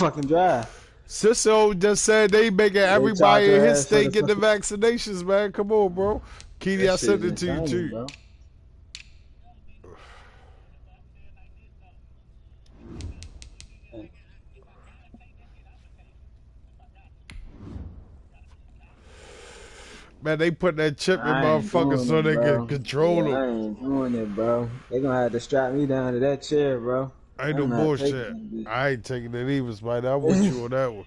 fucking drive. Sisso just said they making They charge everybody in your his ass for the state get the fucking. vaccinations, man. Come on, bro. Keedy, That I shit sent is it to you insane, too. bro. Man, they put that chip in I ain't motherfuckers doing so it, they can bro. control Yeah, them. I ain't doing it, bro. They gonna have to strap me down to that chair, bro. Ain't no I'm not bullshit. taking I ain't taking it either, Spider. I'm with that you on that one.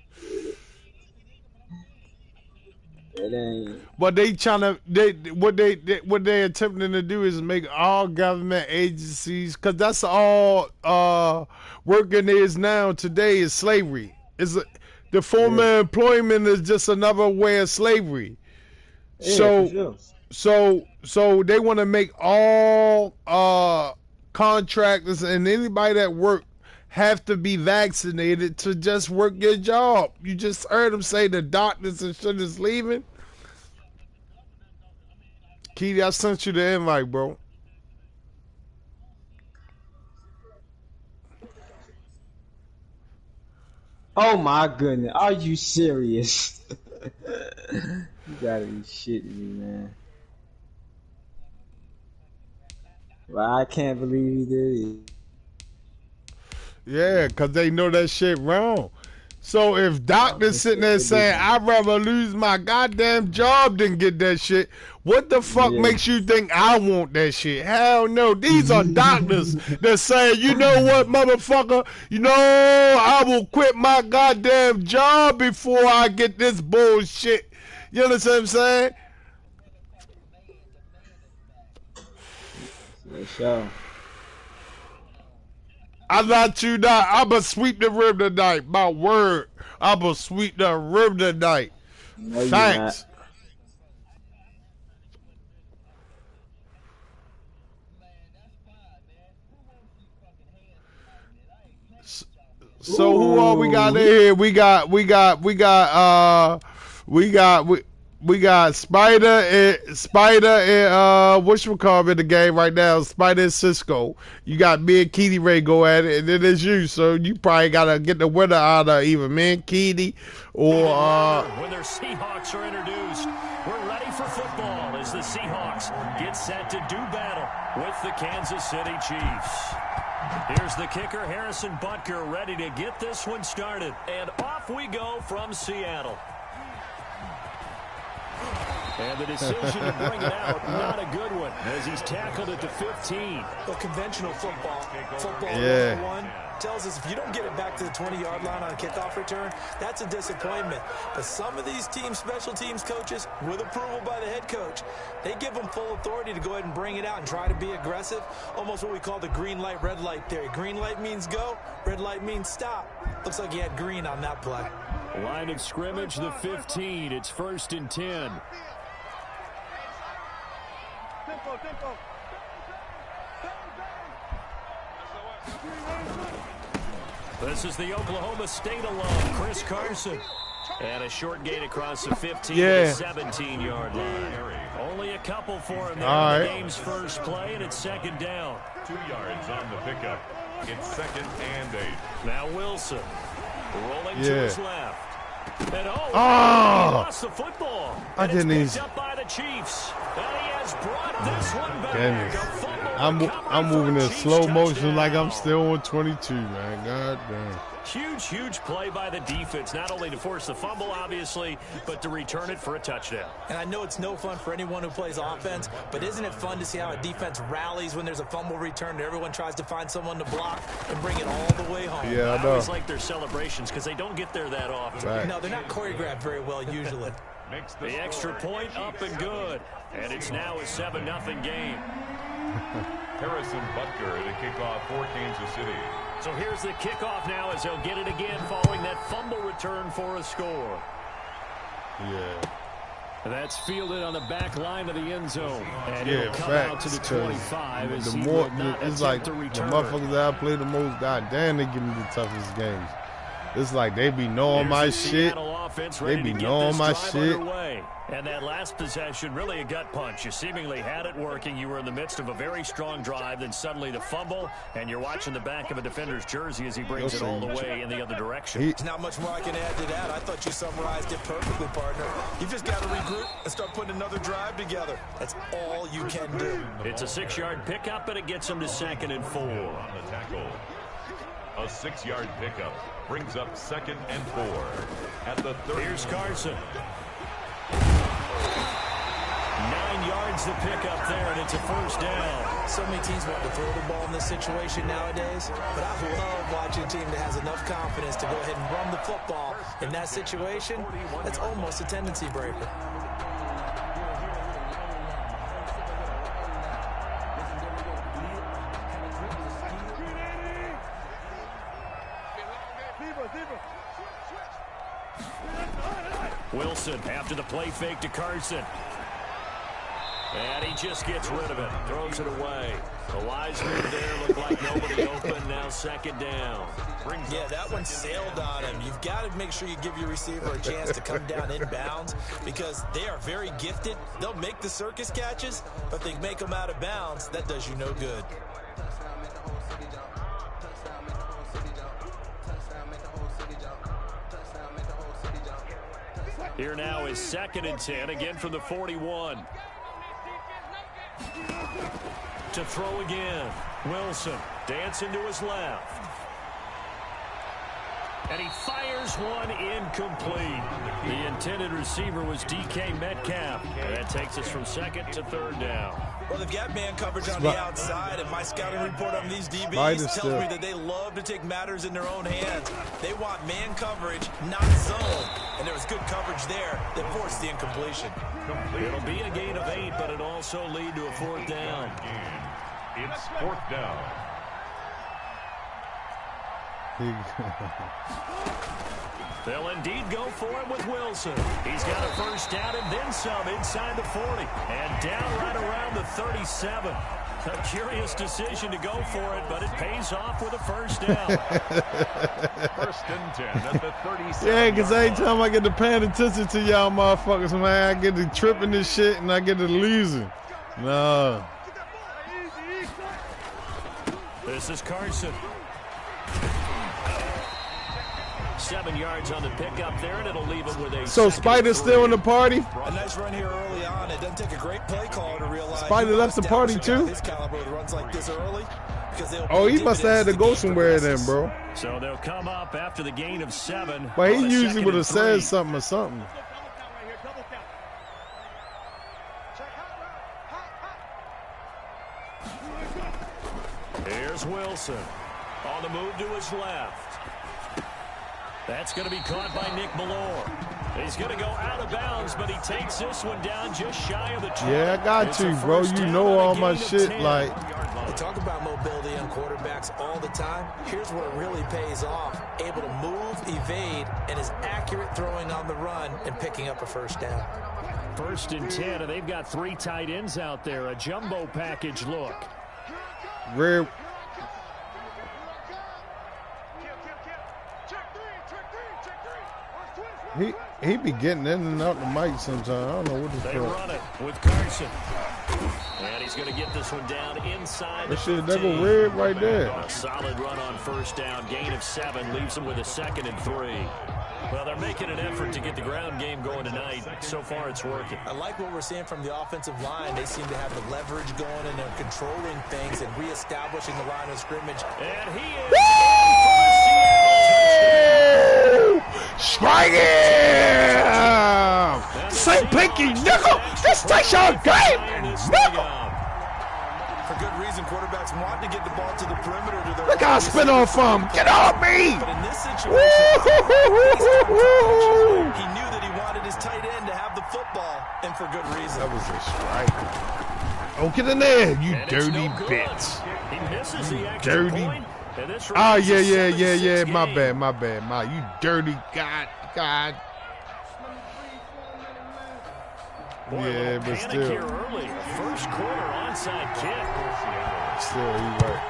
It ain't. What they trying to what they attempting to do is make all government agencies, because that's all working is now today is slavery. The Yeah, former employment is just another way of slavery. yeah, for So sure. so they want to make all contractors and anybody that work have to be vaccinated to just work your job. You just heard them say the doctors and shit is leaving. Keedy, I sent you the invite, bro. Oh my goodness, are you serious? You gotta be shitting me, man. Well, I can't believe he did it. Yeah, because they know that shit wrong. So if Oh, doctors this sitting shit there saying, ridiculous. I'd rather lose my goddamn job than get that shit, what the fuck Yeah. makes you think I want that shit? Hell no. These are doctors that say, you know what, motherfucker? You know, I will quit my goddamn job before I get this bullshit. You understand what I'm saying? For sure. I let you not. I'ma sweep the rim tonight. My word. I'ma sweep the rim tonight. No, you're not. Thanks. So who all we got in Ooh. here? We got Spider and whatchamacallit in the game right now, Spider and Cisco. You got me and Keedy Ray go at it, and then it's you. So you probably gotta get the winner out of either me and Keedy or when their Seahawks are introduced. We're ready for football as the Seahawks get set to do battle with the Kansas City Chiefs. Here's the kicker, Harrison Butker, ready to get this one started. And off we go from Seattle. And the decision to bring it out, not a good one, as he's tackled at the 15. Well, conventional football Yeah. 101 tells us if you don't get it back to the 20-yard line on a kickoff return, that's a disappointment. But some of these team special teams coaches, with approval by the head coach, they give them full authority to go ahead and bring it out and try to be aggressive, almost what we call the green light, red light theory. Green light means go, red light means stop. Looks like he had green on that play. Line of scrimmage, the 15. It's 1st and 10. This is the Oklahoma State alum, Chris Carson. And a short gain across the 15 to the 17-yard line. Only a couple for him there on the game's first play, and it's 2nd down. 2 yards on the pickup. It's 2nd and 8. Now Wilson rolling to his left. And he lost the football. I didn't even. Up by the Chiefs. And he has brought this one back. I'm moving in slow motion like I'm still on 22, man. God damn. Huge play by the defense, not only to force the fumble, obviously, but to return it for a touchdown. And I know it's no fun for anyone who plays offense, but isn't it fun to see how a defense rallies when there's a fumble return and everyone tries to find someone to block and bring it all the way home? Yeah, I know. I always like their celebrations because they don't get there that often. Right. No, they're not choreographed very well usually. Makes The extra point up and good. And it's now a 7-0 game. Harrison Butker at a kickoff for Kansas City. So here's the kickoff now as they'll get it again following that fumble return for a score. Yeah. That's fielded on the back line of the end zone. And Yeah, it'll come out to facts. the 25 as The he more will not it's attempt like to the return. motherfuckers that I play the most, goddamn, they give me the toughest games. It's like they be knowing my shit, offense They ready be to get knowing this my drive shit. underway. And that last possession, really a gut punch. You seemingly had it working. You were in the midst of a very strong drive. Then suddenly the fumble, and you're watching the back of a defender's jersey as he brings it all the way in the other direction. There's not much more I can add to that. I thought you summarized it perfectly, partner. You just got to regroup and start putting another drive together. That's all you can do. It's a 6-yard pickup, and it gets him to 2nd and 4. On the tackle. A 6-yard pickup brings up 2nd and 4 at the 30. Here's Carson. 9 yards to pick up there, and it's a 1st down. So many teams want to throw the ball in this situation nowadays, but I love watching a team that has enough confidence to go ahead and run the football. In that situation, that's almost a tendency breaker. Wilson after the play fake to Carson. And he just gets rid of it. Throws it away. The wise move there. Looked like nobody open. Now 2nd down. Yeah, that one sailed on him. You've got to make sure you give your receiver a chance to come down inbounds because they are very gifted. They'll make the circus catches, but they make them out of bounds. That does you no good. Here now is 2nd and 10, again from the 41. To throw again. Wilson dancing to his left. And he fires one incomplete. The intended receiver was DK Metcalf. And that takes us from 2nd to 3rd down. Well, they've got man coverage on the outside, and my scouting report on these DBs tells me that they love to take matters in their own hands. They want man coverage, not zone. And there was good coverage there that forced the incompletion. It'll be a gain of 8, but it'll also lead to a 4th down. It's 4th down. They'll indeed go for it with Wilson. He's got a 1st down and then some inside the 40. And down right around the 37. A curious decision to go for it, but it pays off with a 1st down. 1st and 10 at the 37. Yeah, because every time I get to paying attention to y'all motherfuckers, man, I get to tripping this shit and I get to losing. No. This is Carson. 7 yards on the pickup there, and it'll leave him with a. So Spider's still in the party? A nice run here early on. It doesn't take a great play caller to realize. Spider left the party too? His caliber runs like this early oh, he must have had to go somewhere then, bro. So they'll come up after the gain of 7. But he usually would have said something or something. Here's Wilson on the move to his left. That's going to be caught by Nick Malore. He's going to go out of bounds, but he takes this one down just shy of the 20. Yeah, I got you, bro. You know all my shit. Like, they talk about mobility on quarterbacks all the time. Here's where it really pays off. Able to move, evade, and is accurate throwing on the run and picking up a 1st down. 1st and 10, and they've got 3 tight ends out there. A jumbo package look. rare. He be getting in and out the mic sometimes. I don't know what the fuck. They run it with Carson. And he's going to get this one down inside the 15. That go red right there. A solid run on 1st down. Gain of 7 leaves them with a 2nd and 3. Well, they're making an effort to get the ground game going tonight. So far, it's working. I like what we're seeing from the offensive line. They seem to have the leverage going, and they're controlling things and reestablishing the line of scrimmage. And he is in for the Seattle touchdown. Strike him! Say pinky, nigga! This takes your game, nigga! For good reason, quarterbacks want to get the ball to the perimeter. To their Look how I spin off him! Get off me! But in this situation, he knew that he wanted his tight end to have the football, and for good reason. That was a strike. Oh, get in there, you And dirty no bitch. He misses the extra Dirty. point. Oh, yeah. My bad. You dirty God. Boy, Yeah, but panic still. here early. First quarter onside kick. Still, he right.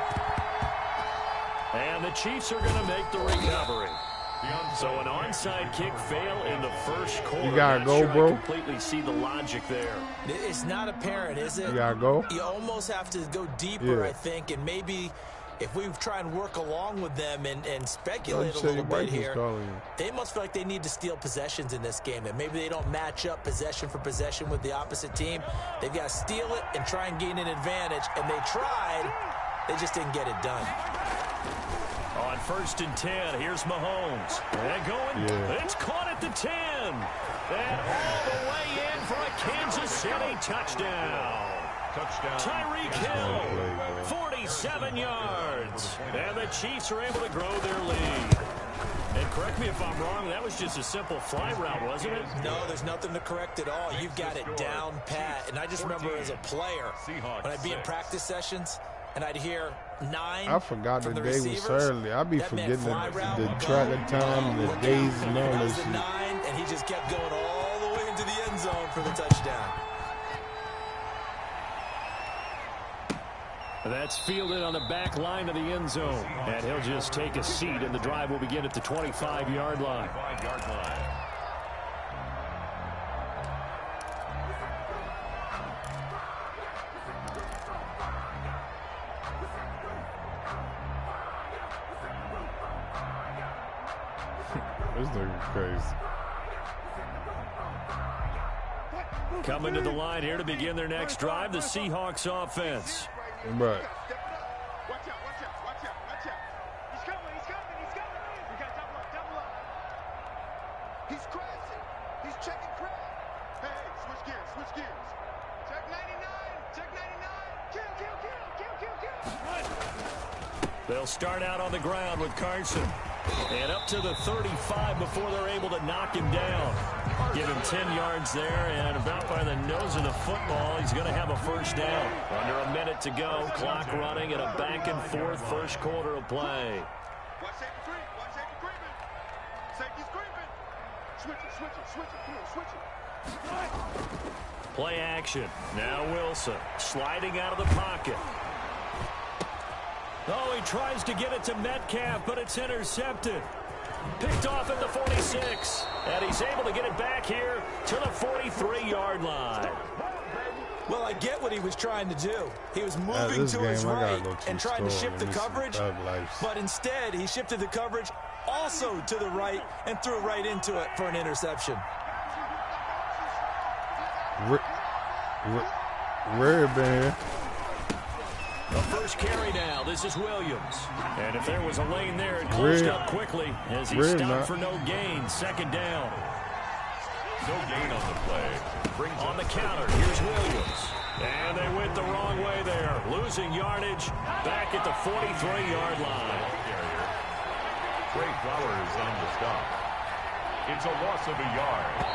And the Chiefs are going to make the recovery. So an onside kick fail in the first quarter. You gotta Not go, sure bro. I completely see the logic there. It's not apparent, is it? You gotta go. You almost have to go deeper, Yeah. I think, and maybe if we try and work along with them and speculate a Say little your bit wife was here, calling you. they must feel like they need to steal possessions in this game, that maybe they don't match up possession for possession with the opposite team. They've got to steal it and try and gain an advantage, and they tried. They just didn't get it done. On 1st and 10, here's Mahomes. And going, It's caught at the 10. And all the way in for a Kansas City touchdown. Tyreek Hill, 47 yards. And the Chiefs are able to grow their lead. And correct me if I'm wrong, that was just a simple fly route, wasn't it? No, there's nothing to correct at all. You've got it down pat. And I just remember as a player, when I'd be in practice sessions, and I'd hear 9. I forgot the from day was early. I be forgetting the track of time, the days, and all that this was the shit. 9, and he just kept going all the way into the end zone for the touchdown. That's fielded on the back line of the end zone. And he'll just take a seat, and the drive will begin at the 25-yard line. This nigga crazy. Coming to the line here to begin their next drive, the Seahawks offense. Right. Watch out, watch out, watch out, watch out. He's coming, he's coming, he's coming. We got double up, double up. He's crashing. He's checking crash. Hey, switch gears, switch gears. Check 99, check 99. Kill, kill, kill, kill, kill, kill. They'll start out on the ground with Carson. And up to the 35 before they're able to knock him down. Give him 10 yards there, and about by the nose of the football, he's going to have a first down. Under a minute to go, clock running, and a back-and-forth first quarter of play. Watch safety creep, watch safety creeping. Safety's creeping. Switch it, switch it, switch it, come on, switch it. Play action. Now Wilson sliding out of the pocket. Oh, he tries to get it to Metcalf, but it's intercepted. Picked off at the 46. And he's able to get it back here to the 43-yard line. Well, I get what he was trying to do. He was moving to his right and trying to shift the coverage, but instead he shifted the coverage also to the right and threw right into it for an interception. Rare been here. The first carry now. This is Williams. And if there was a lane there, it closed up quickly as he stopped for no gain. Second down. No gain on the play. On the counter, here's Williams. And they went the wrong way there. Losing yardage back at the 43-yard line. Trey Flowers on the stop. It's a loss of a yard.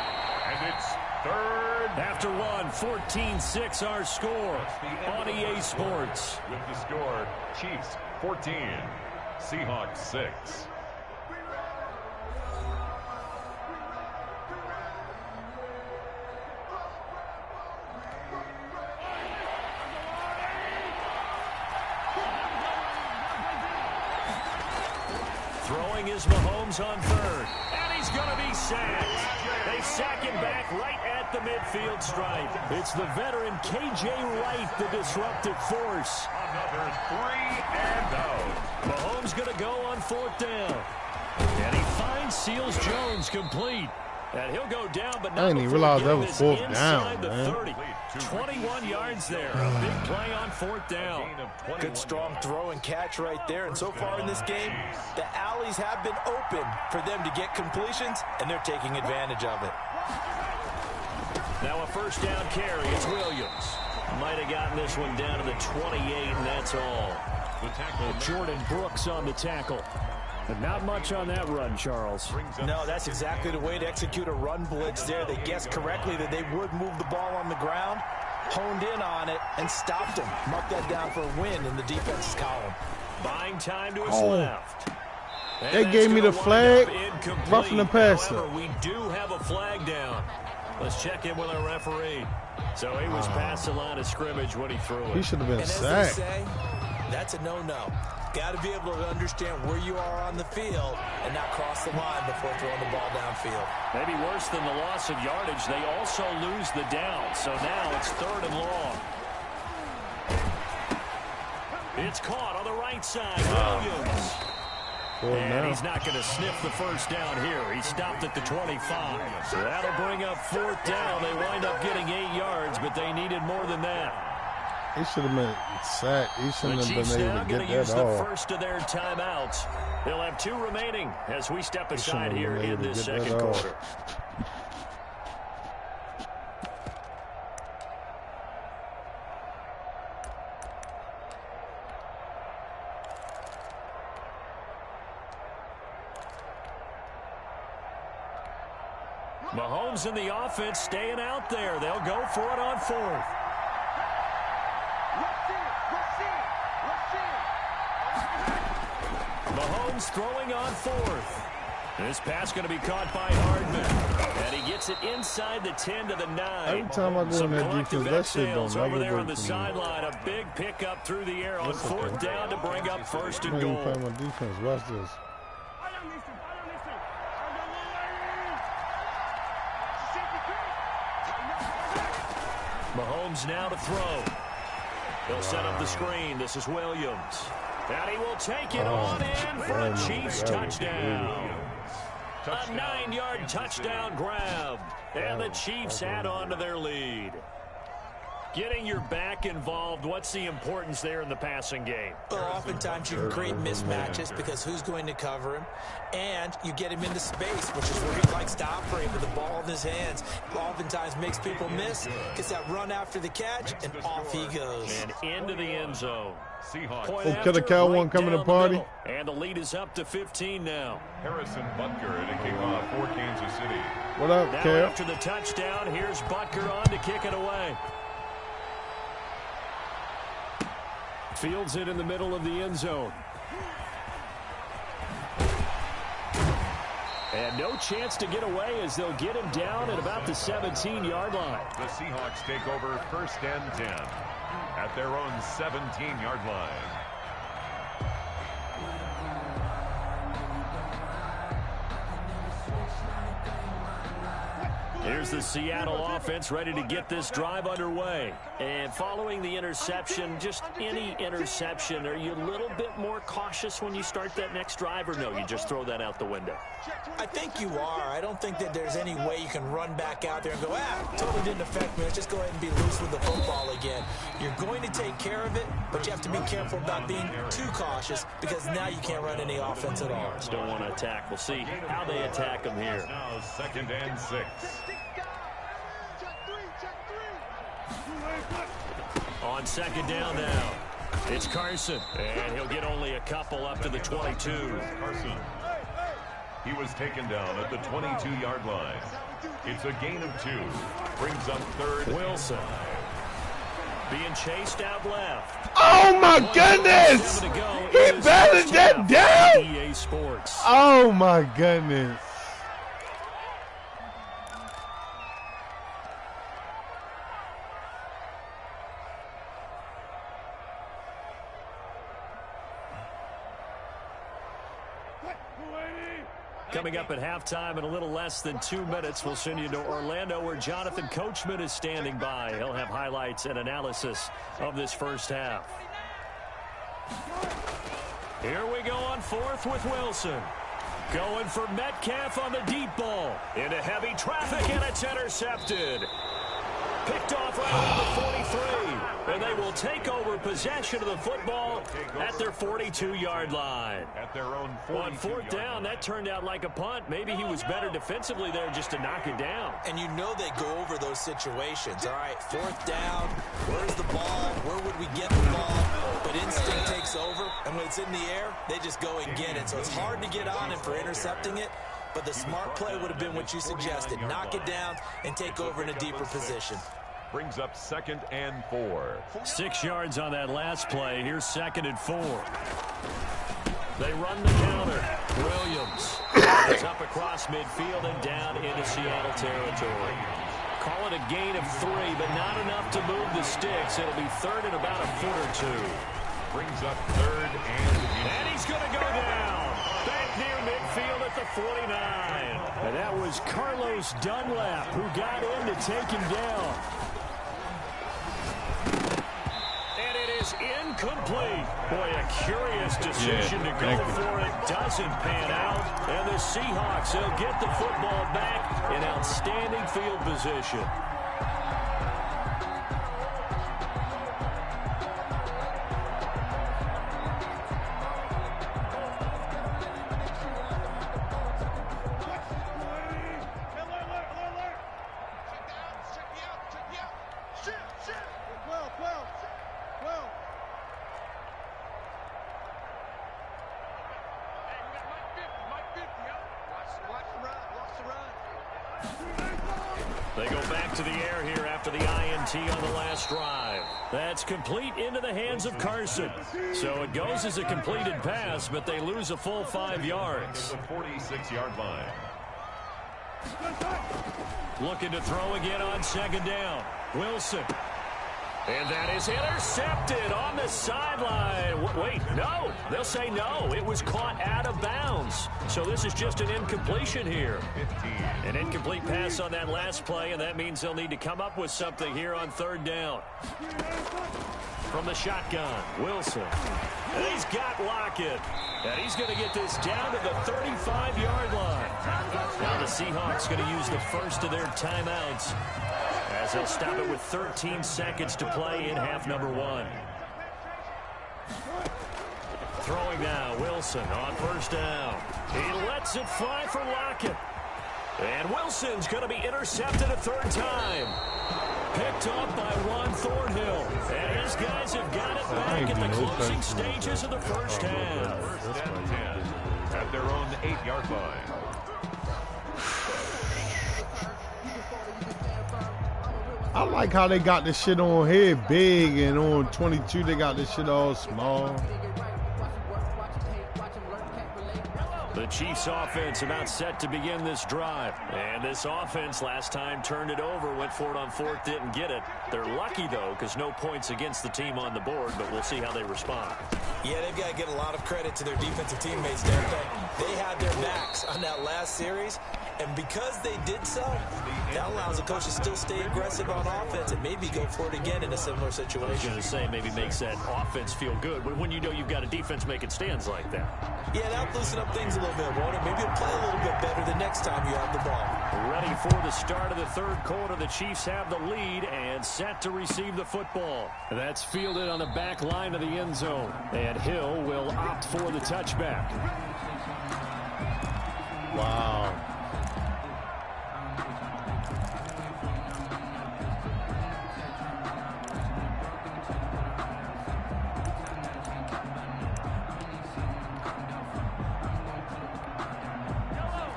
And it's third. After one, 14-6 our score on EA Sports. With the score, Chiefs 14, Seahawks 6. Throwing is Mahomes on third. And he's going to be sacked. They sack him back right at the midfield stripe. It's the veteran K.J. Wright, the disruptive force. Another 3 and out. Mahomes going to go on fourth down. And he finds Seals Jones complete. And he'll go down, but not I didn't even realize that was fourth down, the man. 30. 21 yards there. A big play on fourth down. Good strong throw and catch right there. And so far in this game, the alleys have been open for them to get completions, and they're taking advantage of it. Now a first down carry. It's Williams. Might have gotten this one down to the 28, and that's all. The tackle, Jordan Brooks on the tackle. But not much on that run, Charles. No, that's exactly the way to execute a run blitz there. They guessed correctly that they would move the ball on the ground, honed in on it, and stopped them. Mark that down for a win in the defense's column. Buying time to his left. And They gave me the flag, incomplete. roughing the passer. However, we do have a flag down. Let's check in with our referee. So he was past the line of scrimmage when he threw it. He should have been And as they sacked. say, That's a no-no. Got to be able to understand where you are on the field and not cross the line before throwing the ball downfield. Maybe worse than the loss of yardage, they also lose the down. So now it's 3rd and long. It's caught on the right side. Williams. And he's not going to sniff the first down here. He stopped at the 25. So that'll bring up 4th down. They wind up getting 8 yards, but they needed more than that. He should have been sacked. He shouldn't have been able to get that use off. The first of their timeouts. They'll have 2 remaining as we step aside here in this second quarter. Mahomes in the offense staying out there. They'll go for it on 4th. Mahomes throwing on 4th. This pass going to be caught by Hardman. And he gets it inside the 10 to the 9. Every time I go in that defense, that shit don't never over there work on the for me. sideline. A big pickup through the air on 4th down to bring up 1st and goal. I'm my defense. Watch this. Mahomes now to throw. He'll set up the screen. This is Williams. And he will take it on in for a Chiefs touchdown. A 9-yard touchdown grab. And the Chiefs add on to their lead. Getting your back involved, what's the importance there in the passing game? Well, oftentimes you can create mismatches because who's going to cover him, and you get him into space, which is where he likes to operate with the ball in his hands. Oftentimes makes people miss, gets that run after the catch, and off he goes. And into the end zone. Oh, could a cow one come in the party? And the lead is up to 15 now. Harrison Butker to kick off for Kansas City. What up, now Cal? After the touchdown, here's Butker on to kick it away. Fields it in the middle of the end zone. And no chance to get away as they'll get him down at about the 17-yard line. The Seahawks take over 1st and 10 at their own 17-yard line. Here's the Seattle offense ready to get this drive underway. And following the interception, just any interception, are you a little bit more cautious when you start that next drive, or no, you just throw that out the window? I think you are. I don't think that there's any way you can run back out there and go, totally didn't affect me. Let's just go ahead and be loose with the football again. You're going to take care of it, but you have to be careful about being too cautious because now you can't run any offense at all. Just don't want to attack. We'll see how they attack them here. Now 2nd and 6. On 2nd down now, it's Carson, and he'll get only a couple up to the 22. Carson. He was taken down at the 22-yard line. It's a gain of 2. Brings up 3rd. Wilson being chased out left. Oh, my goodness! He batted that down! EA Sports. Oh, my goodness. Coming up at halftime in a little less than 2 minutes, we'll send you to Orlando where Jonathan Coachman is standing by. He'll have highlights and analysis of this first half. Here we go on 4th with Wilson. Going for Metcalf on the deep ball. Into heavy traffic, and it's intercepted. Picked off right around the 43. And they will take over possession of the football at their 42-yard line. At their own 42-yard On 4th down, that turned out like a punt. Maybe he was better defensively there just to knock it down. And you know they go over those situations. All right, 4th down, where's the ball? Where would we get the ball? But instinct takes over, and when it's in the air, they just go and get it. So it's hard to get on him for intercepting it, but the smart play would have been what you suggested. Knock it down and take over in a deeper position. Brings up 2nd and 4. 6 yards on that last play. Here's 2nd and 4. They run the counter. Williams. It's up across midfield and down into Seattle territory. Call it a gain of 3, but not enough to move the sticks. It'll be 3rd and about a foot or 2. brings up 3rd And he's going to go down. Back near midfield at the 49. And that was Carlos Dunlap who got in to take him down. And it is incomplete. Boy, a curious decision to go for it. Doesn't pan out. And the Seahawks will get the football back in outstanding field position. They go back to the air here after the INT on the last drive. That's complete into the hands of Carson. So it goes as a completed pass, but they lose a full 5 yards. The 46-yard line. Looking to throw again on 2nd down. Wilson. And that is intercepted on the sideline. Wait, no. They'll say no. It was caught out of bounds. So this is just an incompletion here. 15. An incomplete pass on that last play, and that means they'll need to come up with something here on 3rd down. From the shotgun, Wilson. And he's got Lockett. And he's going to get this down to the 35-yard line. Now the Seahawks going to use the first of their timeouts, as they'll stop it with 13 seconds to play in half number 1. Throwing now, Wilson on 1st down. He lets it fly for Lockett. And Wilson's going to be intercepted a 3rd time. Picked up by Ron Thornhill. And his guys have got it back in the closing stages of the first half. 1st and 10 at their own 8-yard line. I like how they got this shit on here big, and on 22 they got this shit all small. The Chiefs offense about set to begin this drive. And this offense last time turned it over, went for it on 4th, didn't get it. They're lucky, though, because no points against the team on the board, but we'll see how they respond. Yeah, they've got to get a lot of credit to their defensive teammates, Derek. They had their backs on that last series, and because they did so, that allows the coach to still stay aggressive on offense and maybe go for it again in a similar situation. I was going to say, maybe makes that offense feel good, but when you know you've got a defense making stands like that. Yeah, that'll loosen up things a little bit, won't it? Maybe you'll play a little bit better the next time you have the ball. Ready for the start of the 3rd quarter. The Chiefs have the lead and set to receive the football. That's fielded on the back line of the end zone. And Hill will opt for the touchback. Wow.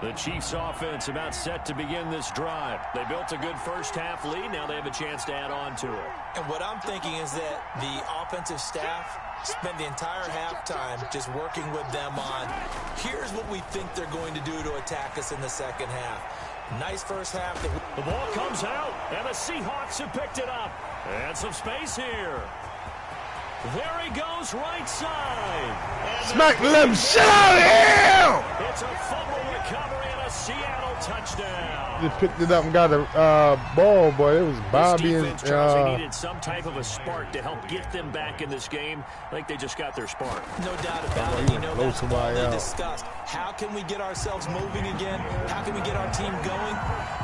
The Chiefs offense about set to begin this drive. They built a good first half lead. Now they have a chance to add on to it. And what I'm thinking is that the offensive staff spent the entire halftime just working with them on, here's what we think they're going to do to attack us in the second half. Nice first half. The ball comes out, and the Seahawks have picked it up. And some space here. There he goes, right side. Smack them shit out of here! It's a fumble recovery and a Seattle touchdown. Just picked it up and got a ball, boy. It was Bobby this defense, Charles, and they needed some type of a spark to help get them back in this game. I think they just got their spark. No doubt about it. You know, that's all they discussed. How can we get ourselves moving again? How can we get our team going?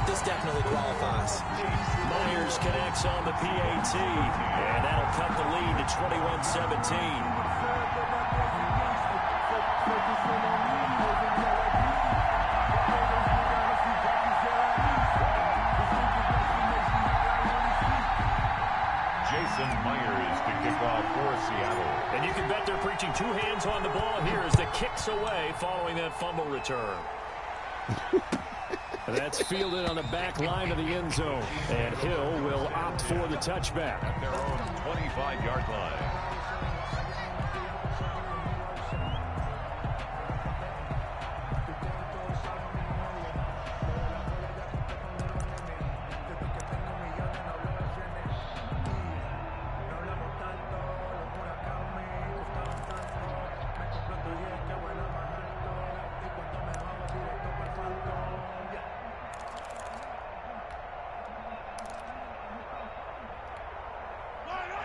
This definitely qualifies. Myers connects on the PAT, and that'll cut the lead to 21-17. Myers to kick off for Seattle. And you can bet they're preaching 2 hands on the ball here as the kick's away following that fumble return. That's fielded on the back line of the end zone. And Hill will opt for the touchback. At their own 25-yard line.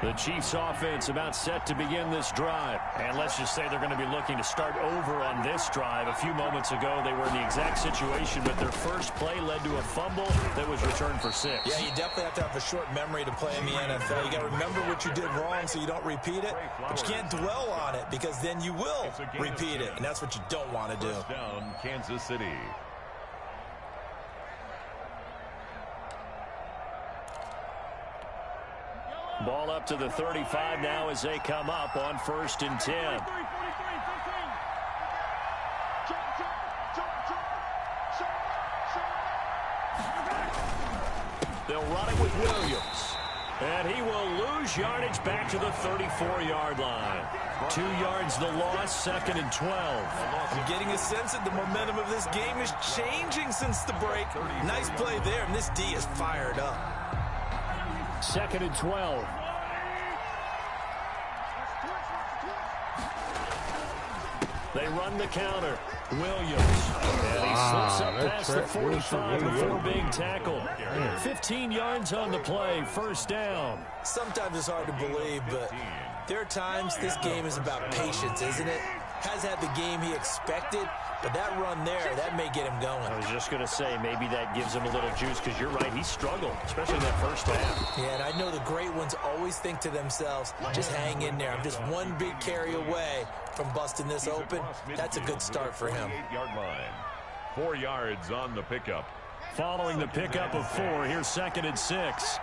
The Chiefs offense about set to begin this drive. And let's just say they're going to be looking to start over on this drive. A few moments ago, they were in the exact situation, but their first play led to a fumble that was returned for 6. Yeah, you definitely have to have a short memory to play in the NFL. You got to remember what you did wrong so you don't repeat it, but you can't dwell on it because then you will repeat it, and that's what you don't want to do. First down, Kansas City. Ball up to the 35 now as they come up on 1st and 10. They'll run it with Williams. And he will lose yardage back to the 34-yard line. 2 yards the loss, 2nd and 12. I'm getting a sense that the momentum of this game is changing since the break. Nice play there, and this D is fired up. 2nd and 12. They run the counter. Williams. And he slips up past the 45 before being tackled. 15 yards on the play. First down. Sometimes it's hard to believe, but there are times this game is about patience, isn't it? Has had the game he expected, but that run there, that may get him going. I was just going to say, maybe that gives him a little juice, because you're right, he struggled, especially in that first half. Yeah, and I know the great ones always think to themselves, just hang in there. I'm just one big carry away from busting this open. That's a good start for him. 8-yard line. 4 yards on the pickup. Following the pickup of 4, here's 2nd and 6.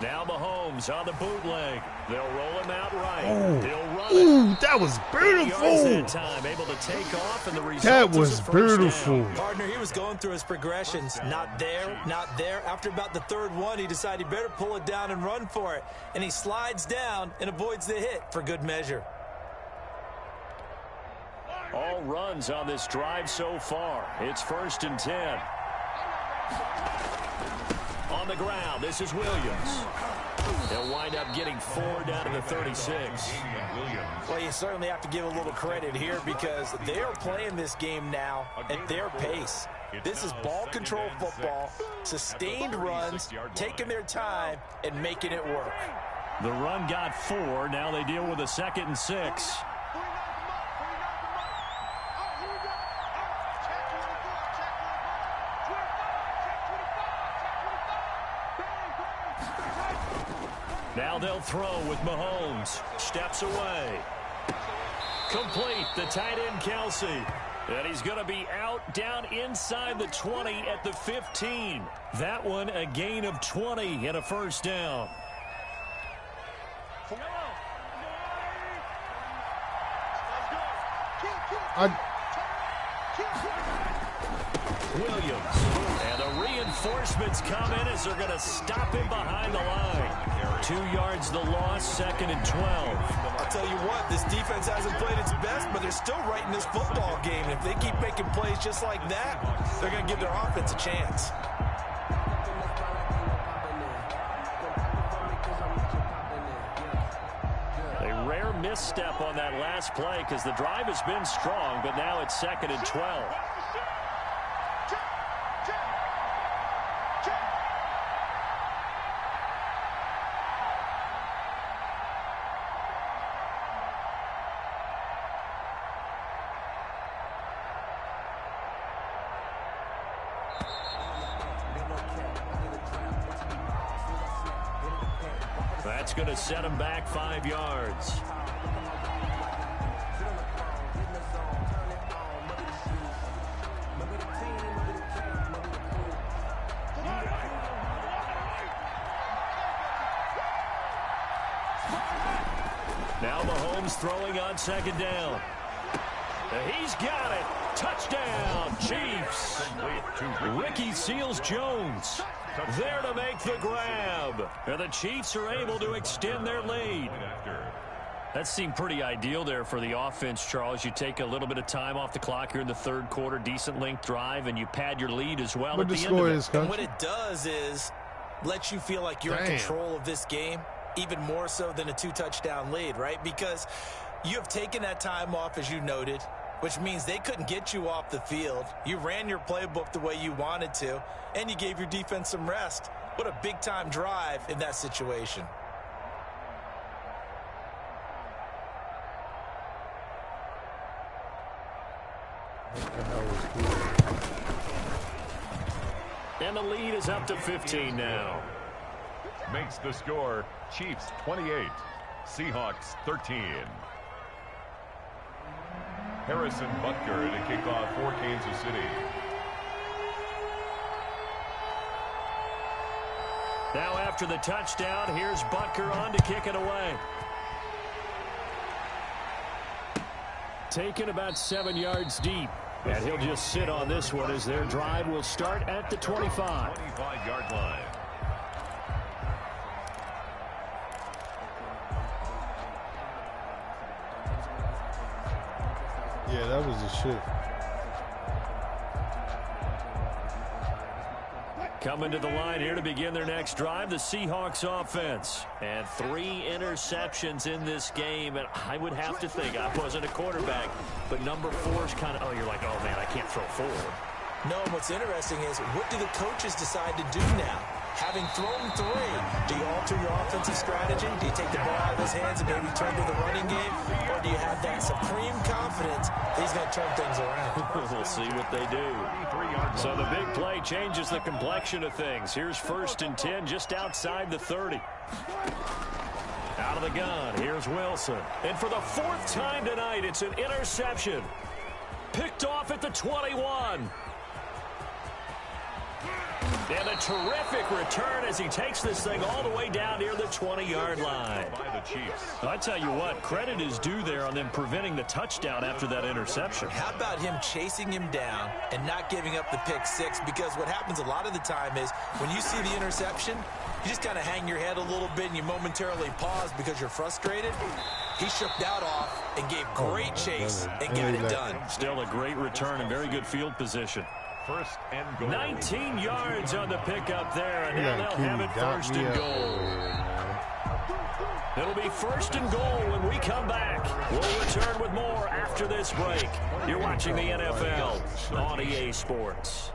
Now Mahomes on the bootleg. They'll roll him out right. He'll run it. Ooh, that was beautiful. That time, able to take off, and the result That is a was first beautiful. down. Partner, he was going through his progressions. Not there, not there. After about the 3rd one, he decided he better pull it down and run for it. And he slides down and avoids the hit for good measure. All runs on this drive so far. It's 1st and 10. On the ground, this is Williams. He'll wind up getting 4 down to the 36. Well, you certainly have to give a little credit here because they are playing this game now at their pace. This is ball control football, sustained runs, taking their time, and making it work. The run got 4. Now they deal with a 2nd and 6. Now they'll throw with Mahomes. Steps away. Complete. The tight end, Kelsey. And he's going to be out down inside the 20 at the 15. That one a gain of 20 and a first down. Williams. And the reinforcements come in as they're going to stop him behind the line. 2 yards the loss, 2nd and 12. I'll tell you what, this defense hasn't played its best, but they're still right in this football game. And if they keep making plays just like that, they're going to give their offense a chance. A rare misstep on that last play because the drive has been strong, but now it's 2nd and 12. That's going to set him back 5 yards. Now Mahomes throwing on 2nd down. He's got it. Touchdown, Chiefs. Ricky Seals-Jones there to make the grab. And the Chiefs are able to extend their lead. That seemed pretty ideal there for the offense, Charles. You take a little bit of time off the clock here in the 3rd quarter, decent length drive, and you pad your lead as well at the end of it. And what it does is let you feel like you're in control of this game, even more so than a 2-touchdown lead, right? Because you have taken that time off, as you noted, which means they couldn't get you off the field. You ran your playbook the way you wanted to, and you gave your defense some rest. What a big-time drive in that situation. And the lead is up to 15 now. Makes the score Chiefs 28, Seahawks 13. Harrison Butker to kick off for Kansas City. Now after the touchdown, here's Butker on to kick it away. Taken about 7 yards deep. And he'll just sit on this one as their drive will start at the 25. 25-yard line. Yeah, that was the shit. Coming to the line here to begin their next drive, the Seahawks offense. And 3 interceptions in this game. And I would have to think, I wasn't a quarterback, but number 4 is kind of, oh, you're like, oh, man, I can't throw forward. No, and what's interesting is, what do the coaches decide to do now? Having thrown 3, do you alter your offensive strategy? Do you take the ball out of his hands and maybe turn to the running game? Or do you have that supreme confidence that he's going to turn things around? We'll see what they do. So the big play changes the complexion of things. Here's 1st and 10 just outside the 30. Out of the gun, here's Wilson. And for the 4th time tonight, it's an interception. Picked off at the 21. And a terrific return as he takes this thing all the way down near the 20-yard line. By the Chiefs. I tell you what, credit is due there on them preventing the touchdown after that interception. How about him chasing him down and not giving up the pick 6? Because what happens a lot of the time is when you see the interception, you just kind of hang your head a little bit and you momentarily pause because you're frustrated. He shook that off and gave great chase and got it done. Still a great return and very good field position. 1st and goal. 19 yards on the pickup there, and now they'll have it 1st and goal. It'll be 1st and goal when we come back. We'll return with more after this break. You're watching the NFL on EA Sports.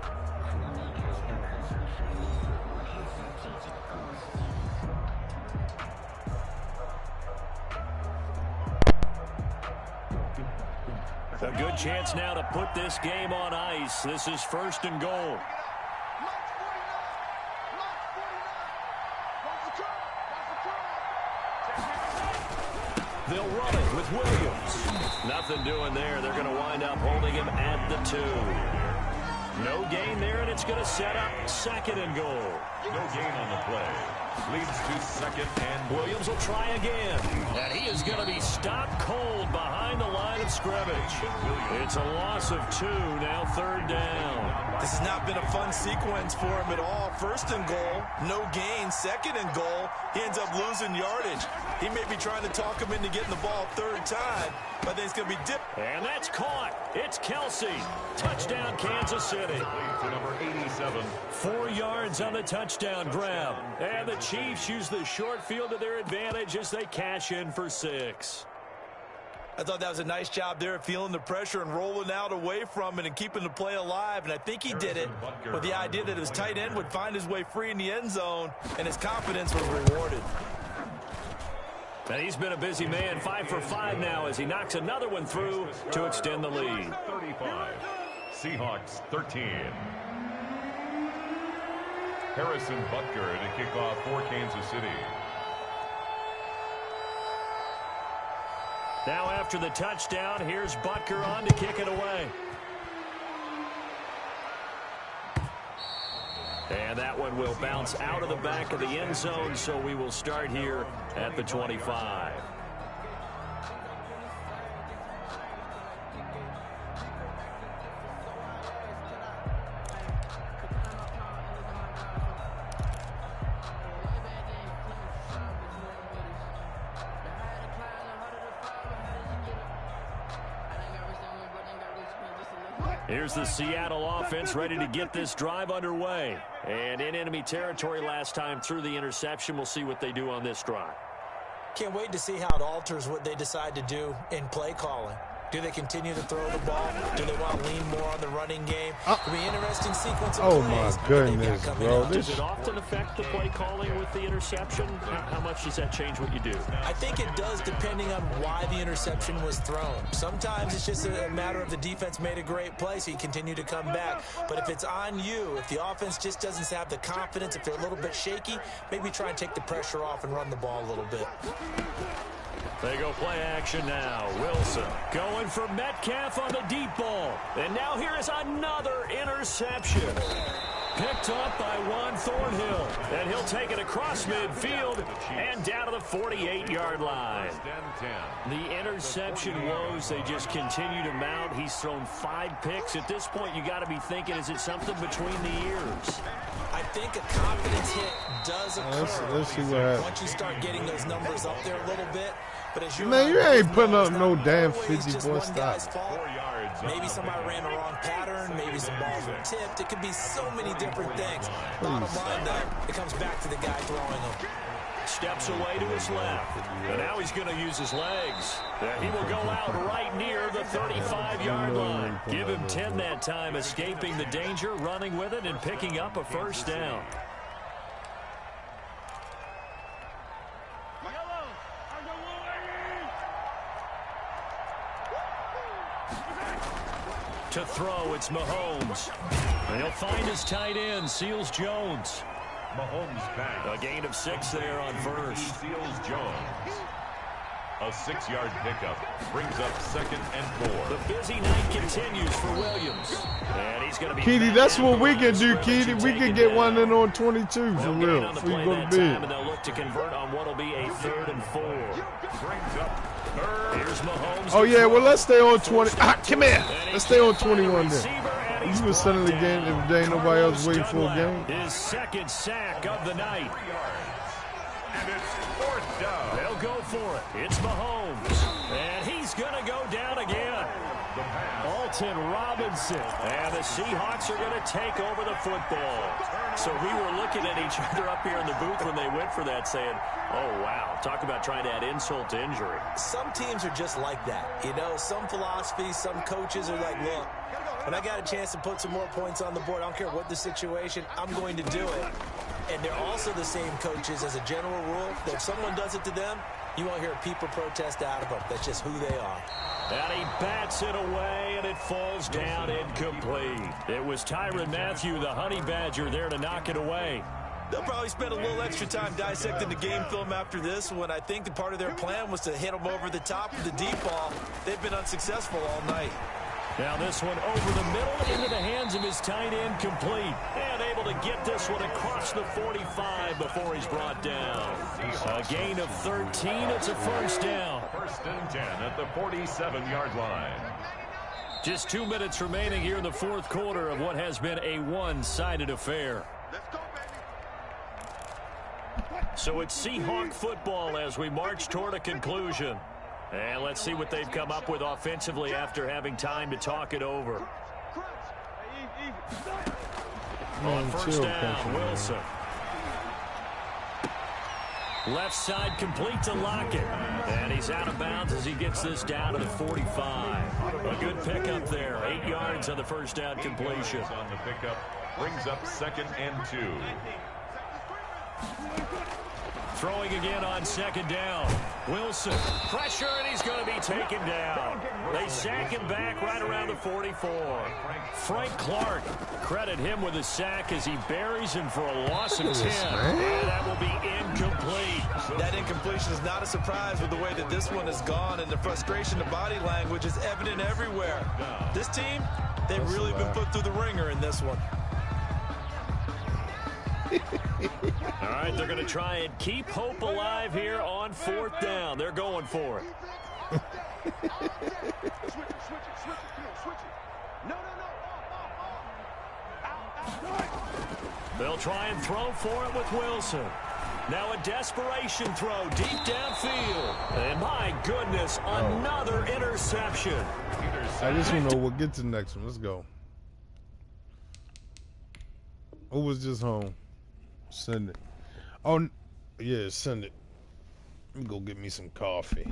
A good chance now to put this game on ice. This is 1st and goal. They'll run it with Williams. Nothing doing there. They're going to wind up holding him at the 2. No gain there, and it's going to set up 2nd and goal. No gain on the play. Leads to 2nd and Williams will try again. And he is going to be stopped cold behind the line of scrimmage. It's a loss of 2, now 3rd down. This has not been a fun sequence for him at all. 1st and goal, no gain. 2nd and goal, he ends up losing yardage. He may be trying to talk him into getting the ball 3rd time, but then it's going to be dipped. And that's caught. It's Kelsey. Touchdown, Kansas City. to number 87. 4 yards on the touchdown grab. And the Chiefs use the short field to their advantage as they cash in for 6. I thought that was a nice job there, feeling the pressure and rolling out away from it and keeping the play alive. And I think he did it with the idea that his tight end would find his way free in the end zone, and his confidence was rewarded. And he's been a busy man, 5 for 5 now as he knocks another one through to extend the lead. 35. Seahawks 13. Harrison Butker to kick off for Kansas City. Now after the touchdown, here's Butker on to kick it away. And that one will bounce out of the back of the end zone, so we will start here at the 25. Here's the Seattle offense ready to get this drive underway. And in enemy territory last time through the interception. We'll see what they do on this drive. Can't wait to see how it alters what they decide to do in play calling. Do they continue to throw the ball? Do they want to lean more on the running game? It'll be an interesting sequence of plays. My goodness, bro. Does it often affect the play calling with the interception? How much does that change what you do? I think it does, depending on why the interception was thrown. Sometimes it's just a matter of the defense made a great play, so you continue to come back. But if it's on you, if the offense just doesn't have the confidence, if they're a little bit shaky, maybe try and take the pressure off and run the ball a little bit. They go play action now. Wilson going for Metcalf on the deep ball. And now here is another interception. Picked up by Juan Thornhill. And he'll take it across midfield and down to the 48-yard line. The interception woes, they just continue to mount. He's thrown 5 picks. At this point, you got to be thinking, is it something between the ears? I think a confidence hit does occur Let's see what happens. once you start getting those numbers up there a little bit. But as you ain't putting up no damn 50-boy stop. Maybe somebody ran the wrong pattern. Maybe some balls were tipped. It could be so many different things. Bottom line, though, it comes back to the guy throwing them. Steps away to his left. And now he's going to use his legs. He will go out right near the 35-yard line. Give him 10 that time, escaping the danger, running with it, and picking up a first down. To throw, it's Mahomes. And he'll find his tight end, Seals Jones. Mahomes back. A gain of 6 there on first. Seals Jones. A 6-yard pickup brings up 2nd and 4. The busy night continues for Williams. And he's going to be Keedy, that's what we can do, Keedy. We can get one in on 22 for real. Before you go to bed. And they'll look to convert on what will be a 3rd and 4. Brings up 3rd. Here's Mahomes. Oh, yeah, well, let's stay on 20. Come here. Let's stay on 21 then. You was selling the game if there ain't nobody else waiting for a game. His 2nd sack of the night. And it's 4th down. They'll go for it. It's Mahomes. And he's going to go down again. Alton Robinson. And the Seahawks are going to take over the football. So we were looking at each other up here in the booth when they went for that saying, oh, wow, talk about trying to add insult to injury. Some teams are just like that. You know, some philosophies, some coaches are like, look, when I got a chance to put some more points on the board, I don't care what the situation, I'm going to do it. And they're also the same coaches as a general rule that if someone does it to them, you won't hear people protest out of them. That's just who they are. And he bats it away, and it falls down incomplete. It was Tyrann Mathieu, the Honey Badger, there to knock it away. They'll probably spend a little extra time dissecting the game film after this one. I think the part of their plan was to hit them over the top of the deep ball. They've been unsuccessful all night. Now this one over the middle into the hands of his tight end, complete. And able to get this one across the 45 before he's brought down. A gain of 13. It's a first down. 1st and 10 at the 47-yard line. Just 2 minutes remaining here in the 4th quarter of what has been a one-sided affair. So it's Seahawk football as we march toward a conclusion. And let's see what they've come up with offensively after having time to talk it over. On first down, Wilson. Left side complete to Lockett. And he's out of bounds as he gets this down to the 45. A good pickup there. 8 yards on the first down completion. On the pickup brings up 2nd and 2. Throwing again on 2nd down. Wilson, pressure, and he's going to be taken down. They sack him back right around the 44. Frank Clark, credit him with a sack as he buries him for a loss of 10. And that will be incomplete. That incompletion is not a surprise with the way that this one has gone, and the frustration, the body language is evident everywhere. This team, they've really been put through the ringer in this one. All right, they're going to try and keep hope alive here on 4th down. They're going for it. They'll try and throw for it with Wilson. Now a desperation throw deep downfield. And my goodness, another interception. I just want to know what gets the next one. Let's go. Who was just home? Send it. Oh, yeah, send it. Let me go get me some coffee.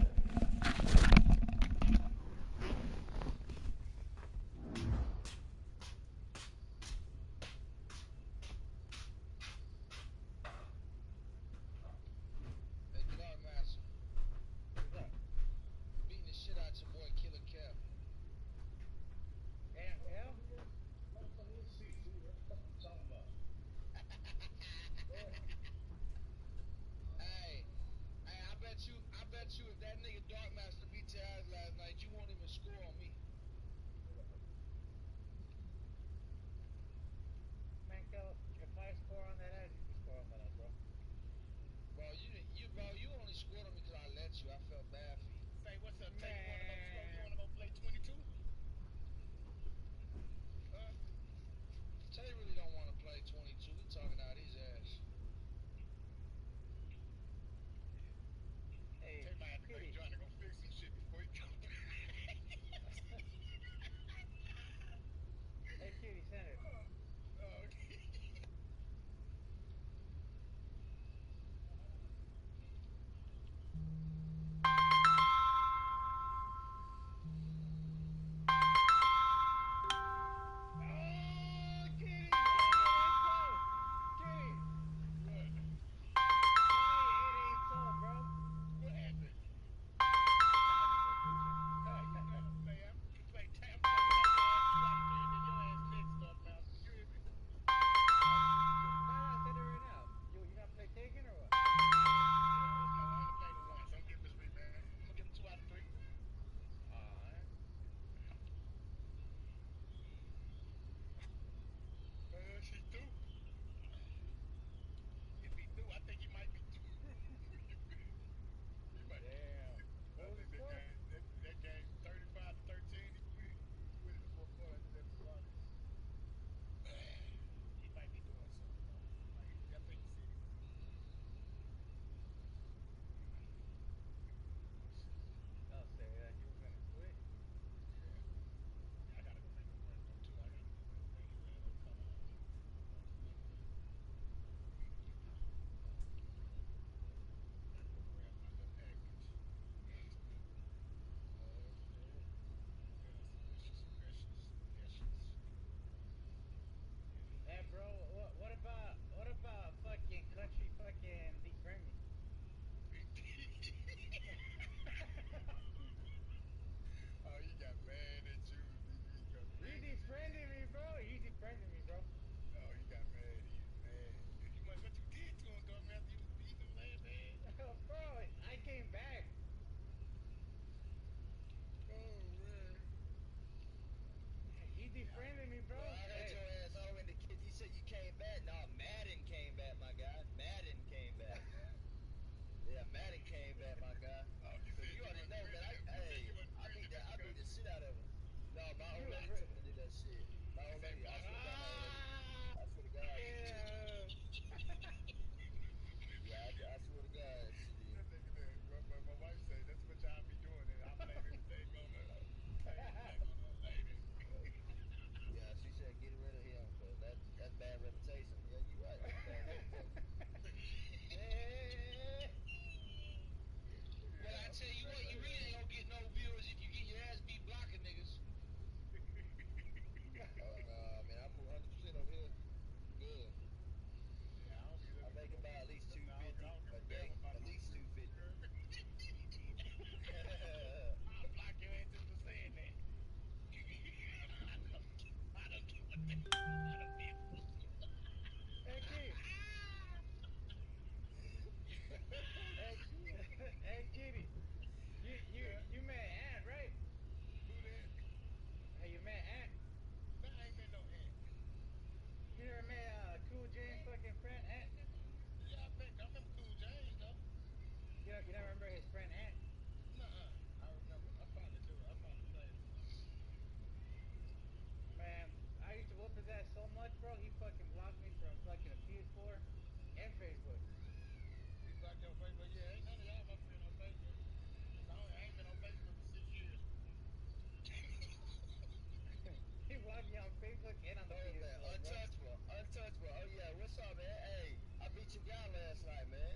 What's up, man? Hey, I beat your guy last night, man.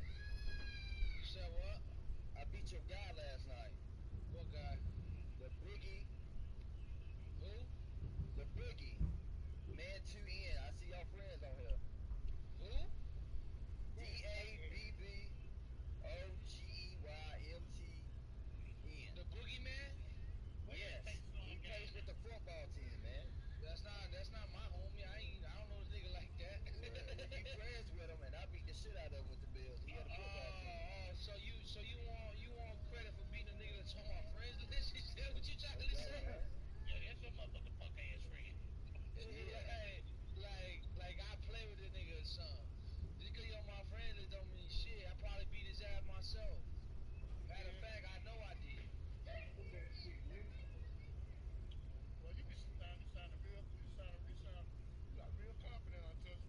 You said what? beat your guy last night. What guy? The Biggie. Who? The Biggie. Man 2N. I see y'all friends on here. Who? DABBOGEYMTN. The Boogeyman? Yes. He plays with the football team, man. That's not my homie. I don't know this nigga like that. Well, you friends with him, and I beat the shit out of him with the Bills. He had a football team. So you want credit for beating a nigga that's on my friends list? Is that what you trying to say? Yeah, that's your motherfucking punk ass friend. Like I play with the nigga or something. Just because you're on my friends list don't mean shit. I probably beat his ass myself. Matter of fact, I know I did. Well, you got real confident on touch.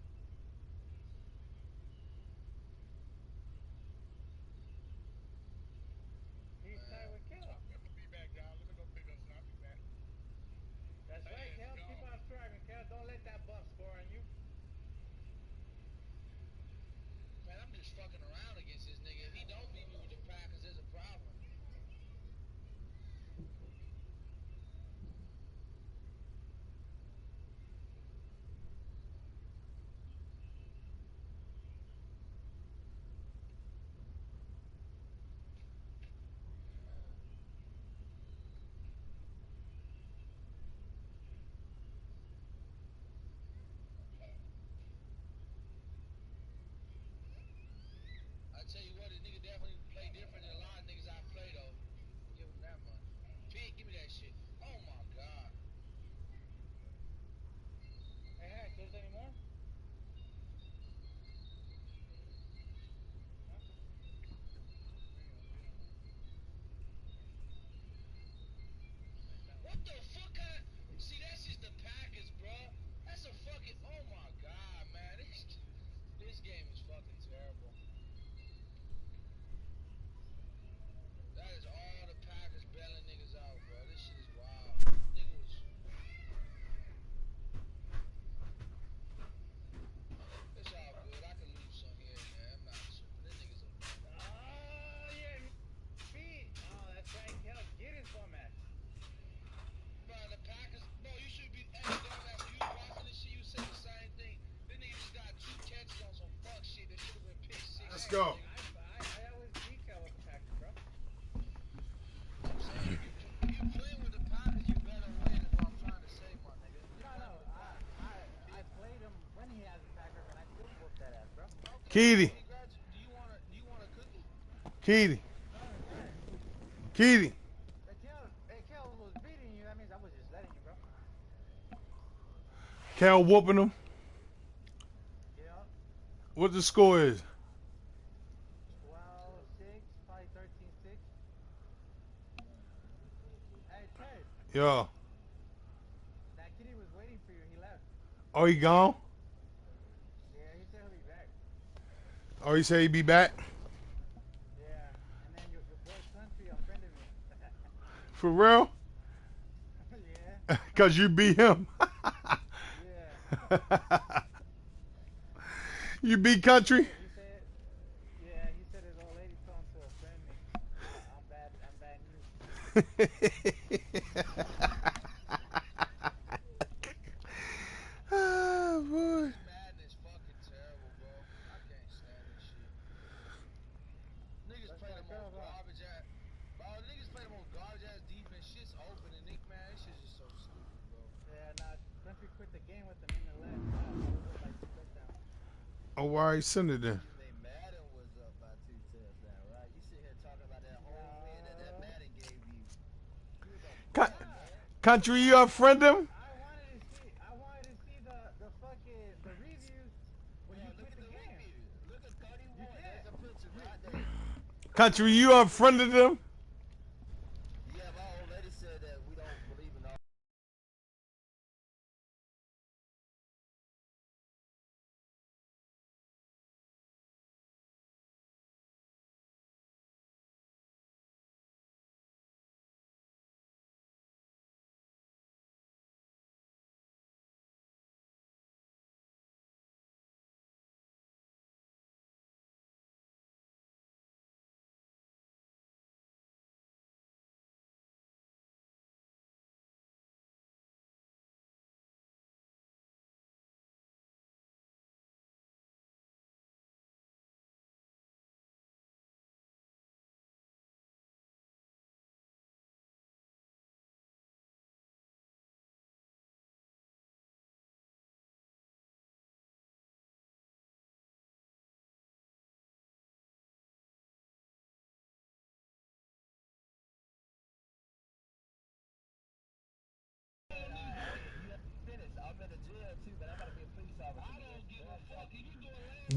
He's tied with Kel. I'm gonna be back, y'all. Let me go pick up some. I'll be back. That's right, Kel. Keep on striving, Kel. Don't let that buff score on you. Man, I'm just fucking around against this nigga. If he don't beat me with the Packers, there's a problem. I tell you what, this nigga definitely play different than a lot of niggas I play, though. Give him that much. Pete, give me that shit. Oh, my God. Hey, Hank, there's any more? Huh? What the fuck? See, that's just the Packers, bro. That's a fucking... Oh, my God, man. This game is fucking terrible. That is all the Packers bailing niggas out, bro. This shit is wild. Nigga was... It's all good. I can lose some here, man. I'm not tripping. This nigga's a... Oh, yeah. Feet. Oh, that's right. Kel, get his bum ass. Bro, the Packers... Bro, you should be... Hey, dumbass, when you was watching this shit, you said the same thing. This nigga just got 2 catches on some fuck shit that should have been picked 6. Let's go. I always beat Kel with the Packers, bro. I'm saying, if you playing with the Packers, you better win is what I'm trying to say, my nigga. No, I played him when he has the Packers, and I still whooped that ass, bro. Okay, Keedy. do you want a cookie? Keedy. No, man. Keedy. Hey, Kel was beating you. That means I was just letting you, bro. Cal whooping him. Yeah. What the score is? 12-6, probably 13-6. Hey, Ted. Yeah. That kitty was waiting for you. He left. Oh, he gone? Yeah, he said he'll be back. Oh, he said he be back? Yeah, and then your boy Country unfriended me. For real? Yeah. Because you beat him. Yeah. You beat Country? He said, yeah, he said his old lady told him to offend me. I'm bad news. Oh, boy. Madden is fucking terrible, bro. I can't stand this shit. Niggas play the most garbage ass. Bro, niggas play the most garbage ass defense. Shit's open and man, this shit's just so stupid, bro. Yeah, nah, Country quit the game with them in the left. Like 2 touchdowns. Oh, why he sent it then? You say Madden was up by 2 touchdowns, right? You sit here talking about that whole win that Madden gave you. You was a bum, man. Country, you unfriend him? I wanted to see the fucking the reviews when you quit the game. Reviews. Look at 31. There's a picture right there. Country, you unfriended him? Yeah, my old lady said that we don't believe in all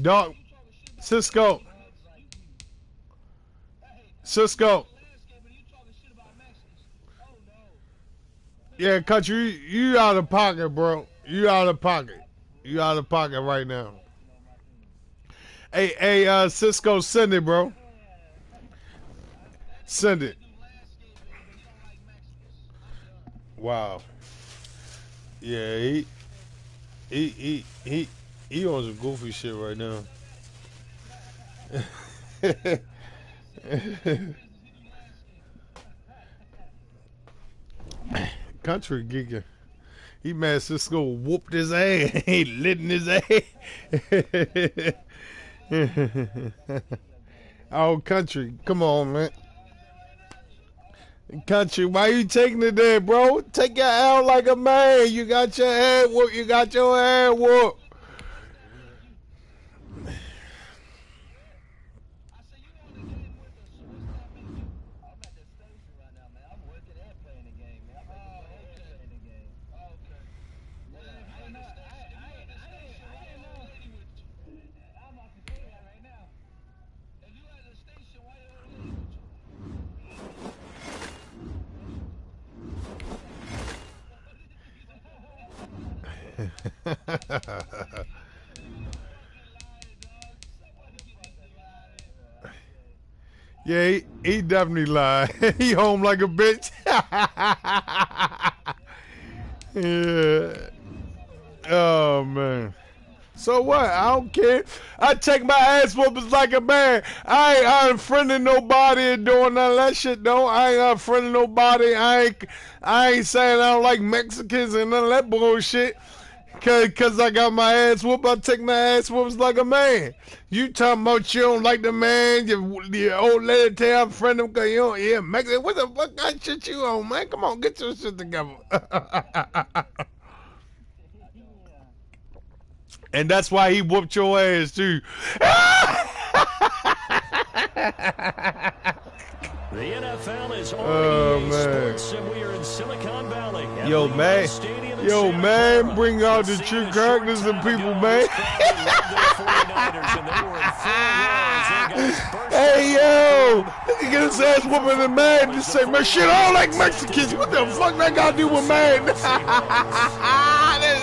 Dog. Cisco. Yeah, country, you out of pocket, bro. You out of pocket. You out of pocket right now. Hey, Cisco, send it, bro. Send it. Wow. Yeah, he on some goofy shit right now. Country gigging. He mad Cisco whooped his ass. He lit in his ass. Oh, country. Come on, man. Country, why you taking it there, bro? Take your L like a man. You got your head whooped. You got your head whooped. Yeah, he definitely lied. He home like a bitch. Yeah. Oh, man. So what? I don't care. I take my ass whoopers like a man. I ain't unfriending nobody and doing none of that shit, though. I ain't unfriending nobody. I ain't saying I don't like Mexicans and none of that bullshit. Cause I got my ass whooped, I take my ass whoops like a man. You talking about you don't like the man, your old lady tell a friend him cause you don't, yeah, Mexican. What the fuck kind of shit you on, man? Come on, get your shit together. And that's why he whooped your ass too. The NFL is on EA Sports, and we are in Silicon Valley. Yo, man, bring out the true characters and people, man. Hey, yo, he get his ass whooping and man just say, man, shit, I don't like Mexicans. What the fuck that got to do with man? This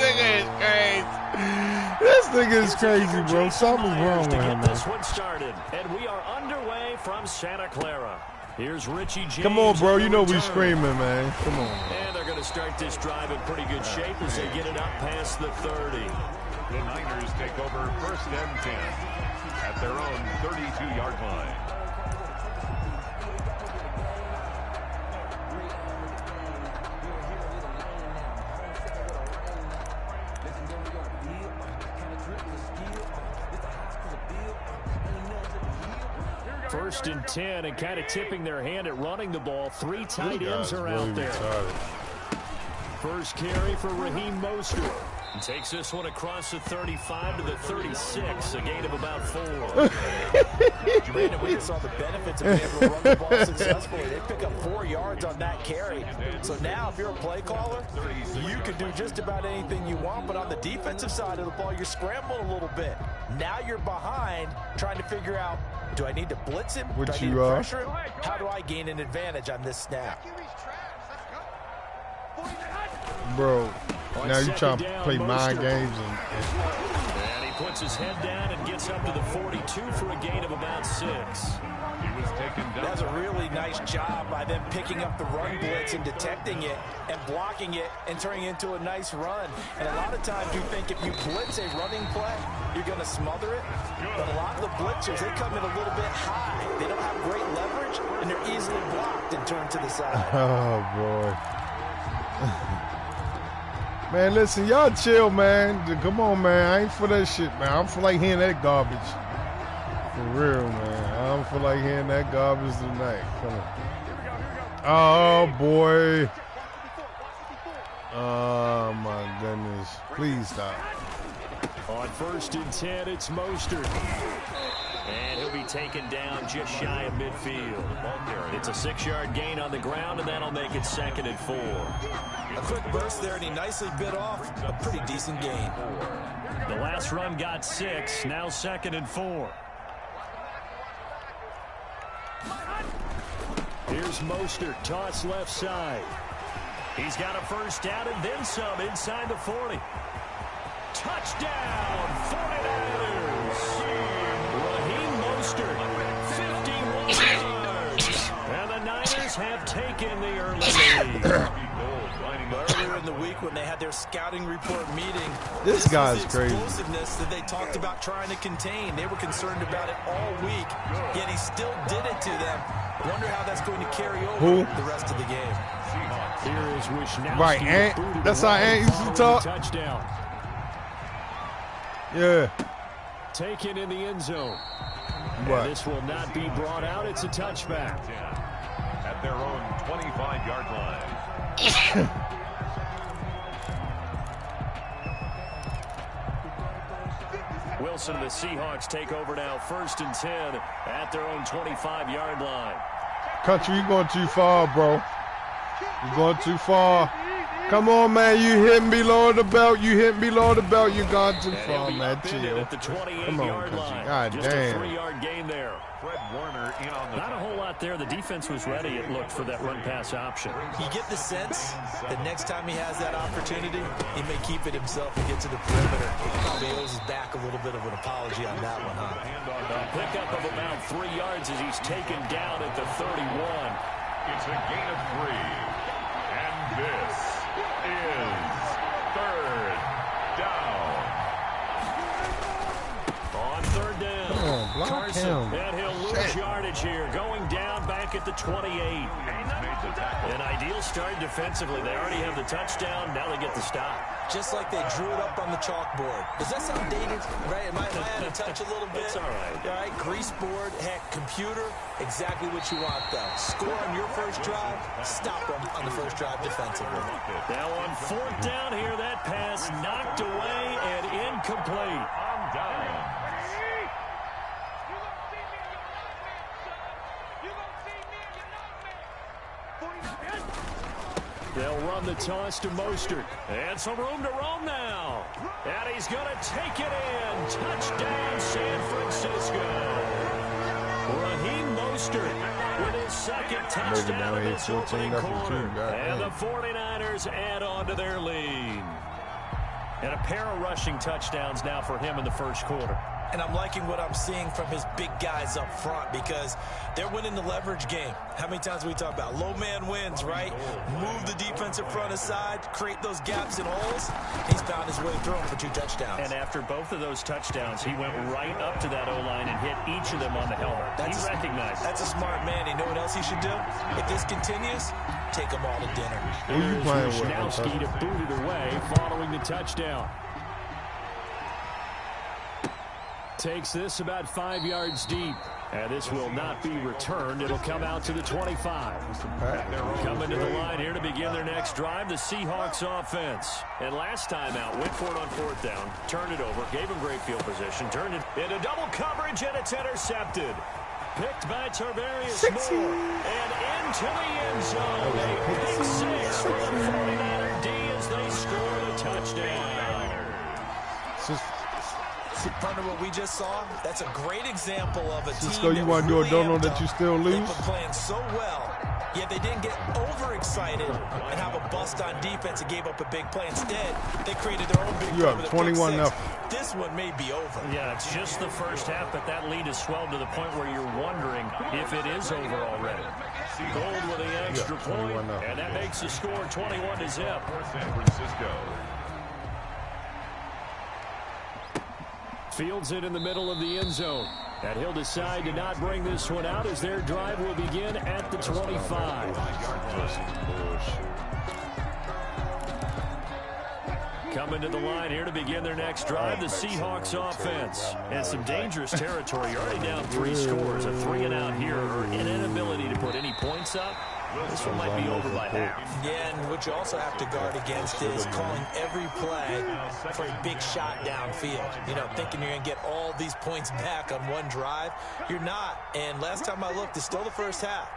nigga is crazy. This nigga is crazy, bro. Something's wrong with him, man. This one started, and we are underway from Santa Clara. Here's Richie James. Come on, bro. You know we screaming, man. Come on. And they're going to start this drive in pretty good shape as they get it up past the 30. The Niners take over first and 10 at their own 32-yard line. First and 10, and kind of tipping their hand at running the ball. Three tight ends are out there. First carry for Raheem Mostert. Takes this one across the 35 to the 36, a gain of about 4. Jermaine, we just saw the benefits of being able to run the ball successfully. They pick up 4 yards on that carry. So now if you're a play caller, you can do just about anything you want, but on the defensive side of the ball, you're scrambling a little bit. Now you're behind, trying to figure out, do I need to blitz him? Do I need to pressure him? How do I gain an advantage on this snap? Bro, now you trying to play mind games and he puts his head down and gets up to the 42 for a gain of about 6. He was taken down. That's a really nice job by them picking up the run blitz and detecting it and blocking it and turning it into a nice run. And a lot of times you think if you blitz a running play, you're going to smother it. But a lot of the blitzers, they come in a little bit high. They don't have great leverage, and they're easily blocked and turned to the side. Oh, boy. Man, listen, y'all chill, man. Come on, man. I ain't for that shit, man. I don't feel like hearing that garbage. For real, man. I don't feel like hearing that garbage tonight. Come on. Oh, boy. Oh, my goodness. Please stop. On first and 10, it's Mostert. And he'll be taken down just shy of midfield. It's a 6-yard gain on the ground, and that'll make it 2nd and 4. A quick burst there, and he nicely bit off a pretty decent gain. The last run got 6. Now 2nd and 4. Here's Mostert, toss left side. He's got a first down and then some inside the 40. Touchdown, 49ers. Raheem Mostert, 51 yards. And the Niners have taken the early lead. Earlier in the week when they had their scouting report meeting, this guy's crazy. Explosiveness that they talked about trying to contain. They were concerned about it all week, yet he still did it to them. Wonder how that's going to carry over the rest of the game. Here is Wishnowsky. Right, Ant. That's how Ant used to talk. Touchdown. Yeah. Taken in the end zone. Right. And this will not be brought out. It's a touchback. At their own 25-yard line. Wilson and the Seahawks take over now, 1st and 10 at their own 25-yard line. Country, you're going too far, bro. You're going too far. Come on, man. You hitting below the belt. You hitting below the belt. You're going too far, man. Chill. At the 28 Come on, yard country. line. God Just damn. a 3-yard gain there. Fred Warner in on the Not a whole lot there. The defense was ready, it looked, for that run-pass option. You get the sense that next time he has that opportunity, he may keep it himself and get to the perimeter. He probably owes his back a little bit of an apology on that one, huh? A pickup of about 3 yards as he's taken down at the 31. It's a gain of 3. And this is 3rd down. On 3rd down. Come on, block Carson, him. and he'll lose yardage here. Going down back at the 28. An ideal start defensively. They already have the touchdown. Now they get the stop. Just like they drew it up on the chalkboard. Does that sound dated? Right? Am I out of touch a little bit? It's all right. All right, grease board, heck, computer, exactly what you want, though. Score on your first drive, stop them on the first drive defensively. Now on 4th down here, that pass knocked away and incomplete. On down. They'll run the toss to Mostert. And some room to roam now. And he's going to take it in. Touchdown, San Francisco. Raheem Mostert with his 2nd touchdown of this opening quarter. And the 49ers add on to their lead. And a pair of rushing touchdowns now for him in the first quarter. And I'm liking what I'm seeing from his big guys up front because they're winning the leverage game. How many times we talk about low man wins, right? Move the defensive front aside, create those gaps and holes. He's found his way through them for 2 touchdowns. And after both of those touchdowns, he went right up to that O-line and hit each of them on the helmet. He recognized it. That's a smart man. You know what else he should do? If this continues, take them all to dinner. Who you playing with? Wishnowsky to boot it away following the touchdown. Takes this about 5 yards deep. And this will not be returned. It'll come out to the 25. Coming to the line here to begin their next drive, the Seahawks offense. And last time out, went for it on 4th down, turned it over, gave him great field position, turned it into double coverage, and it's intercepted. Picked by Tarvarius Moore. And into the end zone. A pick 6 for the 49er D as they score the touchdown. Partner, what we just saw, that's a great example of a Cisco, team you want to do a don't know that you still lose? They've been playing so well, yet they didn't get overexcited and have a bust on defense and gave up a big play. Instead, they created their own big play with a pick 6. This one may be over. Yeah, it's just the first half, but that lead has swelled to the point where you're wondering if it is over already. Gold with the extra point, and that makes the score 21-0. San Francisco. Fields it in the middle of the end zone. And he'll decide to not bring this one out as their drive will begin at the 25. Coming to the line here to begin their next drive, the Seahawks offense. And some dangerous territory. You're already down 3 scores. A 3-and-out here, or an inability to put any points up. This one might be over by half. Yeah, and what you also have to guard against is calling every play for a big shot downfield. You know, thinking you're going to get all these points back on one drive. You're not. And last time I looked, it's still the first half.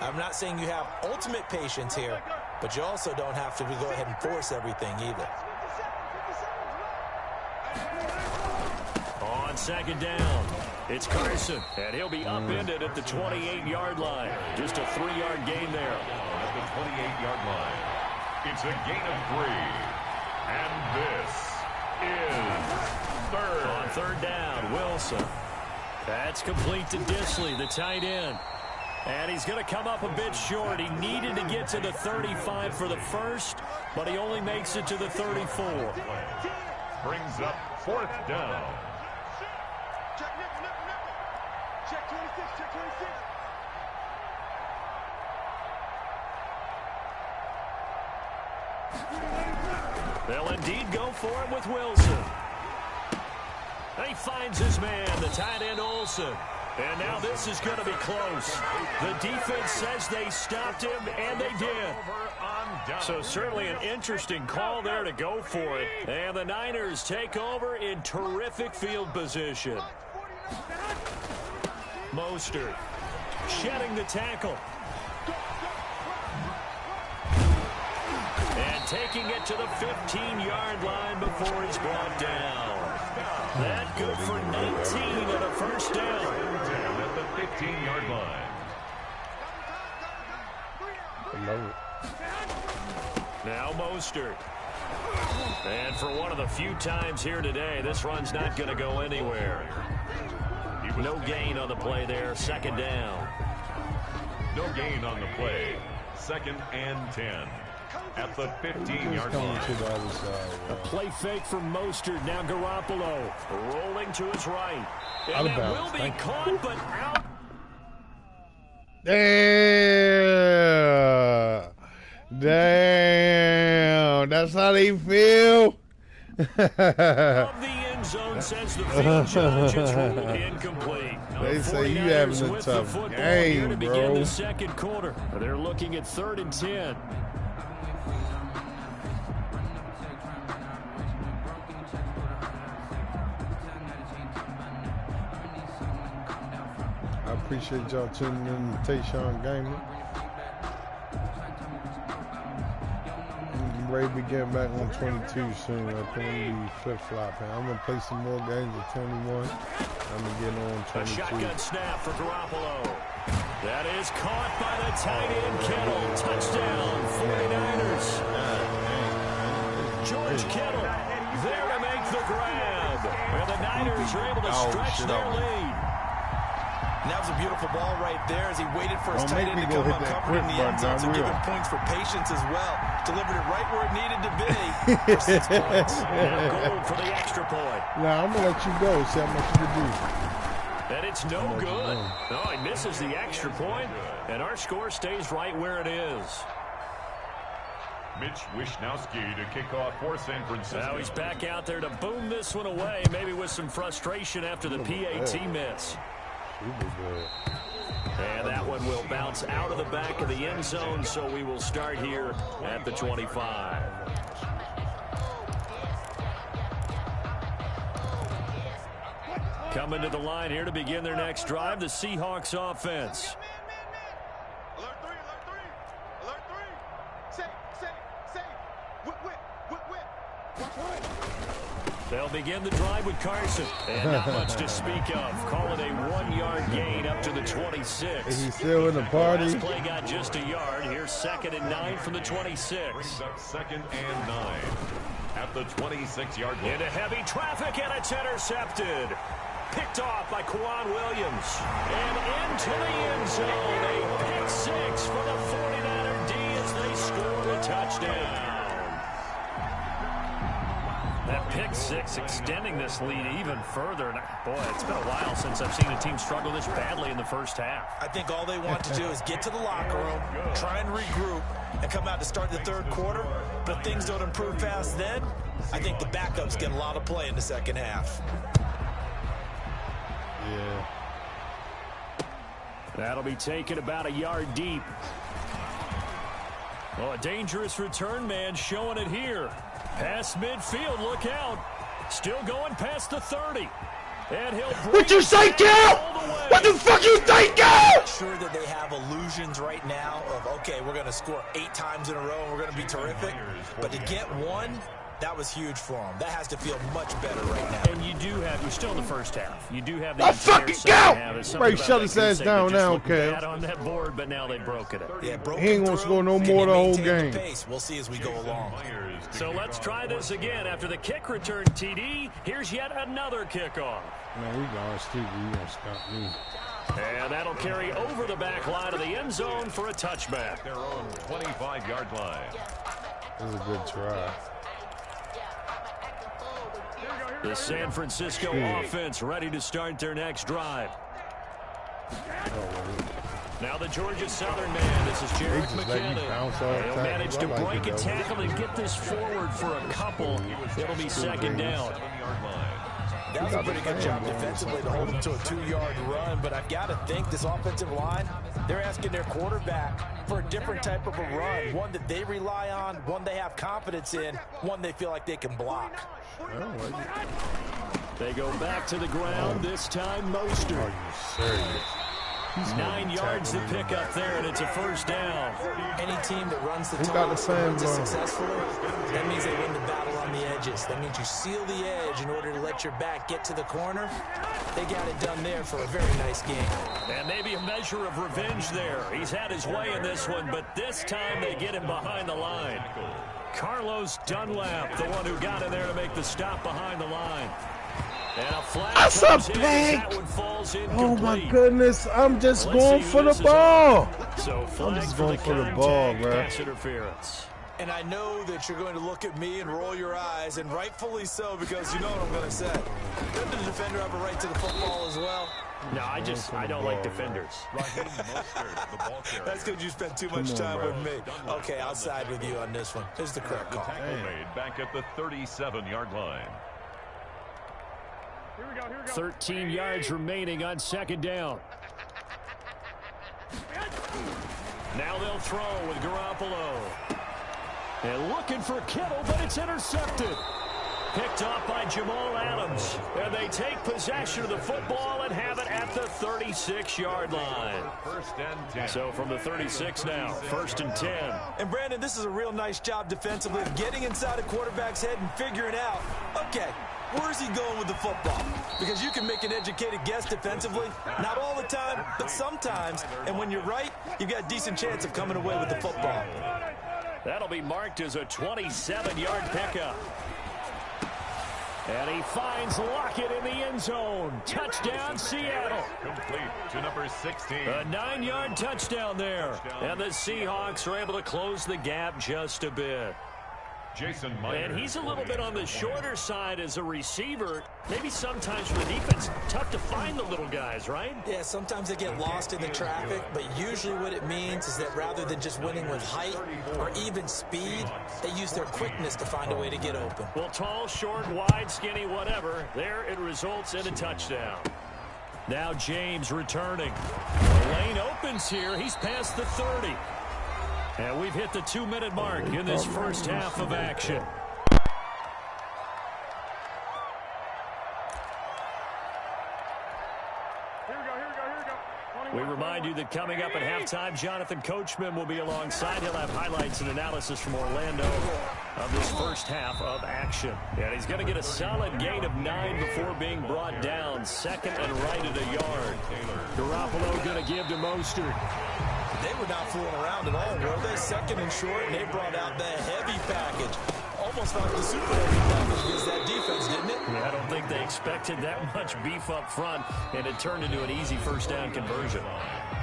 I'm not saying you have ultimate patience here, but you also don't have to go ahead and force everything either. on second down. It's Carson, and he'll be upended at the 28-yard line. Just a 3-yard gain there. At the 28-yard line. It's a gain of 3. And this is third. On third down, Wilson. That's complete to Disley, the tight end. And he's going to come up a bit short. He needed to get to the 35 for the first, but he only makes it to the 34. Brings up 4th down. Check nickel. Check 26, check 26. They'll indeed go for it with Wilson. And he finds his man, the tight end Olsen. And now this is going to be close. The defense says they stopped him, and they did. So certainly an interesting call there to go for it. And the Niners take over in terrific field position. Mostert shedding the tackle. And taking it to the 15-yard line before he's brought down. That good for 19 and a first down. At the 15-yard line. Now Mostert. And for one of the few times here today, this run's not going to go anywhere. No gain on the play there, second down. No gain on the play. 2nd and 10. At the 15-yard line. To the other side, a play fake from Mostert. Now Garoppolo rolling to his right. And that will be caught, but out. Damn. That's how they feel. Of the end zone, says the field judge. It's ruled incomplete. They say you having a tough game, to bro. begin the second quarter. They're looking at 3rd and 10. I appreciate y'all tuning in to Tayshawn Gaming. I'm ready to be getting back on 22 soon. I think I'm going to be flip-flopping. I'm going to play some more games at 21. I'm going to get on 22. A shotgun snap for Garoppolo. That is caught by the tight end Kittle. Touchdown, 49ers. George Kittle there to make the grab. And the Niners are able to stretch their lead. And that was a beautiful ball right there as he waited for his tight end to come uncovered in the end zone. So give him points for patience as well. Delivered it right where it needed to be for 6 points. Now goal for the extra point. Now I'm going to let you go. See how much you can do. And it's no good. No, he misses the extra point, and our score stays right where it is. Mitch Wishnowski to kick off for San Francisco. Now he's back out there to boom this one away, maybe with some frustration after the PAT miss. And that one will bounce out of the back of the end zone, so we will start here at the 25. Coming to the line here to begin their next drive, the Seahawks offense. Alert 3, alert 3. Alert 3. Safe. Whip. They'll begin the drive with Carson. And not much to speak of. Call it a 1-yard gain up to the 26. Is he still in the party? Last play got just a yard. Here's 2nd and 9 from the 26. Brings up 2nd and 9 at the 26-yard line. Into heavy traffic, and it's intercepted. Picked off by Quan Williams. And into the end zone. A pick 6 for the 49er D as they score a touchdown. That pick 6 extending this lead even further. And boy, it's been a while since I've seen a team struggle this badly in the first half. I think all they want to do is get to the locker room, try and regroup, and come out to start the third quarter. But if things don't improve fast then, I think the backups get a lot of play in the second half. Yeah. That'll be taken about a yard deep. Oh, a dangerous return man showing it here. Past midfield, look out. Still going past the 30. And he'll bring What you say, Cal? What the fuck you think, Cal? I'm sure that they have illusions right now of, okay, we're going to score 8 times in a row and we're going to be terrific. But to get one That was huge for him. That has to feel much better right now. And you're still in the first half. You do have the Let's entire fucking second go! half. It's Right, something shut about his that ass goose egg that down just now, looked Kev. bad on that board, but now they've broken it. Yeah, He ain't gonna score no more the whole game. We'll see as we go along. So let's try this again. After the kick return TD, here's yet another kickoff. Man, we lost too. You gonna stop me? And that'll carry over the back line of the end zone for a touchback. Their own 25-yard line. That was a good try. The San Francisco offense ready to start their next drive. Now the Georgia Southern man. This is Jarek McKinnon. He'll manage to break a tackle and get this forward for a couple. It'll be second down. That was a pretty good job defensively to hold him to a 2-yard run, but I've got to think this offensive line, they're asking their quarterback for a different type of a run, one that they rely on, one they have confidence in, one they feel like they can block. They go back to the ground, this time Mostert. Are you serious? 9 yards to pick up there, and it's a first down. Any team that runs the got the tunnels same and runs it ball? successfully, that means they win the battle on the edges. That means you seal the edge in order to let your back get to the corner. They got it done there for a very nice game. And maybe a measure of revenge there. He's had his way in this one, but this time they get him behind the line. Carlos Dunlap, the one who got in there to make the stop behind the line. And a flag That's comes a in as flag. that one falls incomplete. Oh my goodness! I'm just Let's going see for who the this is ball. on. So flag just going for the contact, ball, bro. pass interference. And I know that you're going to look at me and roll your eyes, and rightfully so, because you know what I'm going to say. Doesn't the defender have a right to the football as well? No, I don't like defenders. That's because you spent too much time with me. Okay, I'll side with you on this one. Here's the correct The call. tackle made back at the 37-yard line. 13 yards remaining on second down. Now they'll throw with Garoppolo. And looking for Kittle, but it's intercepted. Picked off by Jamal Adams. And they take possession of the football and have it at the 36-yard line. First and 10. So from the 36 now, first and 10. And Brandon, this is a real nice job defensively of getting inside a quarterback's head and figuring out, okay, where's he going with the football? Because you can make an educated guess defensively. Not all the time, but sometimes. And when you're right, you've got a decent chance of coming away with the football. That'll be marked as a 27-yard pickup. And he finds Lockett in the end zone. Touchdown, Seattle. Complete to number 16. A 9-yard touchdown there. And the Seahawks are able to close the gap just a bit. Jason Myers. And he's a little bit on the shorter side as a receiver. Maybe sometimes for the defense, tough to find the little guys, right? Yeah, sometimes they get lost in the traffic, but usually what it means is that rather than just winning with height or even speed, they use their quickness to find a way to get open. Well, tall, short, wide, skinny, whatever. There it results in a touchdown. Now James returning. The lane opens here. He's past the 30. And we've hit the 2-minute mark in this first half of action. We remind you that coming up at halftime, Jonathan Coachman will be alongside. He'll have highlights and analysis from Orlando of this first half of action. And he's going to get a solid gain of 9 before being brought down. Second and right at a yard. Garoppolo going to give to Mostert. They were not fooling around at all, were they? Second and short, and they brought out the heavy package. Almost like the super heavy package against that defense, didn't it? Yeah, I don't think they expected that much beef up front, and it turned into an easy first down conversion.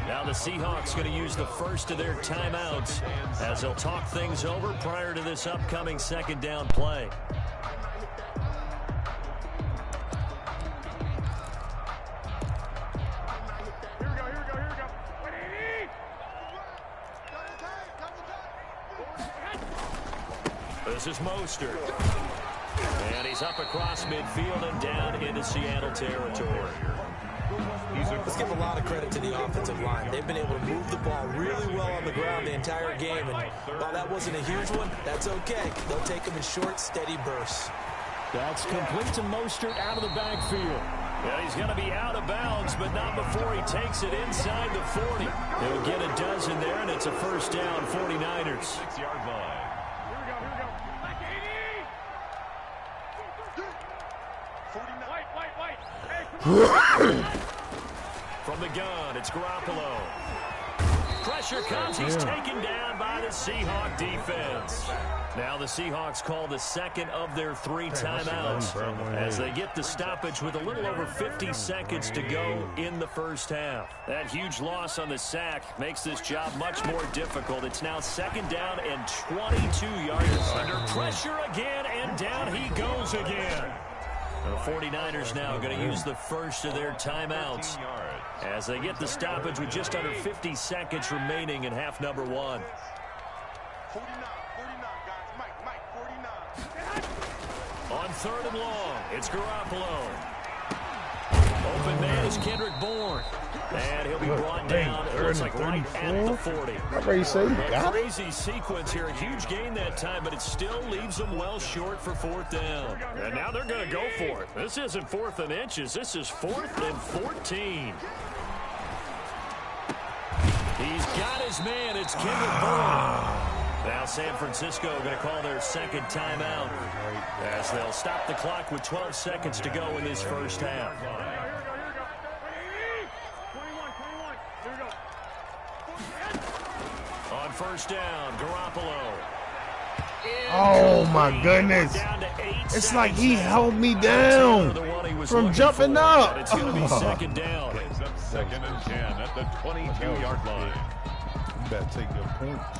Now the Seahawks going to use the first of their timeouts as they'll talk things over prior to this upcoming second down play. This is Mostert. And he's up across midfield and down into Seattle territory. Let's give a lot of credit to the offensive line. They've been able to move the ball really well on the ground the entire game. And while that wasn't a huge one, that's okay. They'll take them in short, steady bursts. That's complete to Mostert out of the backfield. Yeah, he's going to be out of bounds, but not before he takes it inside the 40. He'll get a dozen there, and it's a first down, 49ers. 6-yard line. From the gun, it's Garoppolo. Pressure comes. He's taken down by the Seahawk defense. Now the Seahawks call the second of their 3 timeouts as they get the stoppage with a little over 50 seconds to go in the first half. That huge loss on the sack makes this job much more difficult. It's now 2nd down and 22 yards. Under pressure again, and down he goes again. The 49ers now going to use the first of their timeouts as they get the stoppage with just under 50 seconds remaining in half number 1. 49, guys. Mike, 49. On 3rd and long, it's Garoppolo. Open man is Kendrick Bourne. And he'll be brought down, it looks like right at the 40. I already say you got it. Crazy sequence here. A huge gain that time, but it still leaves them well short for 4th down. And now they're going to go for it. This isn't 4th and inches. This is 4th and 14. He's got his man. It's Kendrick Bourne. Now San Francisco going to call their 2nd timeout as they'll stop the clock with 12 seconds to go in this first half. On 1st down, Garoppolo. Oh my goodness. It's like he held me down from jumping up. It's going to be 2nd down. It's up 2nd and 10 at the 22-yard line. You better take your points.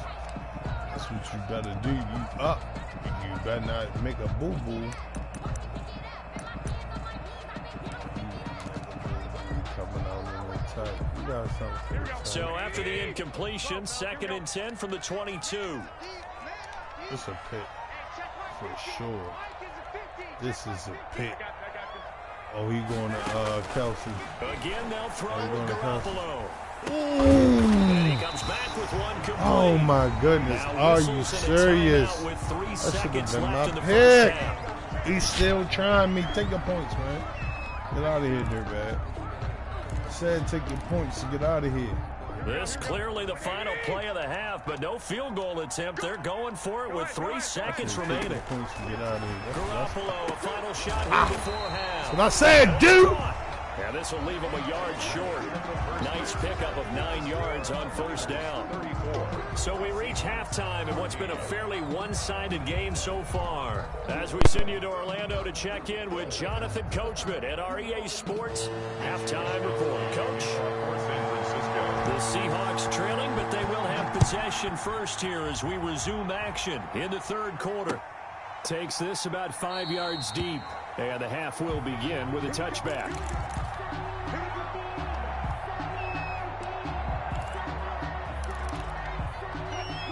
That's what you better do. You up. You better not make a boo-boo. Coming out in the tight. You got something. So after the incompletion, 2nd and 10 from the 22. It's a pick for sure. This is a pick. Oh, he going to Kelsey. Again, they'll throw going to Garoppolo. Ooh. He comes back with one complete. Oh my goodness. Now Are you whistles and a serious? timeout with 3 That should seconds have been left my in the first pick. half. He's still trying me. Take your points, man. Get out of here, dirtbag. Said take your points to get out of here. This clearly the final play of the half, but no field goal attempt. They're going for it with 3 seconds Take remaining. your points to get out of here. Garoppolo, a final shot here before half. That's what I said, dude. Yeah, this will leave him a yard short. Nice pickup of 9 yards on 1st down. So we reach halftime in what's been a fairly one-sided game so far. As we send you to Orlando to check in with Jonathan Coachman at our EA Sports Halftime Report. Coach? The Seahawks trailing, but they will have possession first here as we resume action in the 3rd quarter. Takes this about 5 yards deep, and the half will begin with a touchback.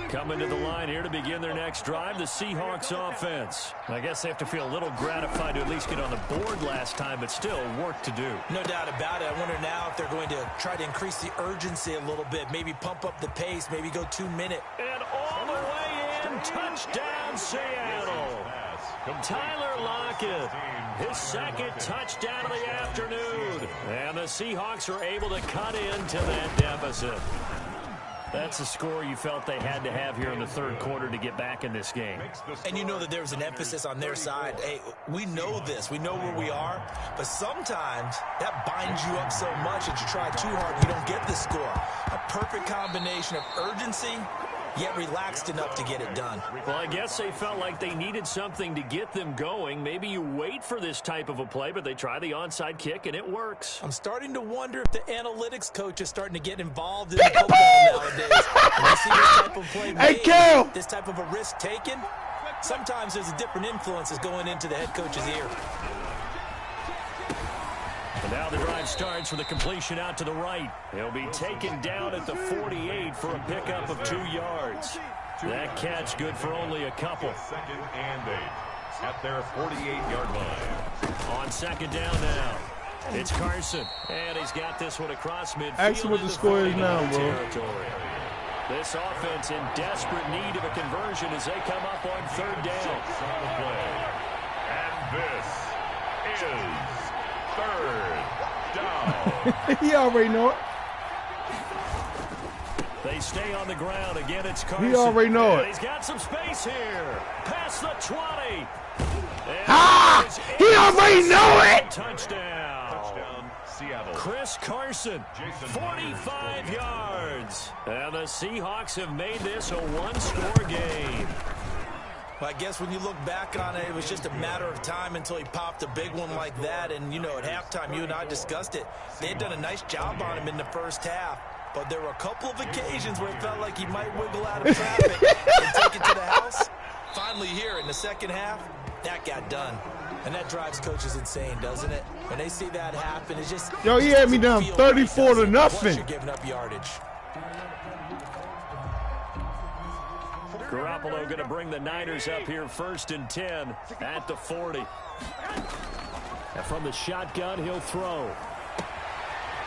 Coming to the line here to begin their next drive, the Seahawks offense. I guess they have to feel a little gratified to at least get on the board last time, but still work to do. No doubt about it. I wonder now if they're going to try to increase the urgency a little bit, maybe pump up the pace, maybe go 2-minute. And all the way in, touchdown Seattle. Tyler Lockett, his 2nd touchdown of the afternoon. And the Seahawks are able to cut into that deficit. That's a score you felt they had to have here in the 3rd quarter to get back in this game. And you know that there was an emphasis on their side. Hey, we know this. We know where we are. But sometimes that binds you up so much that you try too hard and you don't get the score. A perfect combination of urgency, yet relaxed enough to get it done. Well, I guess they felt like they needed something to get them going. Maybe you wait for this type of a play, but they try the onside kick, and it works. I'm starting to wonder if the analytics coach is starting to get involved in football nowadays. When I see this type of play made, this type of a risk taken, sometimes there's a different influences going into the head coach's ear. And now the drive starts with a completion out to the right. He'll be taken down at the 48 for a pickup of 2 yards. That catch good for only a couple. 2nd and 8 at their 48-yard line. On 2nd down now, it's Carson. And he's got this one across midfield. Ask him what the score is now, bro. Territory. This offense in desperate need of a conversion as they come up on 3rd down. On the play. And this is 3rd down. He already know it. They stay on the ground. Again, it's Carson. He already know and it. He's got some space here. Past the 20. Ah! He already know it. Touchdown. Seattle. Chris Carson, 45 yards. And the Seahawks have made this a one-score game. Well, I guess when you look back on it, it was just a matter of time until he popped a big one like that. And, you know, at halftime, you and I discussed it. They had done a nice job on him in the first half. But there were a couple of occasions where it felt like he might wiggle out of traffic and take it to the house. Finally here in the second half, that got done. And that drives coaches insane, doesn't it? When they see that happen, it's just... Yo, he had me down 34 to nothing. You're giving up yardage. Garoppolo going to bring the Niners up here 1st and 10 at the 40. And from the shotgun, he'll throw.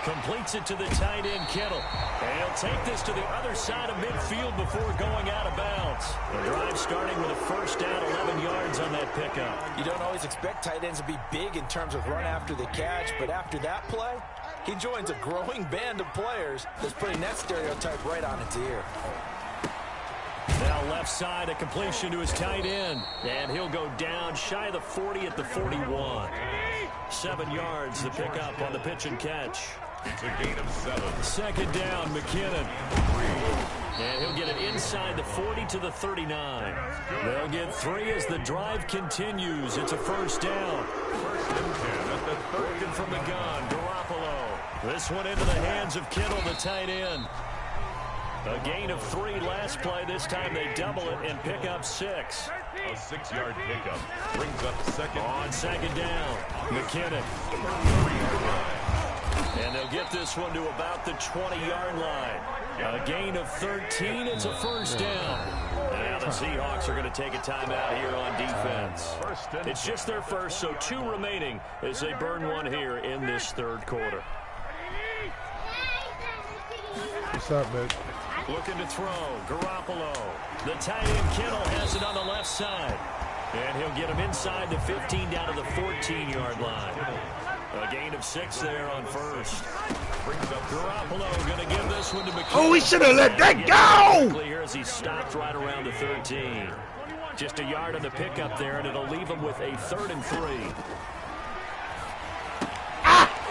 Completes it to the tight end, Kittle. And he'll take this to the other side of midfield before going out of bounds. The drive starting with a first down, 11 yards on that pickup. You don't always expect tight ends to be big in terms of run after the catch, but after that play, he joins a growing band of players that's putting that stereotype right on its ear. Now left side, a completion to his tight end. And he'll go down shy of the 40 at the 41. 7 yards to pick up on the pitch and catch. It's a gain of 7. Second down, McKinnon. And he'll get it inside the 40 to the 39. They'll get 3 as the drive continues. It's a first down. 1st and 10 at the 30. Working from the gun, Garoppolo. This one into the hands of Kittle, the tight end. A gain of 3 last play. This time they double it and pick up 6. A 6-yard pickup brings up second. On second down, McKinnon. And they'll get this one to about the 20-yard line. A gain of 13. It's a first down. Now the Seahawks are going to take a timeout here on defense. It's just their first, so 2 remaining as they burn one here in this third quarter. What's up, man? Looking to throw, Garoppolo. The tight end Kittle has it on the left side. And he'll get him inside the 15 down to the 14-yard line. A gain of 6 there on first. Garoppolo going to give this one to McKinnon. Oh, we should have let that go! Here as he stopped right around the 13. Just a yard on the pickup there, and it'll leave him with a 3rd and 3.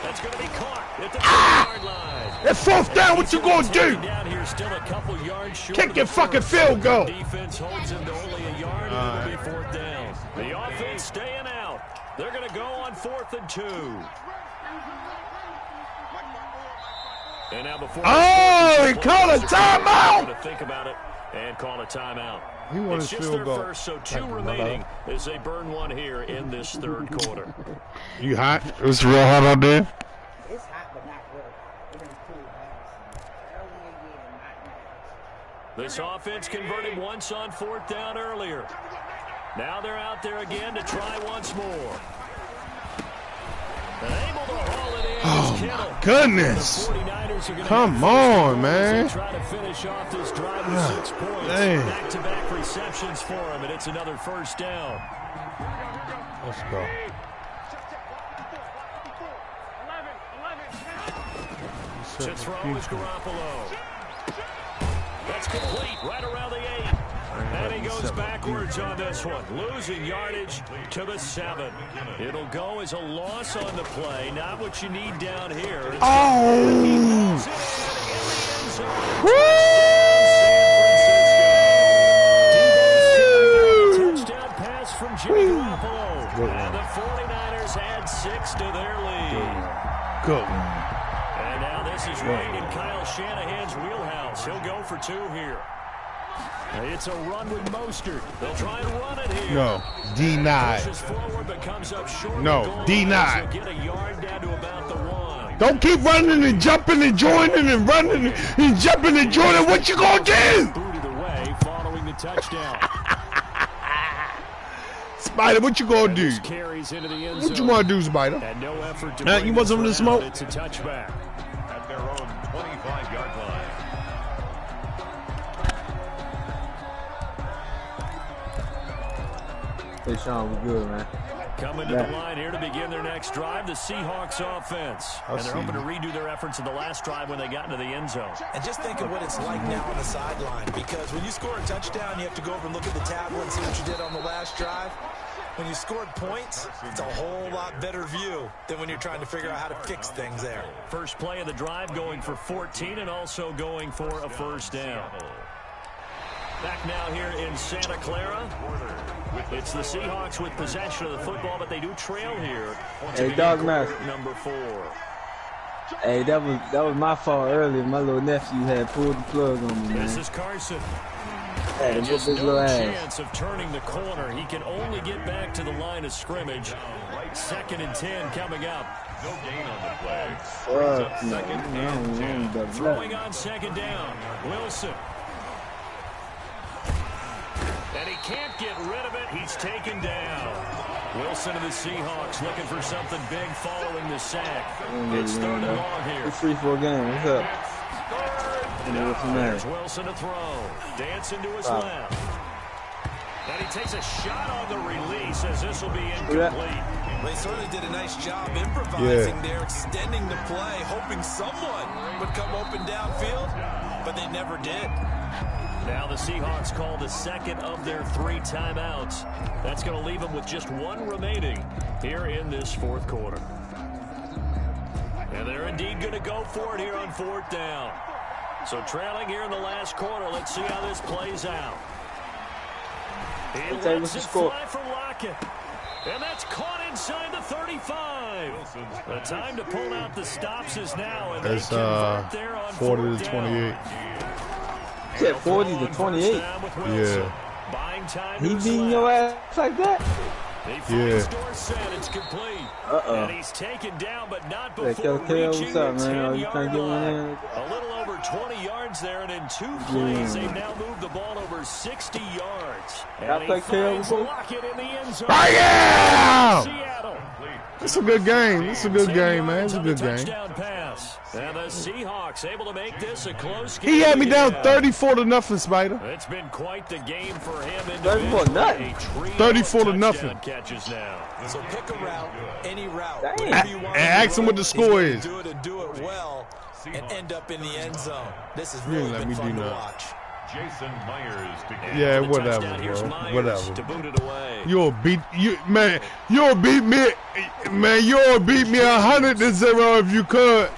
That's going to be caught at the 3-yard line. That 4th down, what you gonna do? Down here, still a couple yards short. Kick your fucking field goal. Defense holds him to only a yard, and it'll be 4th down. The offense staying out. They're going to go on 4th and 2. And now before he called a timeout. To think about it and call a timeout. He wanted it's just field their goal. first, so 2 remaining as they burn one here in this third quarter. You hot? It was real hot out there. It's hot, but not really. It ain't cool house. Early in the year, not now. This offense converted once on 4th down earlier. Now they're out there again to try once more. And able to haul it in. Oh, my goodness. Come on, man. Try to finish off this drive with 6 points. Back-to-back receptions for him, and it's another first down. Let's go. To throw is Garoppolo. That's complete right around the 8. And he goes backwards on this one, losing yardage to the 7. It'll go as a loss on the play, not what you need down here. Oh! Woo! Touchdown pass from Jimmy Garoppolo. And the 49ers add 6 to their lead. Good. And now this is right in Kyle Shanahan's wheelhouse. He'll go for 2 here. It's a run with Mostert. They'll try and run it here. No, denied. Forward, but comes up short. No, denied. Get a yard down to about the 1. Don't keep running and jumping and joining and running and jumping and joining. What you gonna do? Booted away following the touchdown. Spider, what you gonna do? Carries into the end What you wanna do, Spider? And no effort to You want something to smoke? It's a touchback. At their own 25-yard line. Hey, Sean, we good, man. Coming to the line here to begin their next drive, the Seahawks offense. And they're hoping to redo their efforts in the last drive when they got into the end zone. And just think of what it's like now on the sideline, because when you score a touchdown, you have to go over and look at the tablet and see what you did on the last drive. When you scored points, it's a whole lot better view than when you're trying to figure out how to fix things there. First play of the drive going for 14 and also going for a first down. Back now here in Santa Clara. It's the Seahawks with possession of the football, but they do trail here. Hey, Dog Master. Number 4. Hey, that was my fault earlier. My little nephew had pulled the plug on me, man. This is Carson. Hey, And just his no little ass. chance of turning the corner. He can only get back to the line of scrimmage. 2nd and 10 coming up. No gain on the play. Fuck no. Second and 10. Throwing on 2nd down. Wilson. And he can't get rid of it. He's taken down. Wilson of the Seahawks looking for something big following the sack. It's 3rd and long here. It's 3-4 game. What's up? There's Wilson to throw. Dancing to his left. And he takes a shot on the release as this will be incomplete. They certainly did a nice job improvising there, extending the play, hoping someone would come open downfield, but they never did. Now the Seahawks call the 2nd of their 3 timeouts. That's going to leave them with just 1 remaining here in this 4th quarter. And they're indeed going to go for it here on 4th down. So trailing here in the last quarter, let's see how this plays out. He lets it fly for Lockett. And that's caught inside the 35. The time to pull out the stops is now. And It's they convert there on 40 to 28. Shit, 40 to 28. Yeah. Buying time He beating your ass like that? He finds Dorsett. It's complete. And he's taken down, but not before reaching the 10-yard line. A little over 20 yards there, and in 2 plays, they've now moved the ball over 60 yards. And he finds Lockett in the end zone. Seattle. It's a good game. It's a good game, man. It's a good game. Touchdown pass. And the Seahawks able to make this a close game. He had me down 34-0, Spider. It's been quite the game for him. 34-0. 34-0. Catches now. So pick a route, any route. And ask him what the score is. Do it and do it well and end up in the end zone. This is really been fun to watch. Jason Myers to get Yeah, whatever, Here's bro. Myers Whatever. to boot it away. You'll beat me, man. You'll beat me 100-0 if you could.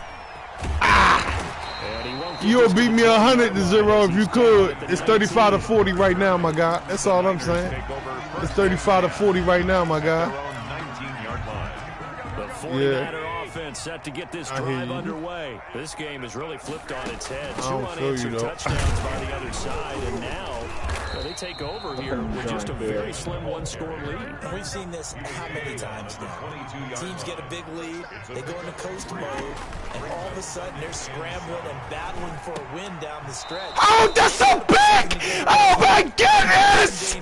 You'll beat me 100-0 if you could. It's 35-40 right now, my guy. That's all I'm saying. It's 35-40 right now, my guy. The 49er offense set to get this drive underway. This game has really flipped on its head. 2 unanswered touchdowns by the other side, and now they take over here with just a very slim 1-score lead. We've seen this how many times now? Teams get a big lead, they go into coast mode, and all of a sudden they're scrambling and battling for a win down the stretch. Oh, that's so big! Oh my goodness!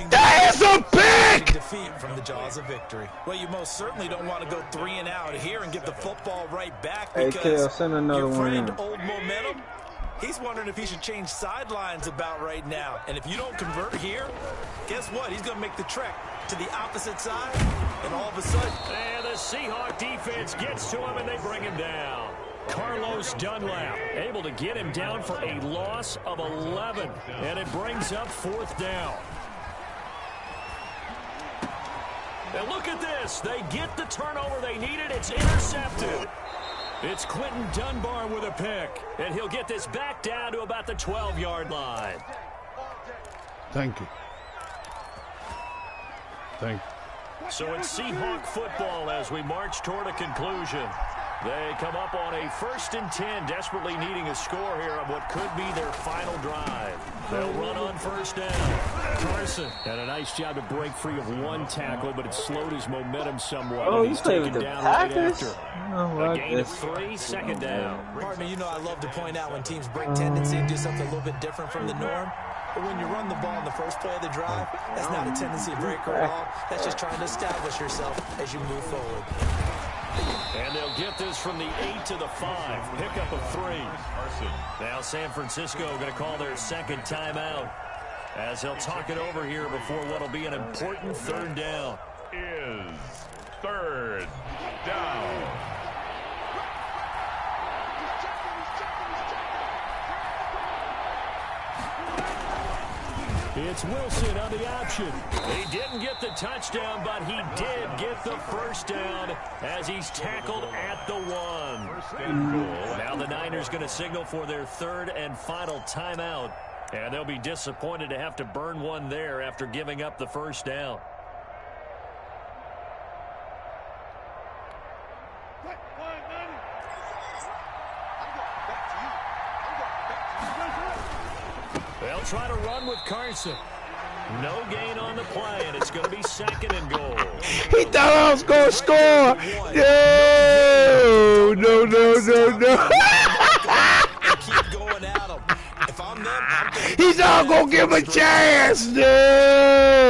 That is so big! Defeat from the jaws of victory. Well, you most certainly don't want to go 3 and out here and give the football right back because send another your friend, one in. Old Momentum, he's wondering if he should change sidelines about right now. And if you don't convert here, guess what? He's going to make the trek to the opposite side, and all of a sudden... And the Seahawk defense gets to him, and they bring him down. Carlos Dunlap able to get him down for a loss of 11, and it brings up 4th down. And look at this. They get the turnover they needed. It's intercepted. It's Quentin Dunbar with a pick, and he'll get this back down to about the 12-yard line. Thank you. Thank you. So it's Seahawk football as we march toward a conclusion. They come up on a 1st and 10, desperately needing a score here on what could be their final drive. They'll run on 1st down. Carson had a nice job to break free of 1 tackle, but it slowed his momentum somewhat. Oh, He's playing taken with the down Packers? right after. Oh, A gain of 3, 2nd down. Partner, you know I love to point out when teams break tendency and do something a little bit different from the norm. But when you run the ball in the first play of the drive, that's not a tendency breaker at all. That's just trying to establish yourself as you move forward. And they'll get this from the 8 to the 5. Pickup of 3. Now San Francisco going to call their 2nd timeout as they'll talk it over here before what will be an important 3rd down. Is 3rd down. It's Wilson on the option. He didn't get the touchdown, but he did get the first down as he's tackled at the 1. Now the Niners going to signal for their 3rd and final timeout. And they'll be disappointed to have to burn one there after giving up the first down. They'll try to run with Carson. No gain on the play, and it's going to be 2nd and goal. He thought I was going to score. No. Keep going at him. If I'm them, I'm He's not going to give him a chance. No.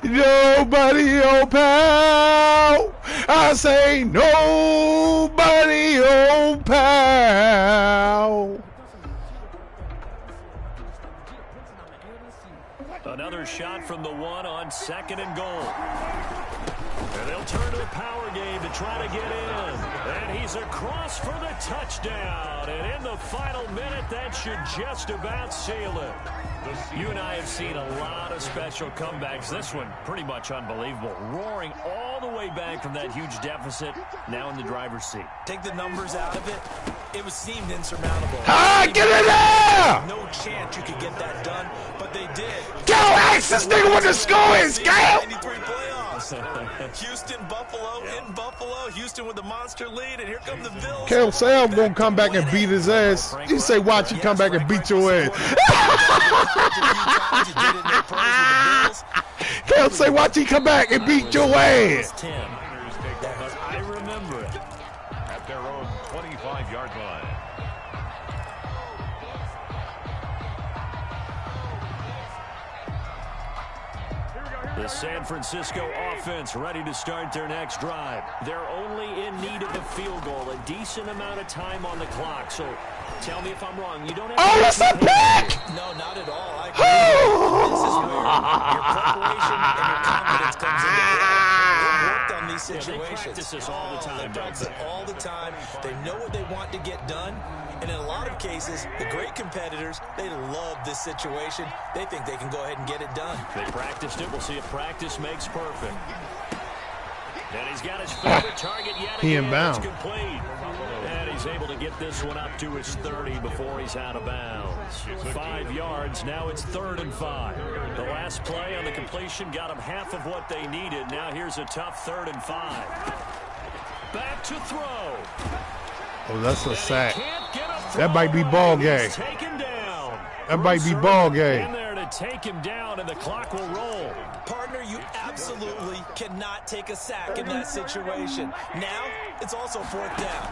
Nobody, oh, pal. I say nobody, oh, pal. Another shot from the 1 on 2nd and goal. And they'll turn to the power game to try to get in. And he's across for the touchdown. And in the final minute, that should just about seal it. You and I have seen a lot of special comebacks. This one, pretty much unbelievable. Roaring all the way back from that huge deficit, now in the driver's seat. Take the numbers out of it. It seemed insurmountable. Get in there! No chance you could get that done, but they did. Go, ask this nigga what the score is, Cal! 93 playoffs. Houston, Buffalo, in Buffalo. Houston with the monster lead, and here come the Bills. Cal say I'm gonna come back and beat his ass. He say, watch you come back and beat your ass. Cal say, watch he come back and beat your ass. I remember it. At their own 25-yard line. The San Francisco offense ready to start their next drive. They're only in need of a field goal, a decent amount of time on the clock. So tell me if I'm wrong. You don't have Oh, that's a pick! No, not at all. I agree. This is where your preparation and your confidence comes into play. They've worked on these situations. They practice this all the time, They practice it all the time. They know what they want to get done. And in a lot of cases, the great competitors, they love this situation. They think they can go ahead and get it done. They practiced it. We'll see if practice makes perfect. And he's got his favorite target yet again. He inbound. It's complete. And he's able to get this one up to his 30 before he's out of bounds. 5 yards. Now it's 3rd and 5. The last play on the completion got them half of what they needed. Now here's a tough 3rd and 5. Back to throw. Oh, that's a sack. That might be ball game. That might be ball game. In there to take him down, and the clock will roll. Partner, you absolutely cannot take a sack in that situation. Now, it's also 4th down.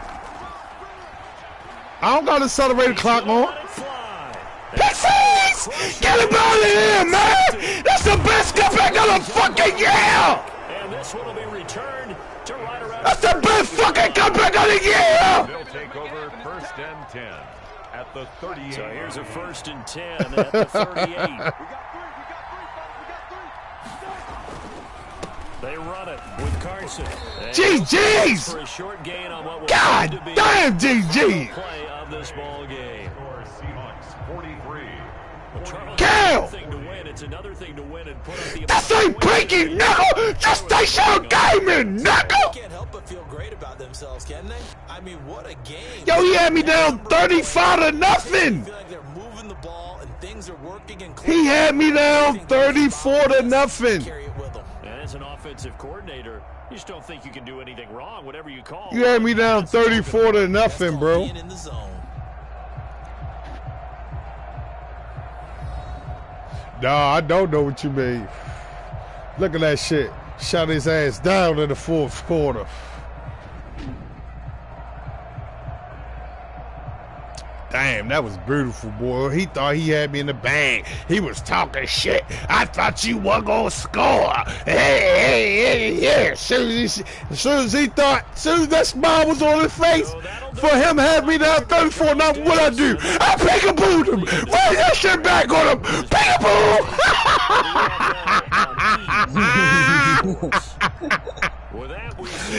I don't got to celebrate the clock on. Pixies! Get him out of here, man! That's the best comeback of the fucking year! And this one will be returned to right around. That's the best fucking comeback of the year! They'll take over 1st and 10 at the 38. So here's a 1st and 10 at the 38. They run it with Carson. GG's! For a short gain on what will God damn, GG! Play of this ball game. Seahawks 43. Cal! It's another thing to win and put up the. This ain't breaking, knuckle! Just stay your game in, knuckle! Can't help but feel great about themselves, can they? I mean, what a game. Yo, he had me down 35-0. Feel like they're moving the ball and things are working and He had me down 34-0. Carry it with them. And as an offensive coordinator, you just don't think you can do anything wrong, whatever you call. You had me down 34-0, bro. Being in the zone. Nah, I don't know what you mean. Look at that shit. Shot his ass down in the 4th quarter. Damn, that was beautiful, boy. He thought he had me in the bag. He was talking shit. I thought you were gonna score. Hey. As soon as that smile was on his face, for him to have me down 34, now what I do? I peekabooed him. Raise that shit back on him. Peekaboo!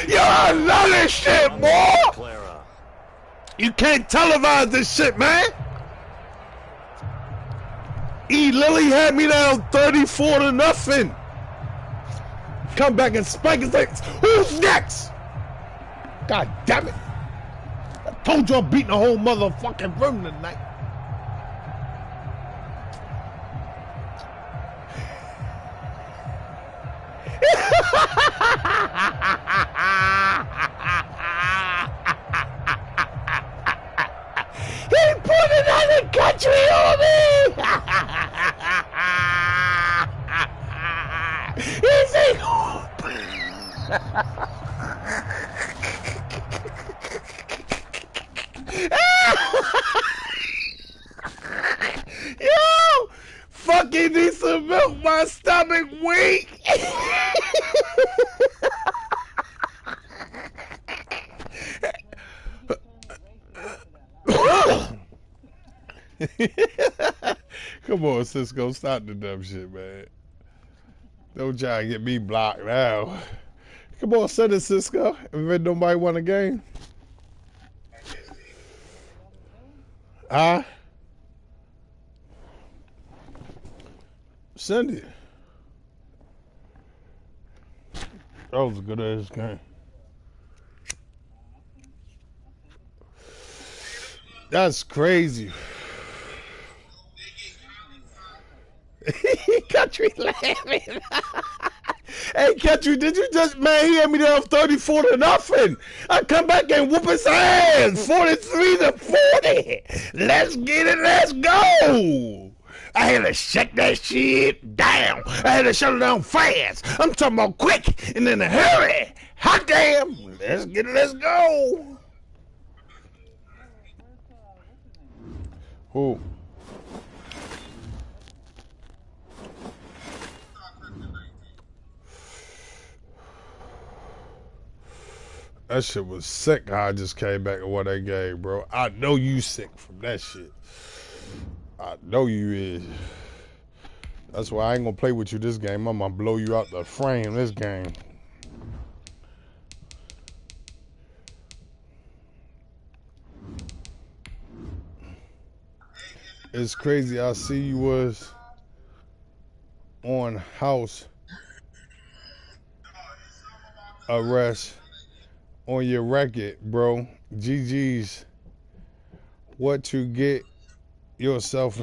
Yo, I love this shit, boy. You can't televise this shit, man. Lily had me down 34-0. Come back and spike his legs. Who's next? God damn it. I told you I'm beating the whole motherfucking room tonight. He put another country on me! He's a... Yo! Fucking need some milk, my stomach weak! Come on, Cisco, stop the dumb shit, man. Don't try to get me blocked now. Come on, send it, Cisco. If nobody won a game. Huh? Send it. That was a good ass game. That's crazy. Country laughing. Hey, Country, did you just, man, he had me down 34-0. I come back and whoop his ass, 43-40. Let's get it, let's go. I had to shut that shit down. I had to shut it down fast. I'm talking about quick and in a hurry. Hot damn. Let's get it, let's go. Who? That shit was sick how I just came back and won that game, bro. I know you sick from that shit. I know you is. That's why I ain't gonna play with you this game. I'm gonna blow you out the frame this game. It's crazy. I see you was on house arrest on your record, bro. GG's. What to get yourself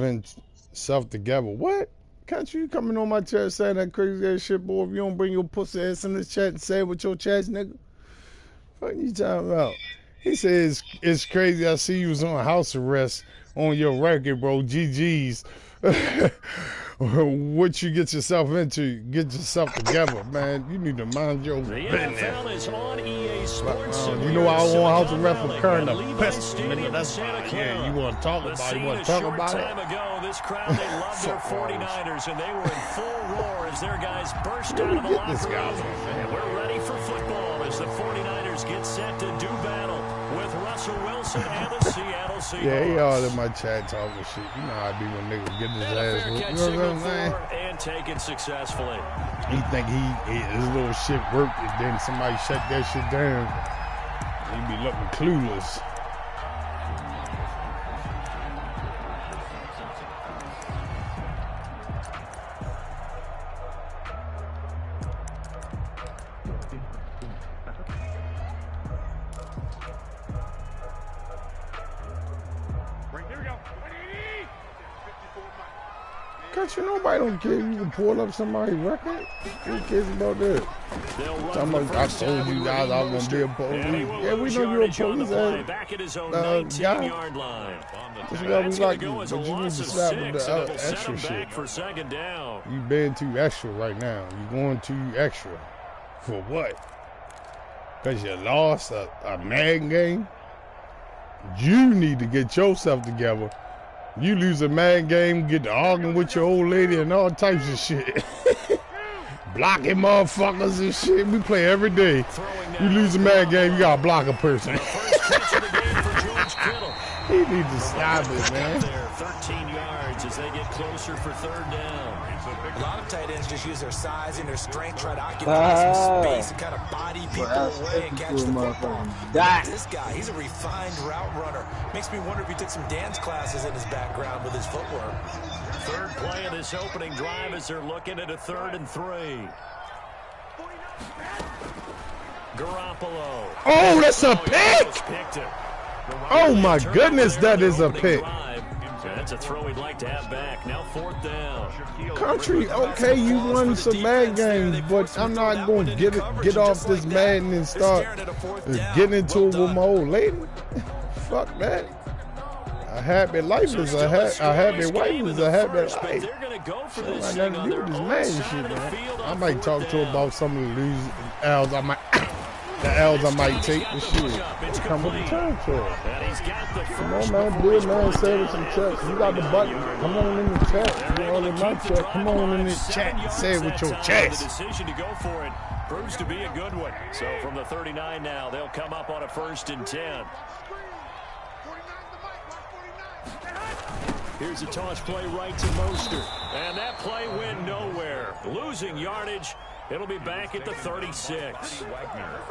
together? What? Can't you coming on my chat saying that crazy ass shit, boy? If you don't bring your pussy ass in this chat and say it with your chest, nigga. What you talking about? He says it's crazy. I see you was on house arrest on your record, bro. GG's. What you get yourself into, get yourself together, man. You need to mind your business. You know I want house arrest for carrying a pistol, nigga. That's yeah. You want to talk about it? You want to talk about it? This crowd, they love their 49ers, and they were in full roar as their guys burst out of the locker room. And we're ready for football as the 49ers get set to do battle with Russell Wilson and the Seattle Seahawks. Yeah, he all in my chat talking shit. You know how I be when niggas get his ass. You know what I'm saying? And take it successfully. He think his little shit worked, and then somebody shut that shit down. He be looking clueless. You nobody don't care if you can pull up somebody's record. Who cares about that? I told you guys I was gonna be a police. Yeah, we know you're a police guy. That's why we like you, but you need to stop with the extra shit. You being too extra right now. You going too extra. For what? Because you lost a Madden game? You need to get yourself together. You lose a Madden game, get to arguing with your old lady and all types of shit. blocking motherfuckers and shit. We play every day. You lose a Madden game, you gotta block a person. He needs to stop it, man. 13 yards as they get closer for third down. A lot of tight ends just use their size and their strength, try to occupy some space and kind of body people away and catch the football. This guy, he's a refined route runner. Makes me wonder if he took some dance classes in his background with his footwork. Third play of this opening drive as they're looking at a 3rd and 3. Garoppolo. Oh, that's a pick! Oh my goodness, that is a pick. That's a throw we'd like to have back. Now 4th down. Country, okay, you won some Madden games, but I'm not going to get off this Madden and start getting into it with my old lady. Fuck that. A happy life is a happy wife is a happy life. I got nothing to do with this Madden shit, man. I might talk to her about some of the L's I might. The L's I might take, the shit. Come with the territory. Come on, man. Do it, man. Say with some checks. You got the button. Come on in the chat. You all in my chat. Come on in the chat. Say it with your chest. The decision to go for it proves to be a good one. So from the 39 now, they'll come up on a 1st and 10. Here's a toss play right to Mostert. And that play went nowhere. Losing yardage. It'll be back at the 36.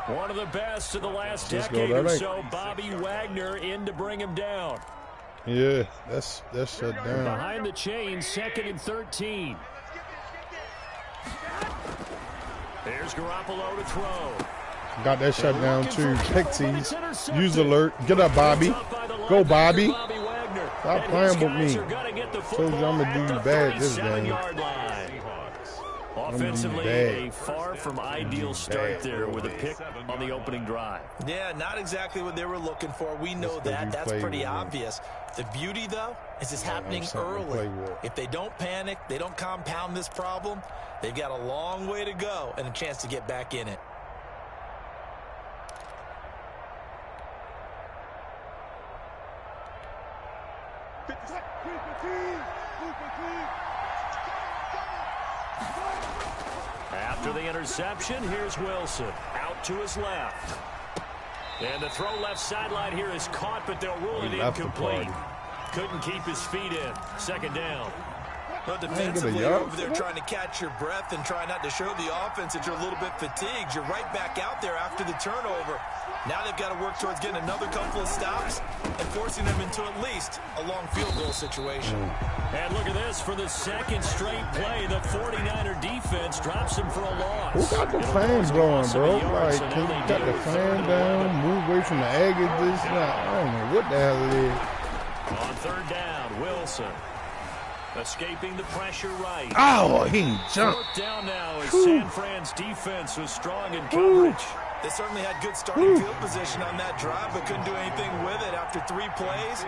One of the best of the last decade or so. Bobby Wagner in to bring him down. Yeah, that's shut down. Behind the chains, 2nd and 13. There's Garoppolo to throw. Got that shut down too. Pick tease. Use alert. Get up, Bobby. Go, Bobby. Stop playing with me. Told you I'm going to do bad this game. Offensively, a far from ideal start there with a pick on the opening drive. Yeah, not exactly what they were looking for. We know that. That's pretty obvious. The beauty, though, is it's happening early. If they don't panic, they don't compound this problem, they've got a long way to go and a chance to get back in it. After the interception, here's Wilson. Out to his left. And the throw left sideline here is caught, but they'll rule it incomplete. Couldn't keep his feet in. 2nd down. Well, defensively, you're over there trying to catch your breath and try not to show the offense that you're a little bit fatigued. You're right back out there after the turnover. Now they've got to work towards getting another couple of stops and forcing them into at least a long field goal situation. And look at this. For the 2nd straight play, the 49er defense drops him for a loss. Who got the fan blowing, bro? Like, can you cut the fan down, move away from the edge of this? I don't know what the hell it is. On 3rd down, Wilson. Escaping the pressure right. Oh, he jumped. 4th down now as San Fran's defense was strong in coverage. They certainly had good starting field position on that drive, but couldn't do anything with it after 3 plays.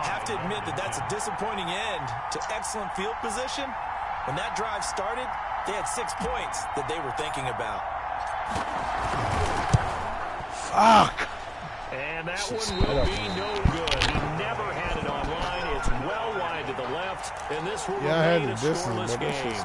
Have to admit that that's a disappointing end to excellent field position. When that drive started, they had 6 points that they were thinking about. Fuck. And that one will be no good. He never had it online. It's well wide to the left, and this will remain a scoreless game.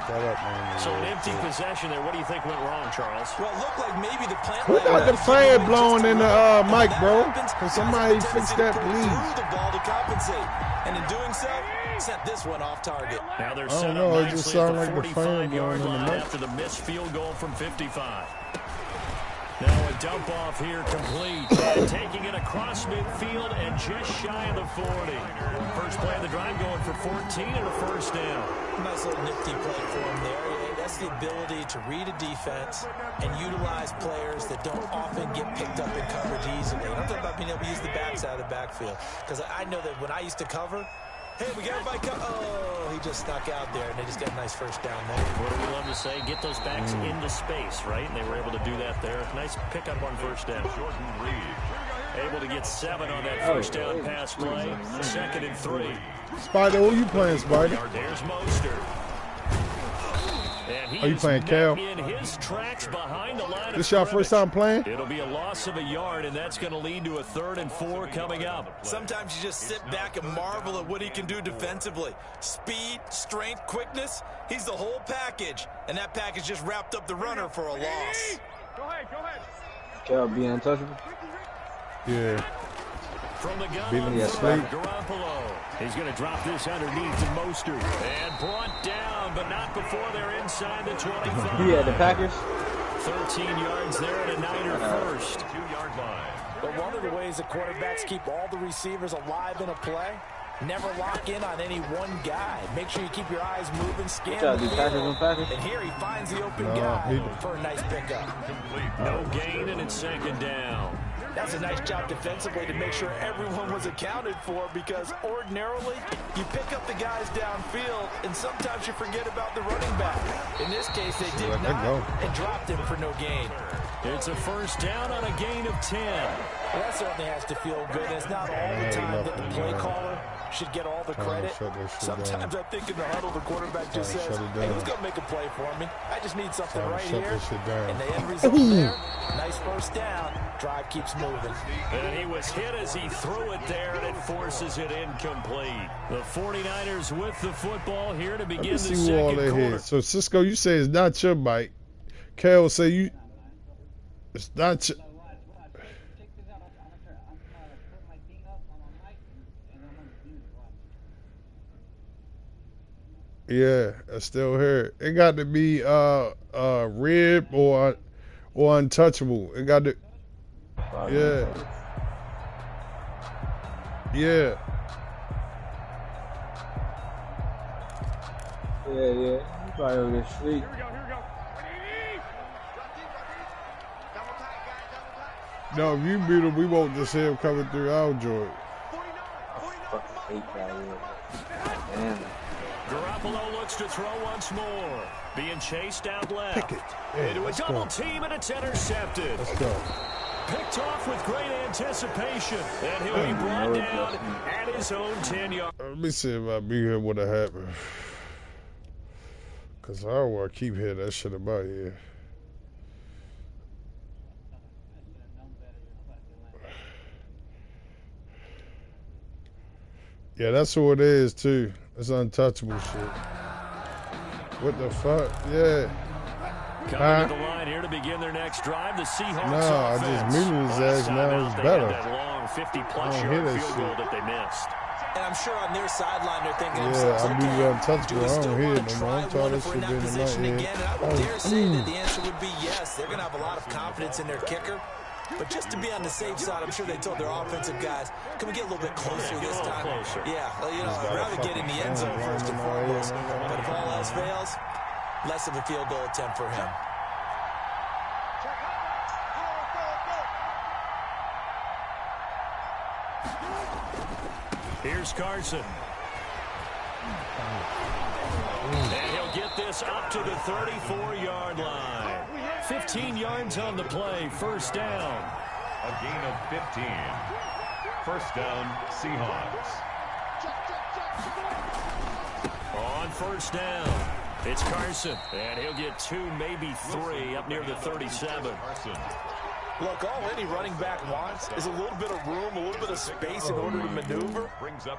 So an empty possession there. What do you think went wrong, Charles? Well, it looked like maybe the plant. Who got the fan blowing in the mic, bro? Can somebody fix that, please? The ball to compensate, and in doing so, sent this one off target. Now they're set up it just sounded like the fan 45-yard blowing in the line mic. after the missed field goal from 55. Now a dump off here complete. And taking it across midfield and just shy of the 40. First play of the drive going for 14 and a 1st down. Nice little nifty play for him there. That's the ability to read a defense and utilize players that don't often get picked up in coverage easily. And I'm talking about being able to use the backs out of the backfield. Because I know that when I used to cover, hey, we got everybody come. Oh, he just snuck out there, and they just got a nice 1st down there. What do we love to say? Get those backs into space, right? And they were able to do that there. Nice pickup on 1st down. Able to get 7 on that 1st down pass play. 2nd and 3. Spider, who you playing, Spider? There's Mostert. And he Are you is playing met Cal? in his tracks behind the line This of your first time playing? It'll be a loss of a yard, and that's going to lead to a 3rd and 4 coming up. Sometimes you just sit back and marvel at what he can do defensively. Speed, strength, quickness, he's the whole package. And that package just wrapped up the runner for a loss. Go ahead, go ahead. Cal being untouchable. Yeah. From the gun Beating on the third, slate. Garoppolo. He's going to drop this underneath to Mostert. And brought down, but not before they're inside the 25. Yeah, the Packers. 13 yards there and a Niner first. 2-yard line. But one of the ways the quarterbacks keep all the receivers alive in a play, never lock in on any one guy. Make sure you keep your eyes moving, scan Try to the do Packers field. on Packers. And here he finds the open No, guy he- for a nice pickup. Complete. No gain, and it's 2nd down. That's a nice job defensively to make sure everyone was accounted for, because ordinarily you pick up the guys downfield and sometimes you forget about the running back. In this case, they did Let that go. not and dropped him for no gain. It's a 1st down on a gain of 10. Well, that certainly has to feel good. It's not all the time that the play caller should get all the credit. shut that shit Sometimes down. I think in the huddle, the quarterback just Shut says, it hey, down. who's going to make a play for me? I just need something Time to right shut here. that shit down. And the end result there, nice 1st down. Drive keeps moving. And he was hit as he threw it there, and it forces it incomplete. The 49ers with the football here to begin the Let's see who all 2nd they quarter. hit. So Cisco, you say it's not your bike. Cal say you. It's not your. Yeah, I still hear it. It got to be rib or untouchable. It got to. Yeah. Yeah. Yeah, yeah. You probably over there sleep. Here we go, here we go. Double tight, guys, double tight. No, if you beat him, we won't just hear him coming through our joint. 49, Fucking hate that here. Damn. Garoppolo looks to throw once more. Being chased out left. Pick it. Yeah, Into a let's double go. team, and it's intercepted. Let's go. Picked off with great anticipation. And he'll be brought down at his own 10-yard. Let me see if I be here what happened. Because I don't want to keep hearing that shit about here. Yeah, that's who it is, too. It's untouchable shit. What the fuck? Yeah. Coming to the line here to begin their next drive. The Seahawks No, I offense. just muted his ass. Last time Now out, it's they better. had that long 50-plus I don't hear yard that field goal shit. that they missed. And I'm sure on their sideline they're thinking to Yeah, themselves, I muted okay, untouchable. do we I don't still hear want it to no more. try I'm tired one of if we're shit in that being in my position head. again? And I would dare say that the answer would be yes. They're going to have a lot of confidence in their kicker. But just to be on the safe side, I'm sure they told their offensive guys, can we get a little bit closer this time? Yeah, well, you know, I'd rather get in the end zone first and foremost. But if all else fails, less of a field goal attempt for him. Here's Carson. And he'll get this up to the 34-yard line. 15 yards on the play, 1st down. A gain of 15. 1st down, Seahawks. On 1st down, it's Carson. And he'll get 2, maybe 3, up near the 37. Carson. Look, all any running back wants is a little bit of room, a little bit of space in order to maneuver.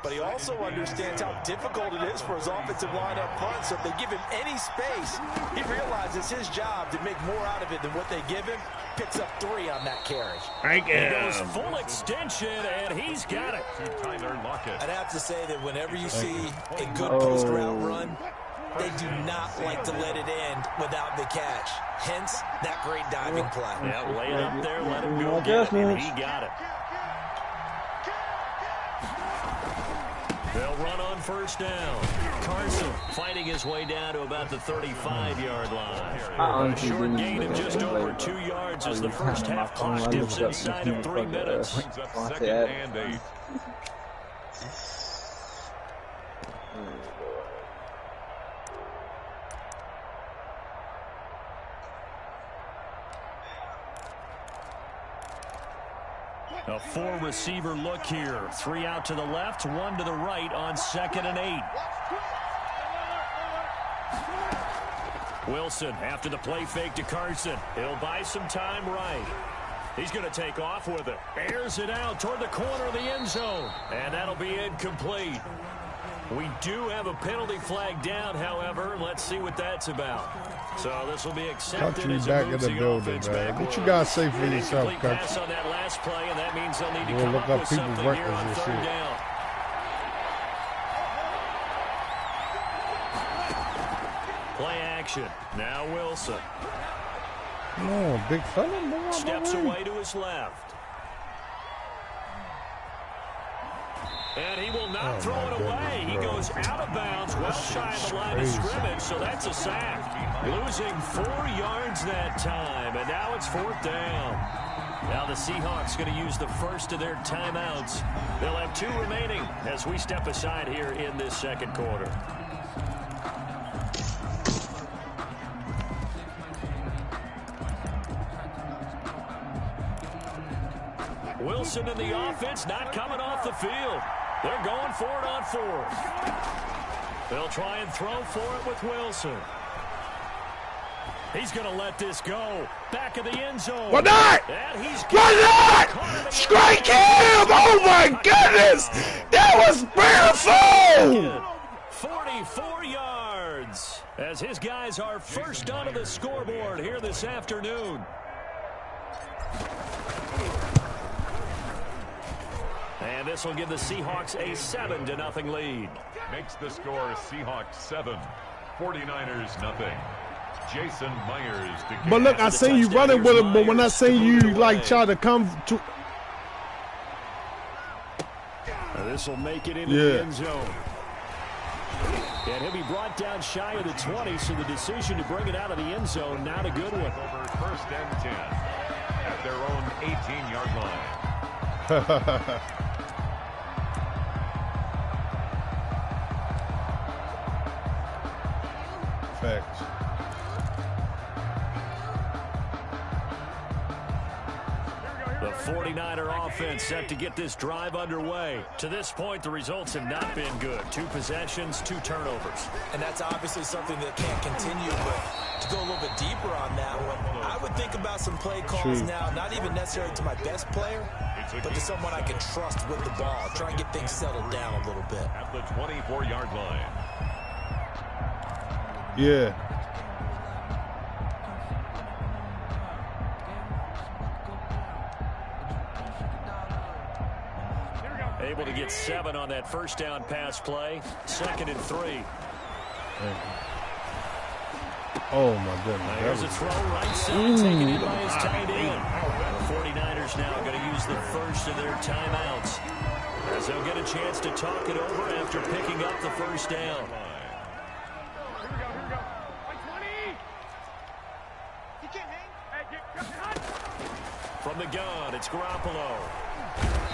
But he also understands how difficult it is for his offensive line up front. So if they give him any space, he realizes his job to make more out of it than what they give him. Picks up 3 on that carry. He goes full extension, and he's got it. To Tyler Lockett. I'd have to say that whenever you see a good post route run, they do not like to let it end without the catch. Hence, that great diving play. Yeah, lay it up there, let him go get it, and he got it. They'll run on 1st down. Carson fighting his way down to about the 35-yard line. A short gain of just over 2 yards as the first half clock dips inside of 3 minutes. Brings up 2nd and 8. A 4-receiver look here. 3 out to the left, 1 to the right on 2nd and 8. Wilson after the play fake to Carson. He'll buy some time right. He's going to take off with it. Airs it out toward the corner of the end zone. And that'll be incomplete. We do have a penalty flag down, however. Let's see what that's about. So this will be accepted as back it in moves the building, man. What you guys say for yourself, Coach? Pass on that last play, and that means they'll need to We'll come look up up with people's something here records on and third shit. down. Play action. Now Wilson. No, big fella, boy. Steps away to his left. And he will not throw it away. He goes out of bounds, well shy of the line of scrimmage, so that's a sack. Losing 4 yards that time, and now it's 4th down. Now the Seahawks going to use the first of their timeouts. They'll have 2 remaining as we step aside here in this second quarter. Wilson and the offense not coming off the field. They're going for it on 4th. They'll try and throw for it with Wilson. He's going to let this go. Back of the end zone. Why not? And he's Why not? Strike him! Oh my goodness! That was beautiful! 44 yards as his guys are first onto the scoreboard here this afternoon. And this will give the Seahawks a 7-0 lead. Makes the score Seahawks 7, 49ers nothing. Jason Myers to But look, I seen you running with him, but when I seen you like try to come to, this will make it into the end zone. And he'll be brought down shy of the 20, so the decision to bring it out of the end zone, not a good one. Over 1st and 10 at their own 18-yard line. Facts. The 49er offense set to get this drive underway. To this point, the results have not been good. 2 possessions, 2 turnovers. And that's obviously something that can't continue, but to go a little bit deeper on that one, I would think about some play calls now, not even necessarily to my best player, but to someone I can trust with the ball. Try and get things settled down a little bit. At the 24-yard line. Yeah. Able to get 7 on that first down pass play. 2nd and 3. Oh my goodness. There's a throw right side, taken in by his tight end. The 49ers now going to use the first of their timeouts, as they'll get a chance to talk it over after picking up the first down. From the gun, it's Garoppolo.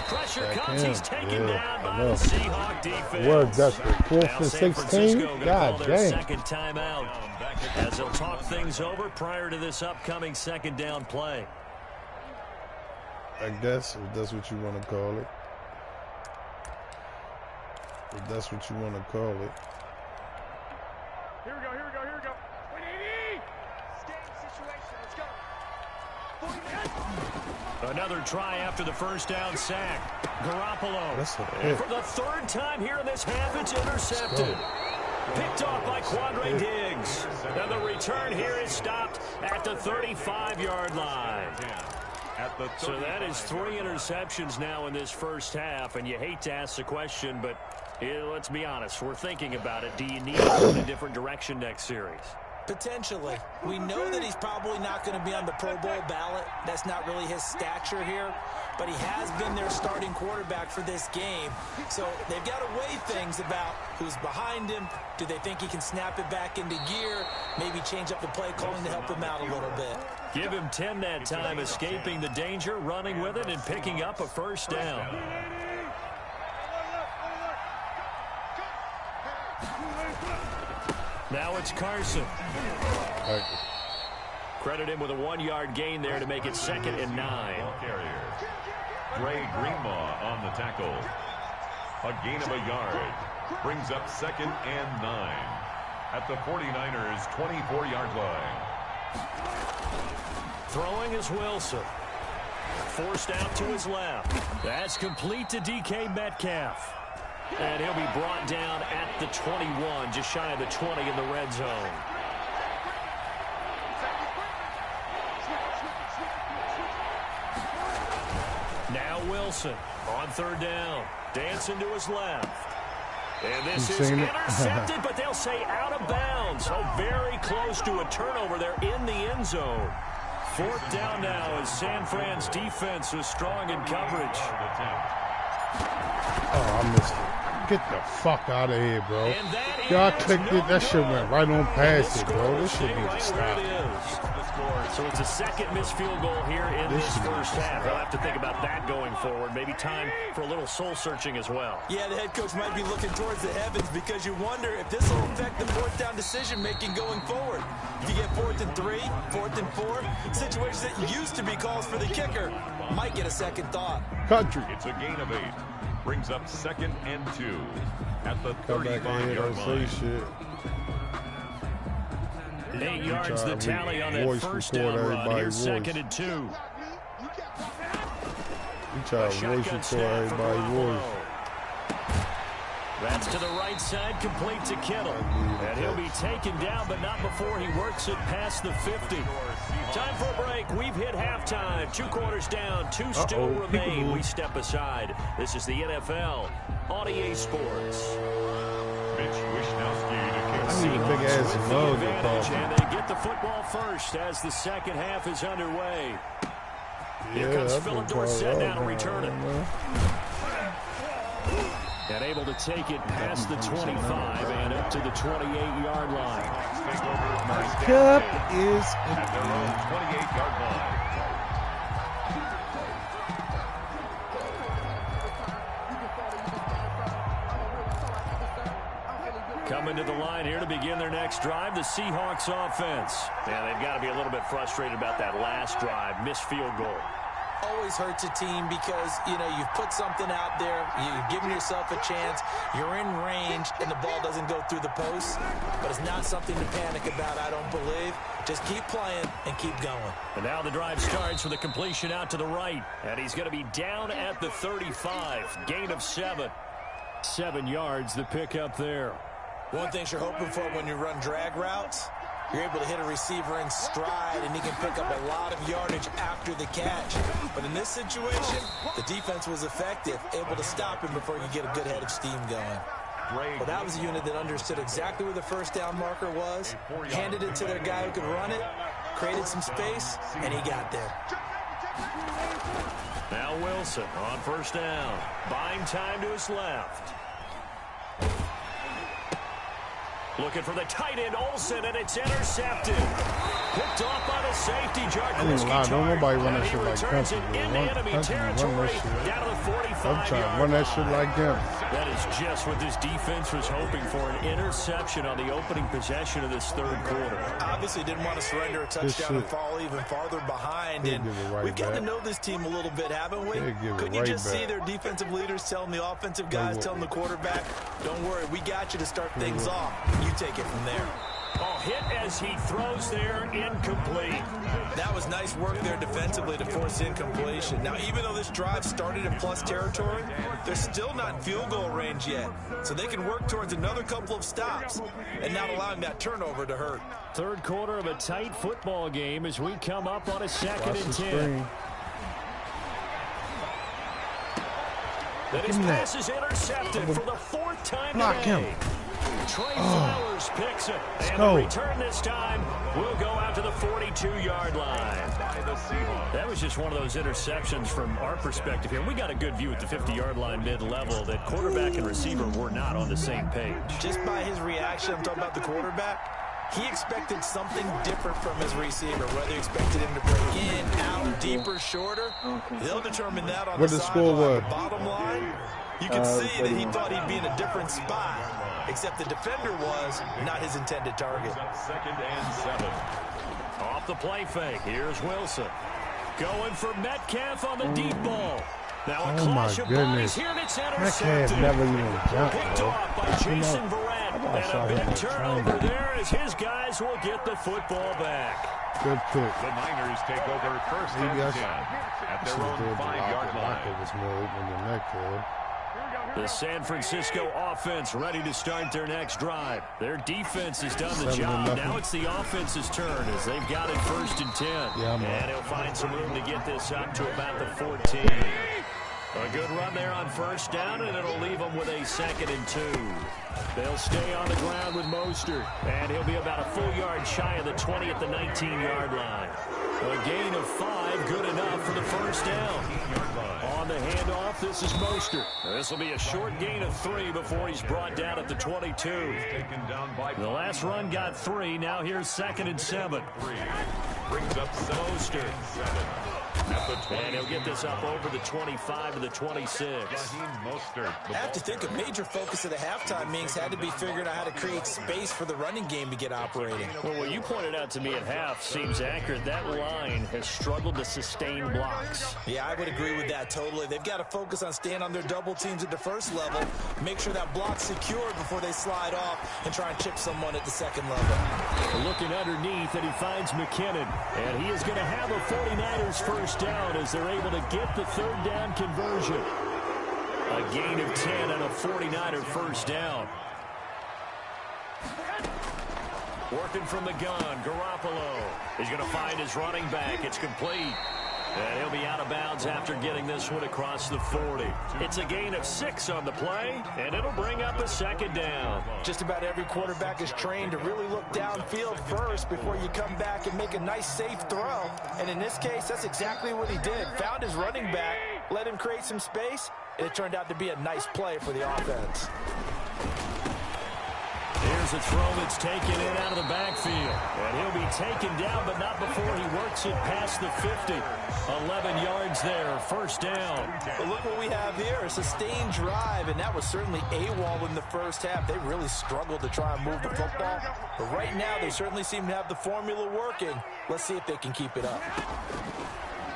Pressure comes, he's taken down by the Seahawk defense. We're desperate. 4th and 16. God damn. 2nd timeout as they'll talk things over prior to this upcoming 2nd down play. I guess if that's what you want to call it. If that's what you want to call it. Here we go. 180! Game situation, let's go. 40 Another try after the first down sack. Garoppolo. And for the 3rd time here in this half, it's intercepted. Picked off by Quandre Diggs. And the return here is stopped at the 35-yard line. So that is 3 interceptions now in this first half, and you hate to ask the question, but let's be honest, we're thinking about it. Do you need to go in a different direction next series? Potentially. We know that he's probably not going to be on the Pro Bowl ballot. That's not really his stature here. But he has been their starting quarterback for this game. So they've got to weigh things about who's behind him. Do they think he can snap it back into gear? Maybe change up the play calling to help him out a little bit. Give him 10 that time, escaping the danger, running with it, and picking up a first down. Now it's Carson. Credit him with a 1-yard gain there to make it 2nd and 9. Dre Greenlaw on the tackle. A gain of a yard. Brings up 2nd and 9. at the 49ers' 24-yard line. Throwing is Wilson. Forced out to his left. That's complete to DK Metcalf. And he'll be brought down at the 21, just shy of the 20 in the red zone. Now Wilson on third down. Dancing to his left. And this is intercepted, but they'll say out of bounds. So very close to a turnover there in the end zone. Fourth down now as San Fran's defense was strong in coverage. Oh, I missed it. Get the fuck out of here, bro. Y'all clicked it. That shit went right on past it, bro. This shit needs to stop. So it's a second missed field goal here in this first half. They'll have to think about that going forward. Maybe time for a little soul searching as well. Yeah, the head coach might be looking towards the heavens because you wonder if this will affect the fourth down decision making going forward. If you get 4th and 3, 4th and 4, situations that used to be calls for the kicker might get a second thought. Country. It's a gain of 8. Brings up 2nd and 2 at the 35-yard line. Shit. 8 yards the tally on that first down run. Here's 2nd and 2. You try to voice record everybody's voice. That's to the right side, complete to Kittle. And he'll be taken down, but not before he works it past the 50. Time for a break. We've hit halftime. 2 quarters down, 2 still remain. We step aside. This is the NFL on EA Sports. Mitch Wishnowski to kick. I need a big ass mug to call. And they get the football first as the second half is underway. Here comes Philip Dorsett now to return it. And able to take it past the 25 and up to the 28-yard line. Cup is at their own 28-yard line. Coming to the line here to begin their next drive, the Seahawks offense. Yeah, they've got to be a little bit frustrated about that last drive, missed field goal. Always hurts a team because, you know, you've put something out there, you've given yourself a chance, you're in range, and the ball doesn't go through the post. But it's not something to panic about, I don't believe. Just keep playing and keep going. And now the drive starts with a completion out to the right. And he's going to be down at the 35. Gain of 7. 7 yards, the pickup there. One thing you're hoping for when you run drag routes, you're able to hit a receiver in stride, and he can pick up a lot of yardage after the catch. But in this situation, the defense was effective, able to stop him before you get a good head of steam going. Well, that was a unit that understood exactly where the first down marker was, handed it to their guy who could run it, created some space, and he got there. Now Wilson on first down. Buying time to his left. Looking for the tight end, Olsen, and it's intercepted. Picked off by the safety, Jarkowski. Don't nobody run that shit like Country. Enemy territory, down to the 45. I'm trying to run that shit like them. That is just what this defense was hoping for, an interception on the opening possession of this third quarter. Obviously didn't want to surrender a touchdown and fall even farther behind. And we've got to know this team a little bit, haven't we? Couldn't you just see their defensive leaders telling the offensive guys, telling the quarterback, don't worry, we got you to start things off. You take it from there. Oh, hit as he throws there, incomplete. That was nice work there defensively to force incompletion. Now, even though this drive started in plus territory, they're still not in field goal range yet. So they can work towards another couple of stops and not allowing that turnover to hurt. Third quarter of a tight football game as we come up on a 2nd and 10. That his pass is intercepted for the 4th time today. Trey Flowers picks it, and the return this time will go out to the 42-yard line. That was just one of those interceptions from our perspective here. We got a good view at the 50-yard line mid-level that quarterback and receiver were not on the same page. Just by his reaction, I'm talking about the quarterback, he expected something different from his receiver, whether he expected him to break in, out, deeper, shorter. They'll determine that on the sideline. Bottom line, you can see that he thought he'd be in a different spot, except the defender was not his intended target. 2nd and 7. Off the play fake, here's Wilson. Going for Metcalf on the deep ball. Now a clash of bodies here, and it's intercepted. Metcalf never even jumped. Picked off by Jason Verrett. And a big turnover there as his guys will get the football back. Good pick. The Niners take over first and 10 at their own 5-yard line. It was more open than that, kid. The San Francisco offense ready to start their next drive. Their defense has done the job. Now it's the offense's turn as they've got it first and 10. And he'll find some room to get this up to about the 14. A good run there on first down, and it'll leave them with a 2nd and 2. They'll stay on the ground with Mostert, and he'll be about a full yard shy of the 20 at the 19-yard line. A gain of 5, good enough for the first down. On the handoff, this is Mostert. This will be a short gain of 3 before he's brought down at the 22. The last run got 3. Now here's 2nd and 7. Brings up Mostert. 7. And he'll get this up over the 25 to the 26. I have to think a major focus of the halftime meetings had to be figuring out how to create space for the running game to get operating. Well, what you pointed out to me at half seems accurate. That line has struggled to sustain blocks. Yeah, I would agree with that totally. They've got to focus on staying on their double teams at the first level, make sure that block's secured before they slide off and try and chip someone at the second level. Looking underneath, and he finds McKinnon. And he is going to have a 49ers first down as they're able to get the 3rd down conversion. A gain of 10 and a 49er first down. Working from the gun, Garoppolo. He's going to find his running back. It's complete. And he'll be out of bounds after getting this one across the 40. It's a gain of 6 on the play, and it'll bring up a 2nd down. Just about every quarterback is trained to really look downfield first before you come back and make a nice, safe throw. And in this case, that's exactly what he did. Found his running back, let him create some space, and it turned out to be a nice play for the offense. Here's a throw that's taken in out of the backfield. And he'll be taken down, but not before he works it past the 50. 11 yards there, first down. But look what we have here, a sustained drive, and that was certainly AWOL in the first half. They really struggled to try and move the football. But right now, they certainly seem to have the formula working. Let's see if they can keep it up.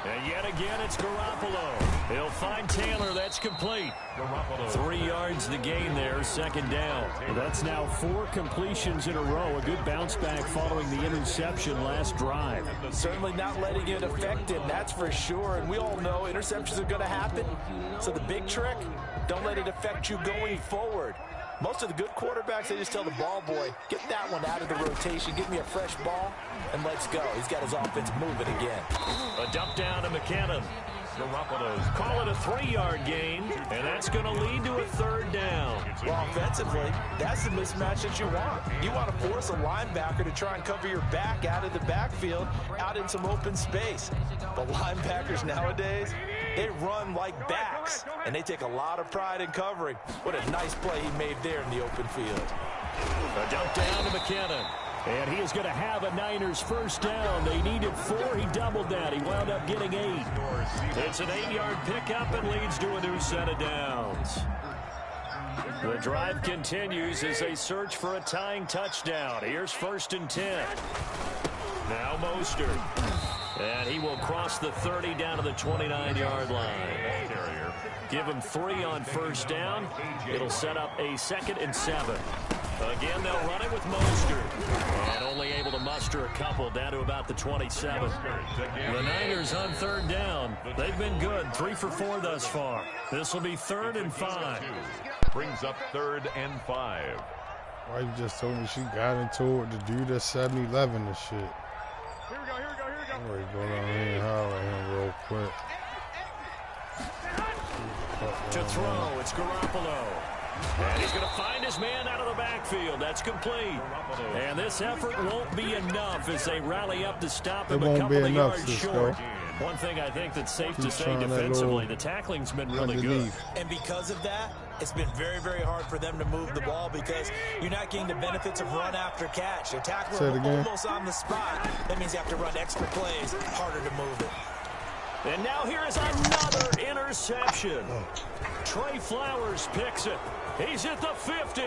And yet again, it's Garoppolo. He'll find Taylor. That's complete. 3 yards the gain there, 2nd down. That's now 4 completions in a row. A good bounce back following the interception last drive. Certainly not letting it affect him, that's for sure. And we all know interceptions are going to happen. So the big trick, don't let it affect you going forward. Most of the good quarterbacks, they just tell the ball boy, get that one out of the rotation, give me a fresh ball, and let's go. He's got his offense moving again. A dump down to McKinnon. Call it a 3-yard gain, and that's going to lead to a 3rd down. Well, offensively, that's the mismatch that you want. You want to force a linebacker to try and cover your back out of the backfield, out in some open space. The linebackers nowadays, they run like backs, and they take a lot of pride in covering. What a nice play he made there in the open field. A dump down to McKinnon. And he is going to have a Niners first down. They needed 4. He doubled that. He wound up getting 8. It's an 8-yard pickup and leads to a new set of downs. The drive continues as they search for a tying touchdown. Here's 1st and 10. Now Mostert. And he will cross the 30 down to the 29-yard line. Give him 3 on first down. It'll set up a 2nd and 7. Again, they'll run it with Mostert. And only able to muster a couple down to about the 27. The Niners on 3rd down. They've been good. 3 for 4 thus far. This will be 3rd and 5. Brings up 3rd and 5. Why you just told me she got into it to do the 7-11 and shit. Here we go. I'm ready to go down here and holler at him real quick. To throw, it's Garoppolo. And he's going to find his man out of the backfield. That's complete. And this effort won't be enough as they rally up to stop him a couple of yards short. One thing I think that's safe to say defensively, the tackling's been really good. And because of that, it's been very, very hard for them to move the ball because you're not getting the benefits of run after catch. They're tackling almost on the spot. That means you have to run extra plays, harder to move it. And now here is another interception. Trey Flowers picks it. He's at the 50.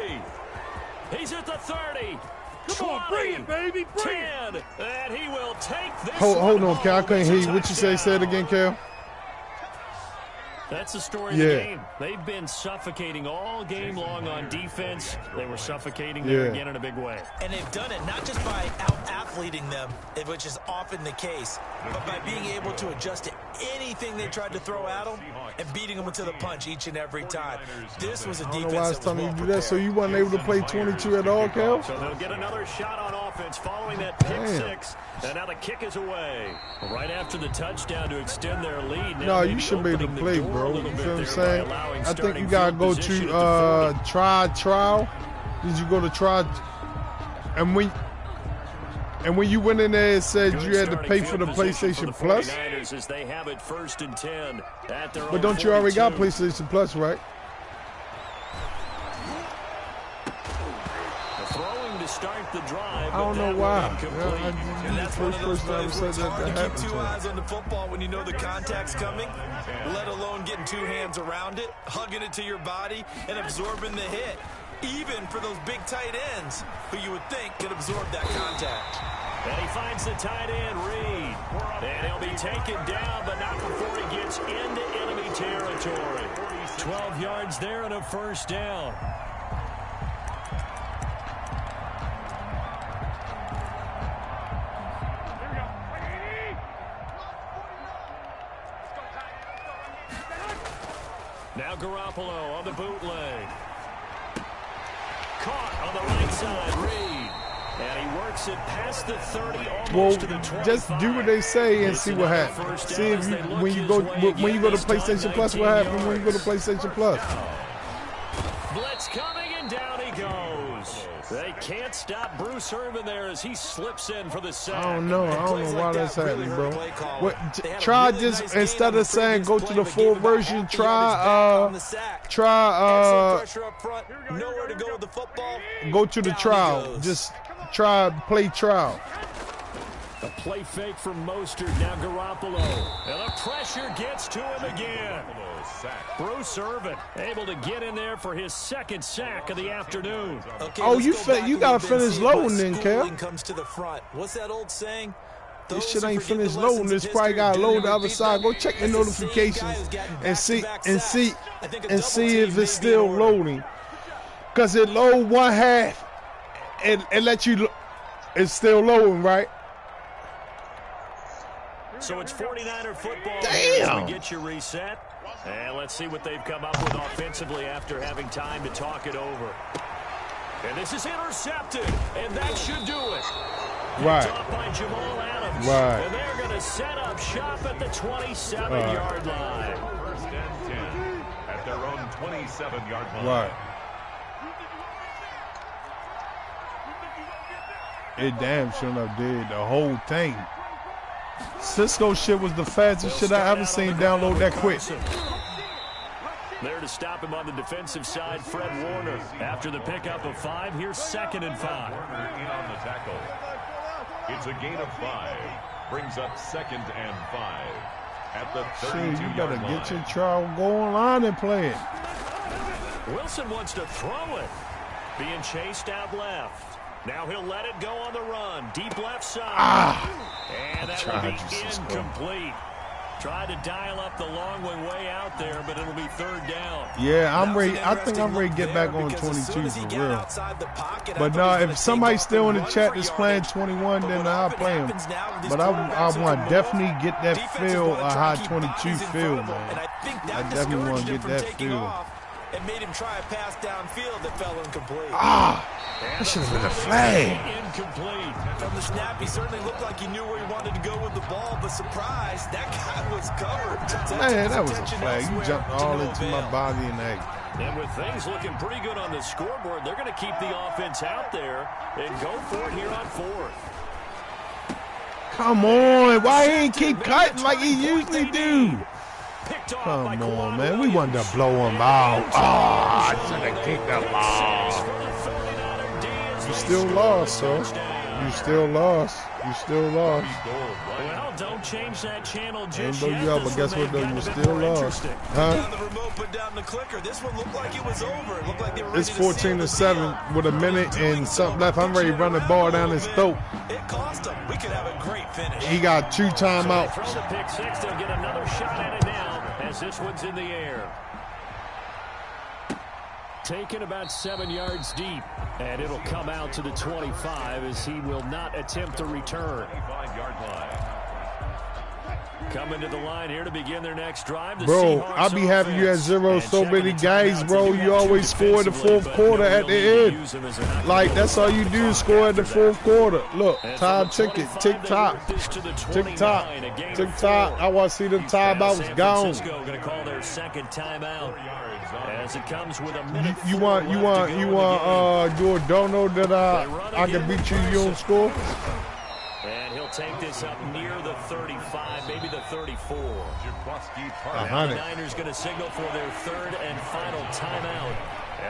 He's at the 30. Come on, bring it, baby. Bring 10. it. And he will take this. Hold on, Cal. I couldn't hear you. What you say? Say it again, Cal. That's the story of the game. They've been suffocating all game long on defense. They were suffocating there again in a big way. And they've done it not just by out-athleting them, which is often the case, but by being able to adjust to anything they tried to throw at them and beating them to the punch each and every time. This was a defense that was well prepared. I don't know why I was telling you to do that, so you weren't able to play 22 at all, Cal? So they'll get another shot on offense following that pick six. And now the kick is away. Right after the touchdown to extend their lead. No, you should be able to play, bro. You feel what I'm saying? I think you got to go to trial. Did you go to trial? And when you went in there, it said you had to pay for the PlayStation Plus? As they have it 1st and 10 at their but don't you already got PlayStation Plus, right? Start the drive, I don't know why. And that's one of those plays where it's hard to keep 2 eyes on the football when you know the contact's coming, let alone getting 2 hands around it, hugging it to your body, and absorbing the hit. Even for those big tight ends, who you would think could absorb that contact. And he finds the tight end, Reed. And he'll be taken down, but not before he gets into enemy territory. 12 yards there and a 1st down. Now Garoppolo on the bootleg. Caught on the right side, Reed. And he works it past the 30, almost to the 25. Just do what they say and see what happens. See if you, when you go to PlayStation Plus, what happens when you go to PlayStation Plus. Blitz coming and down he goes. They can't stop Bruce Irvin there as he slips in for the sack. I don't know why that's happening, bro. Try just, instead of saying go to the full version, try go to the trial. Just play trial. A play fake from Mostert, now Garoppolo. And the pressure gets to him again. Bruce Irvin able to get in there for his 2nd sack of the afternoon. Okay, you gotta finish loading then, Cal. Comes to the front. What's that old saying? This shit ain't finished loading. This probably gotta load the other side. Go check the notifications and see if it's still loading. Cause it load one half and let you. It's still loading, right? So it's 49er football. Damn. We get you reset. And let's see what they've come up with offensively after having time to talk it over. And this is intercepted. And that should do it. Right. Off by Jamal Adams. Right. And they're going to set up shop at the 27-yard line. 1st and 10 at their own 27-yard line. Right. It damn sure enough did the whole thing. Cisco shit was the fastest shit I ever seen download that quick. There to stop him on the defensive side, Fred Warner. After the pickup of 5, here's 2nd and 5. Warner in on the tackle. It's a gain of 5. Brings up 2nd and 5 at the 32-yard line. You better get your trial, go online and play it. Wilson wants to throw it. Being chased out left. Now he'll let it go on the run. Deep left side. And that will be incomplete. Tried to dial up the long way out there, but it'll be 3rd down. Yeah, I'm ready. I think I'm ready to get back on 22 for real. But no, if somebody's still in the chat that's playing 21, then I'll play him. But I want to definitely get that feel of how 22 feel, man. I definitely want to get that feel. And made him try a pass downfield that fell incomplete. That should have been a flag. Incomplete. From the snap, he certainly looked like he knew where he wanted to go with the ball, but surprise, that guy was covered. Man, that was a flag. You jumped all into my body and egg. And with things looking pretty good on the scoreboard, they're going to keep the offense out there and go for it here on 4th. Come on, why he ain't keep cutting like he usually do? Come on, man. We wanted to blow him out. I should have kicked that ball. You still lost, sir. You still lost. You still lost. Well, don't change that channel just yet. But guess what, though? You still lost. Huh? The remote put down the clicker. This one looked like it was over. It looked like they were ready It's 14-7 with a minute and something left. I'm ready to run the ball down his throat. It cost him. We could have a great finish. He got 2 timeouts. Throw the pick 6. They'll get another shot at it now. as this one's in the air. Taken about 7 yards deep, and it'll come out to the 25 as he will not attempt a return. 25-yard line. Coming to the line here to begin their next drive. Bro, I'll be having you at 0 so many games, bro. You always score in the fourth quarter at the end. Like, that's all you do is score in the fourth quarter. Look, time ticking. Tick-tock. Tick-tock. Tick-tock. I want to see them timeouts gone. Going to call their second timeout as it comes with a minute. You want do a dono that I can beat you don't score? And he'll take this up near the 35, maybe the 34. And the Niners going to signal for their third and final timeout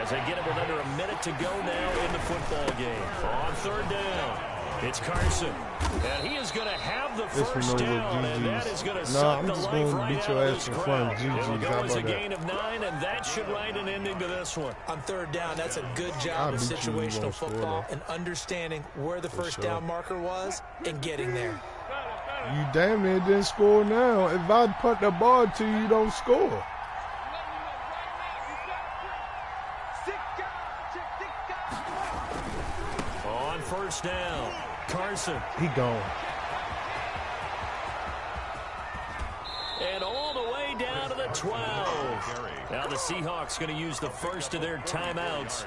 as they get it with under a minute to go now in the football game. On third down, it's Carson. And he is going to have the first down, and that is going to suck the life right out of this crowd. It'll go as a gain of 9, and that should write an ending to this one. On third down, that's a good job of situational football and understanding where the first down marker was and getting there. You damn near didn't score now. If I put the ball to you, you don't score. On first down, Carson. He gone. And all the way down to the 12. Now the Seahawks going to use the first of their timeouts.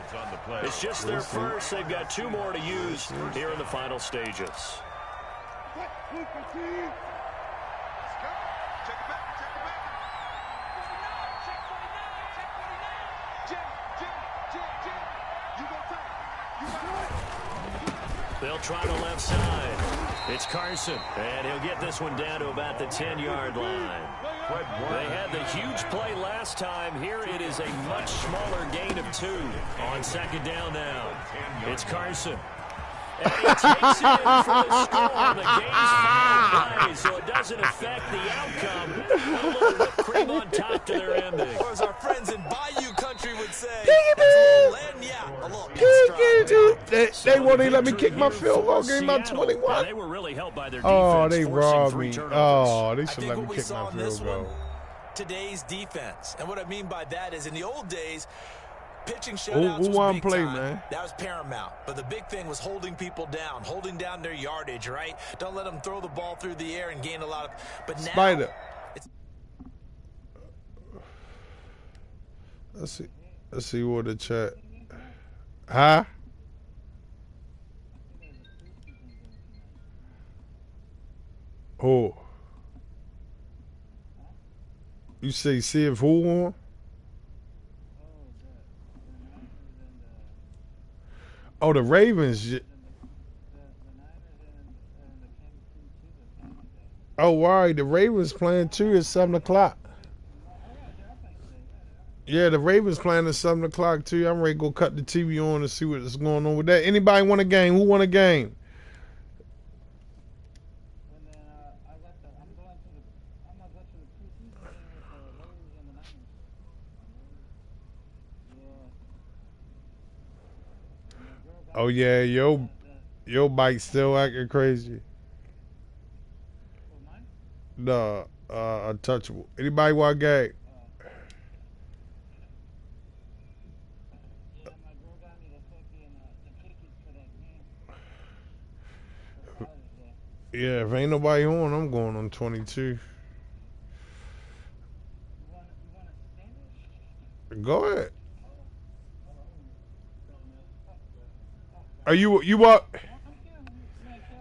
It's just their first. They've got 2 more to use here in the final stages. They'll try the left side. It's Carson, and he'll get this one down to about the 10-yard line. They had the huge play last time. Here it is a much smaller gain of 2 on second down now. It's Carson. And he takes it in for the score. The game's final play, so it doesn't affect the outcome. A little whipped cream on top to their ending. Or as our friends in Bayou Country would say, a little They won't even let me kick my field goal game by 21. They were really helped by their defense. Oh, they robbed me. Oh, they should let me kick my field goal. Today's defense. And what I mean by that is in the old days, pitching shutouts who was won big play, time. man? That was paramount. But the big thing was holding people down, holding down their yardage, right? Don't let them throw the ball through the air and gain a lot of. But now, Spider. Let's see what the chat. Huh? Oh. You say see if who won? Oh, the Ravens. Oh, right. The Ravens playing too at 7 o'clock. Yeah, the Ravens playing at 7 o'clock too. I'm ready to go cut the TV on and see what's going on with that. Anybody want a game? Who want a game? Oh yeah, your bike's still acting crazy. No, untouchable. Anybody want a game? Yeah, if ain't nobody on, I'm going on 22. Go ahead. Are you what?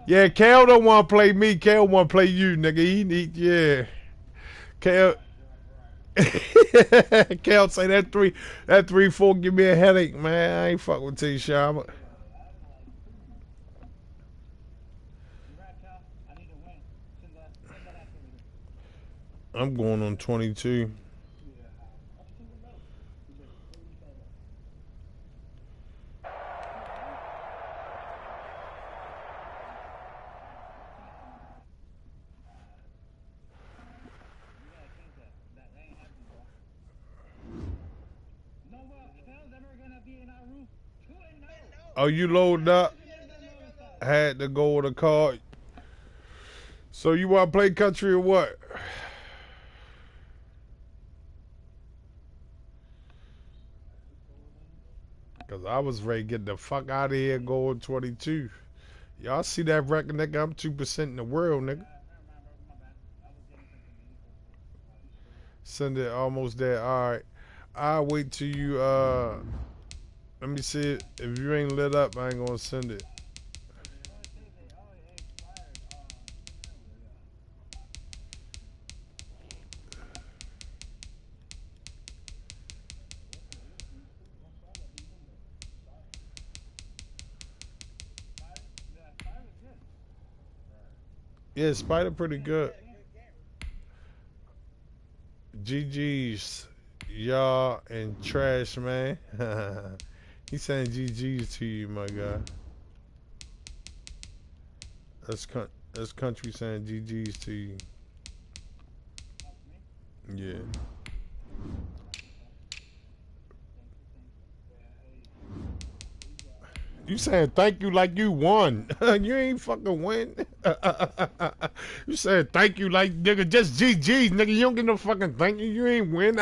Yeah, Cal don't want to play me. Cal want to play you, nigga. He need, yeah. Cal. Cal say that 3-4 give me a headache, man. I ain't fuck with T-Shama. I'm going on 22. Oh, you loaded up? Had to go with a card. So you want to play country or what? Cause I was ready to get the fuck out of here going 22. Y'all see that record, nigga? I'm 2% in the world, nigga. Send it almost there. Alright. I'll wait till you let me see it. If you ain't lit up, I ain't gonna send it. Yeah, Spider pretty good. GG's, y'all, and Trash, man. He's saying GG's to you, my guy. That's country saying GG's to you. Yeah. You saying thank you like you won. You ain't fucking win. You saying thank you like, nigga, just GG's, nigga. You don't get no fucking thank you. You ain't win.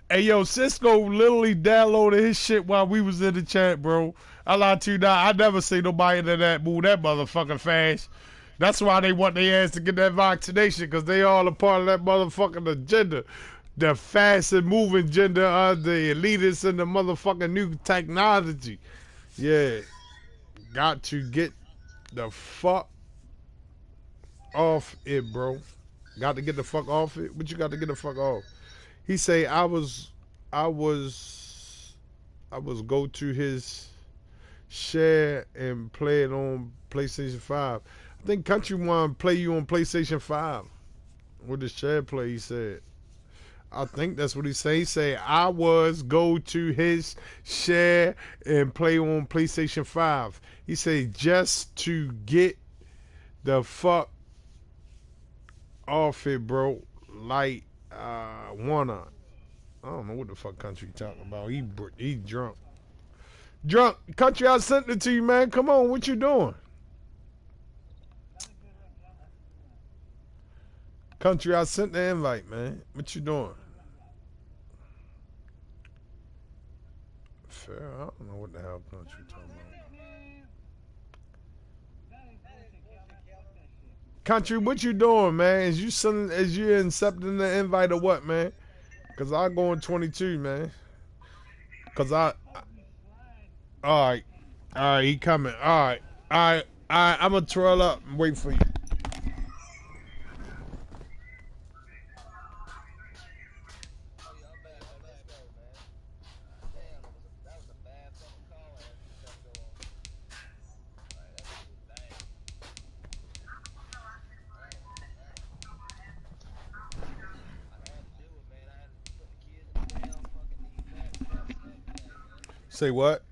Hey, yo, Cisco literally downloaded his shit while we was in the chat, bro. I lied to you now. I never see nobody that move that motherfucking fast. That's why they want their ass to get that vaccination, because they all a part of that motherfucking agenda. The fast and moving agenda of the elitists and the motherfucking new technology. Yeah. Got to get the fuck off it, bro. Got to get the fuck off it? What you got to get the fuck off? He say I was go to his share and play it on PlayStation 5. I think Country wanna play you on PlayStation 5 with the share play, he said. I think that's what he said. He said I was go to his share and play on PlayStation 5. He said just to get the fuck off it, bro. Like wanna. I don't know what the fuck Country talking about. He drunk. Drunk. Country, I sent it to you, man. Come on, what you doing? Country, I sent the invite, man. What you doing? Fair, I don't know what the hell Country talking about. Country, what you doing, man? Is you accepting the invite or what, man? Cause I go in 22, man. Cause all right, he coming. All right, I'm gonna twirl up and wait for you. Say what?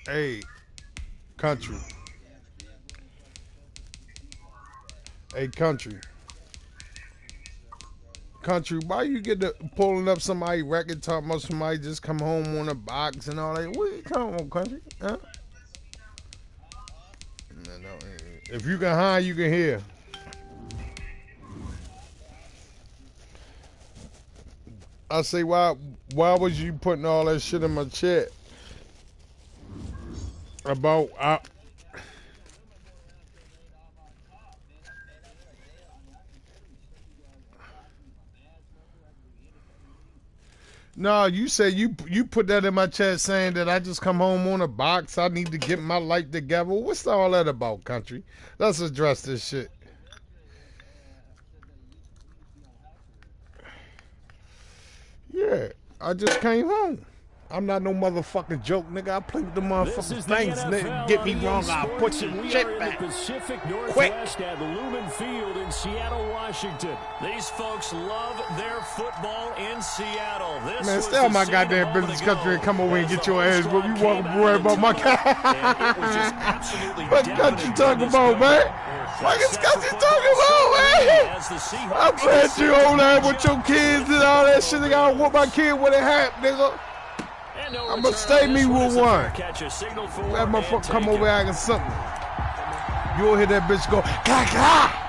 Hey, Country. Hey, Country. Country, why you get to pulling up somebody record talking about somebody just come home on a box and all that? What are you talking about, Country? Huh? No. If you can hide, you can hear. I say, why was you putting all that shit in my chat about No, you said you put that in my chat saying that I just come home on a box. I need to get my life together. What's all that about, Country? Let's address this shit. Yeah, I just came home. I'm not no motherfucking joke, nigga. I play with the motherfucking things, nigga. Get me wrong, I'll put your shit back. Pacific Quick. Northwest at Lumen Field in Seattle, Washington. These folks love their football in Seattle. Man, stay out my goddamn business, Country, and come over and get your ass, but we want to worry about my What Country talking about, man? What is Country talking about, man? I'm glad you over there with your kids and all that shit. Nigga, I want my kid when it happened, nigga. And no I'm gonna return stay on me this one with as the fair one. catch is signaled for That and motherfucker come taken. over acting something. You'll hear that bitch go, ka-ka!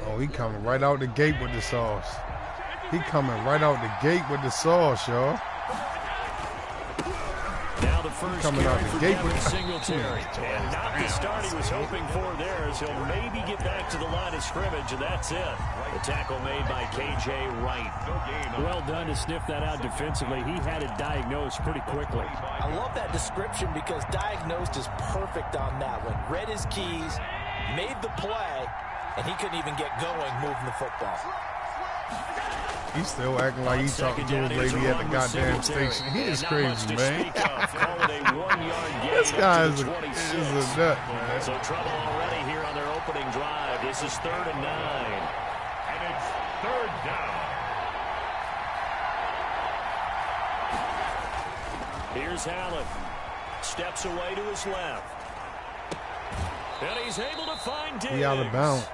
Oh, he coming right out the gate with the sauce. He coming right out the gate with the sauce, y'all. Now the first Coming out carry the for gate Devin with Singletary. And not the start he was hoping for there, as he'll maybe get back to the line of scrimmage, and that's it. The tackle made by K.J. Wright. Well done to sniff that out defensively. He had it diagnosed pretty quickly. I love that description because diagnosed is perfect on that one. Read his keys, made the play, and he couldn't even get going moving the football. He's still acting like he's talking to a lady at the goddamn station. He is crazy, man. This guy is a nut, man. So trouble already here on their opening drive. This is 3rd and 9. And it's 3rd down. Here's Allen. Steps away to his left. And he's able to find Diggs. He out of bounds.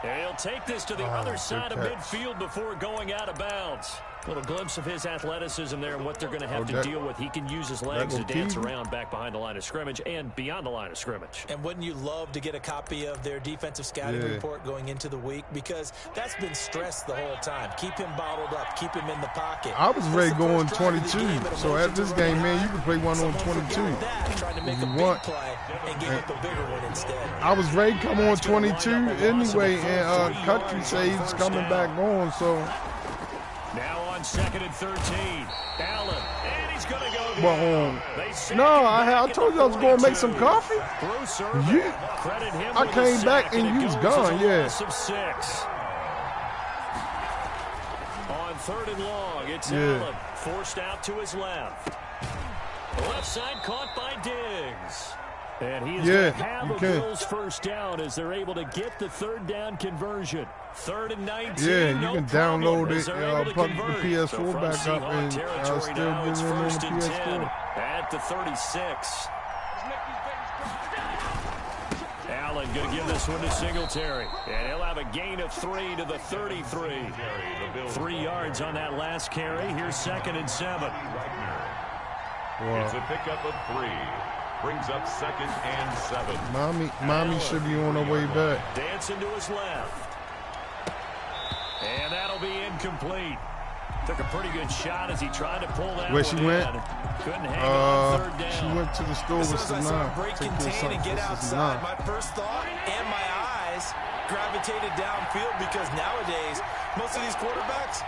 And he'll take this to the other side of midfield before going out of bounds. A little glimpse of his athleticism there and what they're going to have to deal with. He can use his legs to dance around back behind the line of scrimmage and beyond the line of scrimmage. And wouldn't you love to get a copy of their defensive scouting report going into the week? Because that's been stressed the whole time. Keep him bottled up. Keep him in the pocket. I was ready to go on 22. So at this game, man, you can play one on 22 if you want. And give up a bigger one instead. I was ready to come on 22 anyway, and Country says he's coming back on, so. Now on 2nd and 13. Allen, and he's going to go down. No, I told you I was going to make some coffee. Yeah. I came back and you was gone, yeah. On 3rd and long, it's Allen. Forced out to his left. Left side caught by Diggs. And he is going to have a Bills first down as they're able to get the 3rd down conversion. 3rd and 19. Yeah, you can download it, plug the PS4 back up, and still get it on the PS4. At the 36. Allen going to give this one to Singletary. And he'll have a gain of 3 to the 33. 3 yards on that last carry. Here's 2nd and 7. It's a pickup of 3. Brings up 2nd and 7. Mommy should be on her way back. Dancing to his left. And that'll be incomplete. Took a pretty good shot as he tried to pull that Where she went? Couldn't hang on 3rd down. She went to the store with Sanaa. Break contain and get outside. My first thought and my eyes gravitated downfield because nowadays, most of these quarterbacks,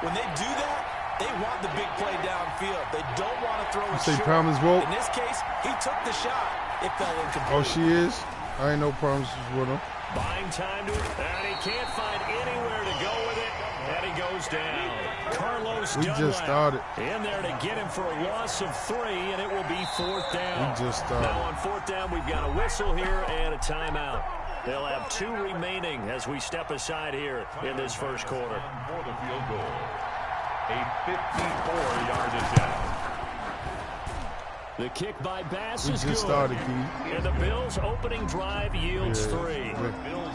when they do that, they want the big play downfield. They don't want to throw it short. Promise Vote? In this case, he took the shot. It fell incomplete. Oh, she is? I ain't no promises with him. Buying time to it, and he can't find anywhere to go with it, and he goes down. Carlos Dunlap in there to get him for a loss of 3, and it will be 4th down. We just started. Now on 4th down, we've got a whistle here and a timeout. They'll have 2 remaining as we step aside here in this first quarter. For the field goal. A 54-yard attempt. The kick by Bass is good. And the Bills' opening drive yields 3.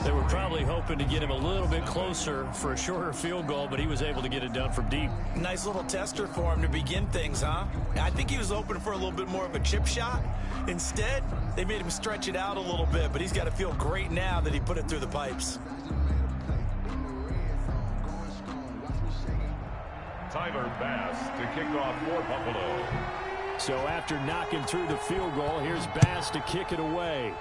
They were probably hoping to get him a little bit closer for a shorter field goal, but he was able to get it done from deep. Nice little tester for him to begin things, huh? I think he was hoping for a little bit more of a chip shot. Instead, they made him stretch it out a little bit, but he's got to feel great now that he put it through the pipes. Tyler Bass to kick off for Buffalo. So after knocking through the field goal, here's Bass to kick it away.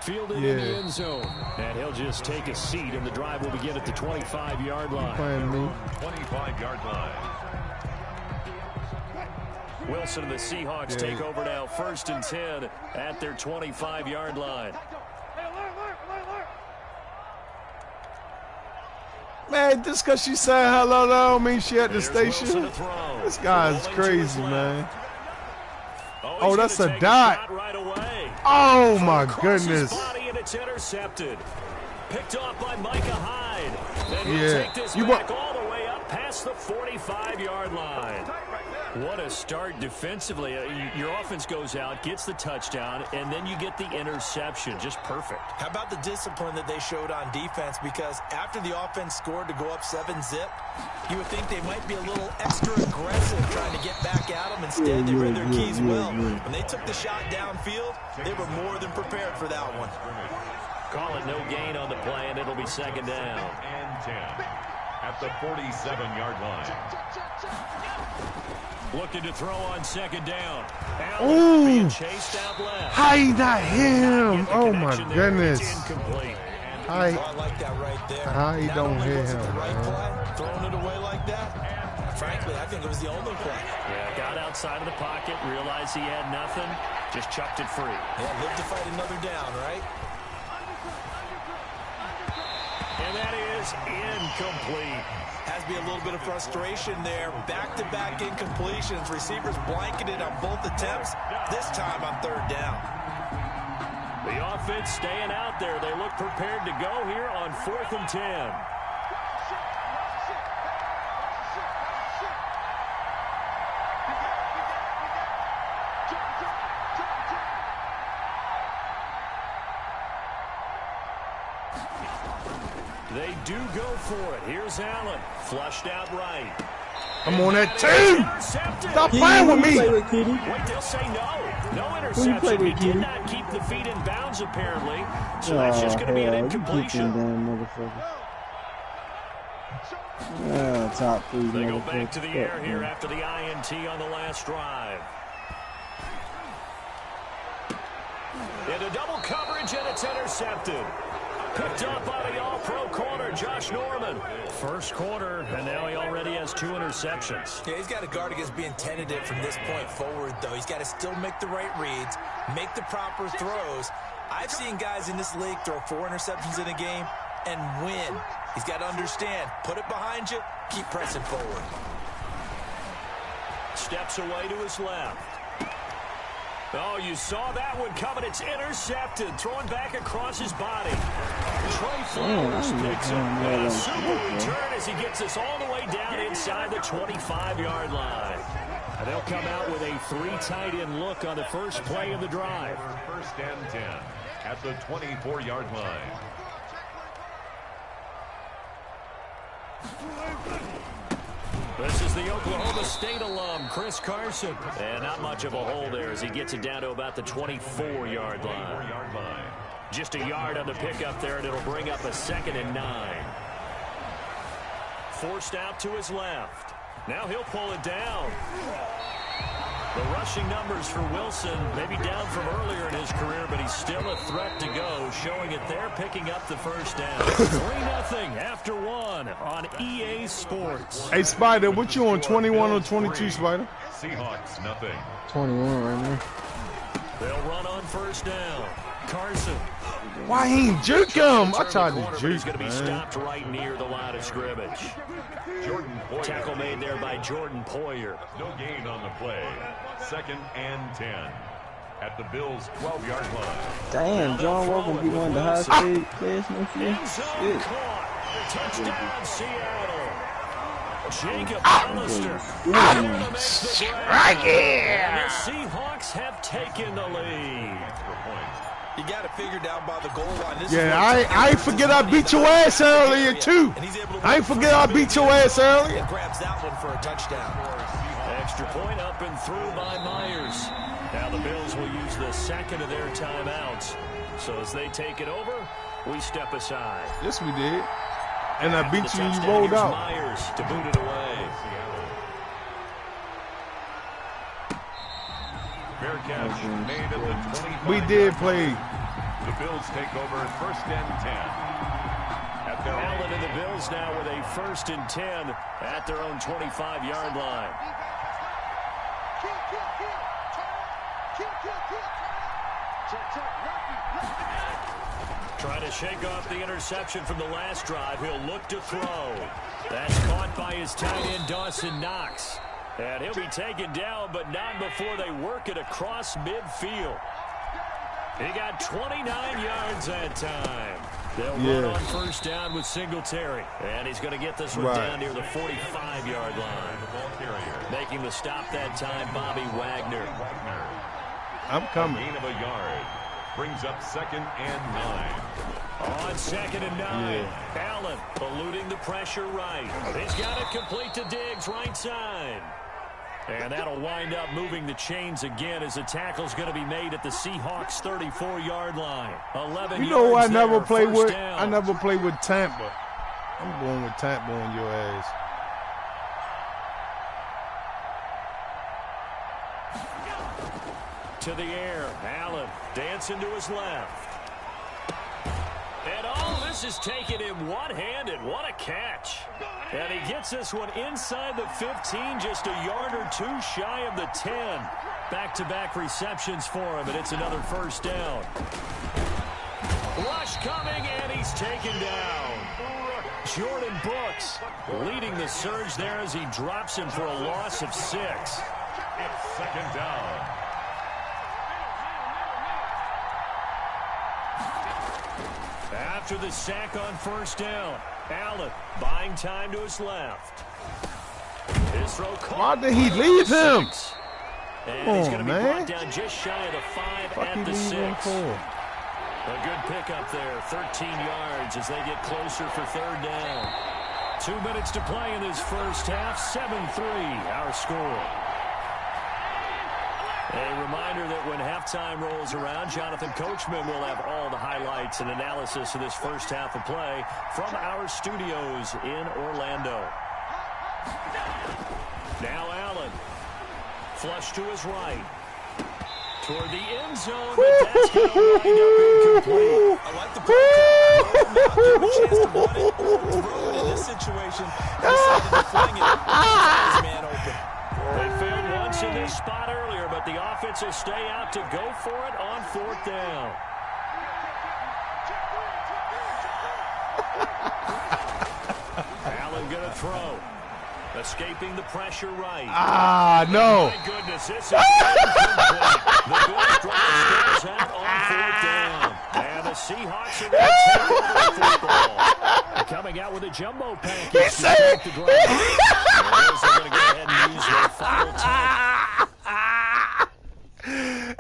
Fielded in the end zone. And he'll just take a seat, and the drive will begin at the 25-yard line. 25-yard line. Wilson and the Seahawks take over now, 1st and 10 at their 25-yard line. Man, just because she said hello don't mean she at the station. This guy is crazy, man. Oh, that's a dot. Oh, my goodness. And it's intercepted. Picked off by Micah Hyde. And yeah. take this back all the way up past the 45-yard line. What a start defensively. Your offense goes out, gets the touchdown, and then you get the interception. Just perfect. How about the discipline that they showed on defense? Because after the offense scored to go up 7-zip, you would think they might be a little extra aggressive trying to get back at them. Instead, they read their keys well. When they took the shot downfield, they were more than prepared for that one. Call it no gain on the play, and it'll be second down. And 10 at the 47-yard line. Looking to throw on second down. Ooh. Being chased out left. How he not him? Oh my goodness. I like that right there. How he don't hit him, right man. play, throwing it away like that. Frankly, I think it was the only play. Yeah, got outside of the pocket, realized he had nothing, just chucked it free. Yeah, live to fight another down, right? And that is incomplete. Has to be a little bit of frustration there. Back-to-back incompletions. Receivers blanketed on both attempts, this time on third down. The offense staying out there. They look prepared to go here on 4th and 10. They do go for it. Here's Allen. Flushed out right. I'm on that team. Stop playing with me. Wait, they'll say no. No interception. He did not keep the feet in bounds, apparently. So that's just going to be an incompletion. Top 3. They go back to the air here after the INT on the last drive. Into double coverage, and it's intercepted. Picked up by the all-pro corner, Josh Norman. First quarter, and now he already has 2 interceptions. Yeah, he's got to guard against being tentative from this point forward, though. He's got to still make the right reads, make the proper throws. I've seen guys in this league throw 4 interceptions in a game and win. He's got to understand, put it behind you, keep pressing forward. Steps away to his left. Oh, you saw that one coming. It's intercepted. Throwing back across his body. Trey Flowers picks him. A super return as he gets us all the way down inside the 25-yard line. And they'll come out with a 3 tight end look on the first play of the drive. First and 10 at the 24-yard line. This is the Oklahoma State alum, Chris Carson. And not much of a hole there as he gets it down to about the 24-yard line. Just a yard on the pickup there, and it'll bring up a 2nd and 9. Forced out to his left. Now he'll pull it down. The rushing numbers for Wilson, maybe down from earlier in his career, but he's still a threat to go, showing it there, picking up the first down. 3-0 after 1 on EA Sports. Hey, Spider, what you on, 21 or 22, Spider? Seahawks, nothing. 21 right now. They'll run on first down. Carson. Why he ain't juke him? I tried to juke, He's going to be stopped right near the line of scrimmage. Jordan Poyer. Tackle made there by Jordan Poyer. No gain on the play. 2nd and 10 at the Bills' 12-yard line. Damn, John Walker be one of the high-speed players next year. Shit. Touchdown, Seattle. Jacob Hollister. Right here. And the Seahawks have taken the lead. You got to figure down by the goal line. Yeah, I ain't forget I beat your ass earlier, too. I ain't forget I beat your ass earlier. Grabs that one for a touchdown. Extra point up and through by Myers. Now the Bills will use the 2nd of their timeouts. So as they take it over, we step aside. Yes, we did. And I beat you and you rolled out. Myers to boot it away. Bearcats made at the 25. We did play. The Bills take over 1st and 10. At their Allen and the Bills now with a 1st and 10 at their own 25-yard line. Trying to shake off the interception from the last drive. He'll look to throw. That's caught by his tight end, Dawson Knox. And he'll be taken down, but not before they work it across midfield. He got 29 yards that time. They'll run on first down with Singletary. And he's going to get this one down near the 45-yard line. Making the stop that time, Bobby Wagner. I'm coming. Gain of a yard. Brings up 2nd and 9. On 2nd and 9. Allen eluding the pressure right. He's got it complete to Diggs, right side. And that'll wind up moving the chains again as the tackle's going to be made at the Seahawks 34-yard line. 11 You know who I yards never there, play first with? down. I never play with Tampa. I'm going with Tampa on your ass. To the air. Allen dancing to his left. And all this is taken in one-handed. What a catch. And he gets this one inside the 15, just a yard or two shy of the 10. Back-to-back receptions for him, and it's another first down. Rush coming, and he's taken down. Jordan Brooks leading the surge there as he drops him for a loss of 6. It's 2nd down. After the sack on first down, Allen buying time to his left. His throw caught. Why did he leave him? And he's going to be brought down just shy of the 5 at the 6. A good pickup there, 13 yards as they get closer for 3rd down. 2 minutes to play in this first half, 7-3 our score. A reminder that when halftime rolls around, Jonathan Coachman will have all the highlights and analysis of this first half of play from our studios in Orlando. Now Allen, flush to his right. Toward the end zone, but that's going to wind up incomplete. I like the play call. Give him a chance to run it or throw it in this situation. He decided to fling it. His man open. They failed once in this spot earlier, but the offense will stay out to go for it on 4th down. Allen going to throw. Escaping the pressure right. No. My goodness, this is incomplete. The Bills drive scores out on 4th down. And the Seahawks are going to take over the football. Coming out with a jumbo package. He said the drive. The Bills are going to go ahead and use their final time.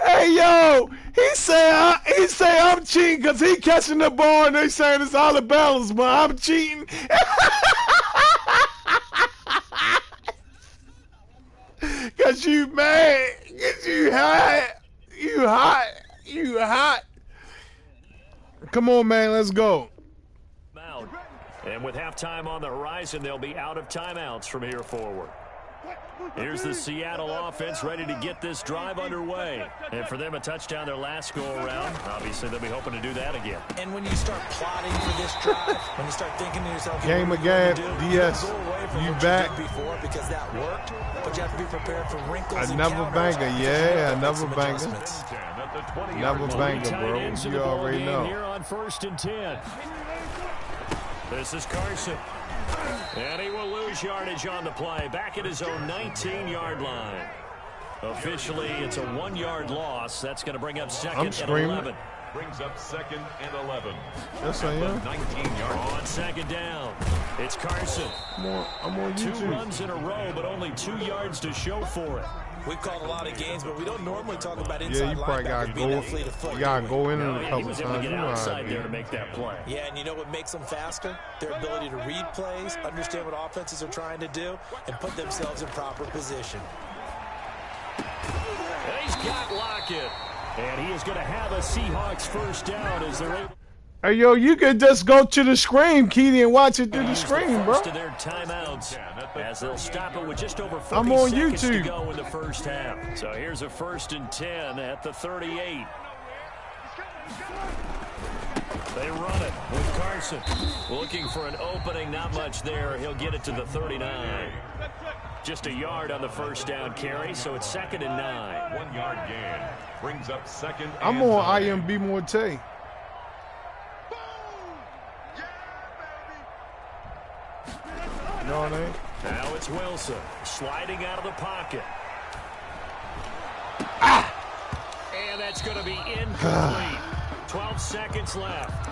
Hey, yo, he say I'm cheating because he catching the ball and they saying it's all the balance, but I'm cheating. Because you mad. Because you hot. You hot. You hot. Come on, man, let's go. And with halftime on the horizon, they'll be out of timeouts from here forward. Here's the Seattle offense ready to get this drive underway. And for them, a touchdown their last go-around. Obviously, they'll be hoping to do that again. And when you start plotting for this drive, when you start thinking to yourself, Game again, DS, you back. Before because that worked, but you have to be prepared for wrinkles. Another banger, yeah, another banger. Another banger, bro. You already know. Here on 1st and 10. This is Carson. And he will lose yardage on the play. Back at his own 19-yard line. Officially, it's a 1-yard loss. That's going to bring up 2nd and 11. Brings up 2nd and 11. Yes, I am. 19-yard on 2nd down. It's Carson. I'm on YouTube. 2 runs in a row, but only 2 yards to show for it. We've called a lot of games, but we don't normally talk about inside you probably linebackers being that fleet of foot. You gotta go in a couple he was able to times. get outside there to make that play. Yeah, and you know what makes them faster? Their ability to read plays, understand what offenses are trying to do, and put themselves in proper position. And he's got Lockett. And he is going to have a Seahawks first down as they're able. Hey, yo, you can just go to the screen, Keely, and watch it through the screen, bro. To their timeouts as they'll stop it with just over 40 I'm on seconds YouTube. to go in the first half. So here's a 1st and 10 at the 38. They run it with Carson. Looking for an opening, not much there. He'll get it to the 39. Just a yard on the first down carry, so it's 2nd and 9. 1-yard gain. Brings up 2nd and I'm on Iambmore-Tay. You know what I mean? Now it's Wilson sliding out of the pocket. And that's going to be incomplete. 12 seconds left.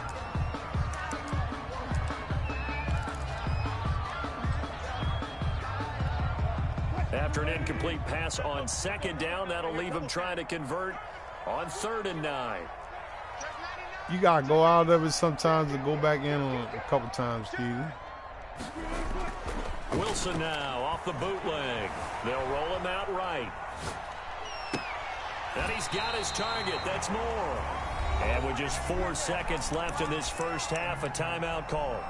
After an incomplete pass on 2nd down, that'll leave him trying to convert on 3rd and 9. You got to go out of it sometimes and go back in on a couple times, Keith. Wilson now off the bootleg. They'll roll him out right. And he's got his target. That's more. And with just 4 seconds left in this first half, a timeout call.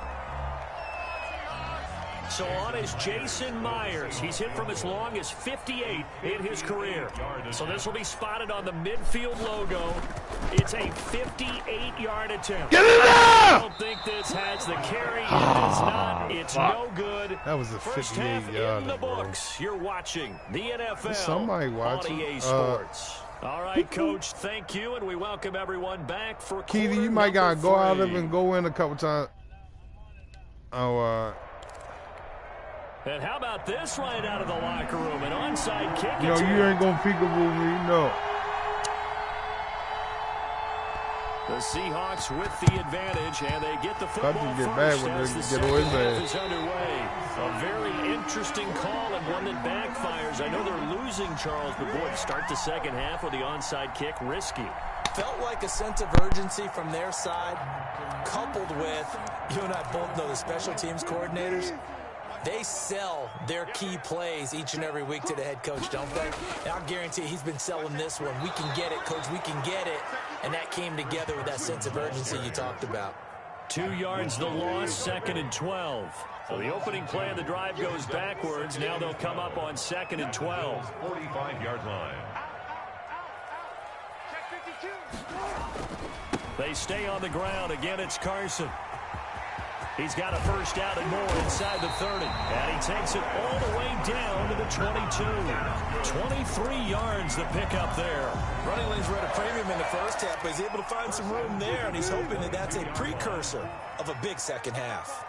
So on is Jason Myers. He's hit from as long as 58 in his career. So this will be spotted on the midfield logo. It's a 58-yard attempt. Get it out! I don't think this has the carry. If it's not, it's no good. That was a 58-yard in the books. You're watching the NFL. Somebody watching. On EA Sports. All right, Coach, thank you, and we welcome everyone back for Keith, you might got to go out of it and go in a couple times. Oh, And how about this right out of the locker room? An onside kick. You ain't going to peekaboo me, no. The Seahawks with the advantage, and they get the football get first bad when as they the get away second bad. half is underway. A very interesting call and one that backfires. I know they're losing, Charles, but boy, to start the second half with the onside kick, risky. Felt like a sense of urgency from their side, coupled with, you and I both know the special teams coordinators. They sell their key plays each and every week to the head coach, don't they? And I'll guarantee he's been selling this one. We can get it, coach, we can get it. And that came together with that sense of urgency you talked about. 2 yards the loss, 2nd and 12. So the opening play of the drive goes backwards. Now they'll come up on 2nd and 12. 45-yard line. They stay on the ground. Again, it's Carson. He's got a first down and more inside the 30. And he takes it all the way down to the 22. 23 yards the pickup there. Running lanes were at a premium in the first half, but he's able to find some room there, and he's hoping that that's a precursor of a big second half.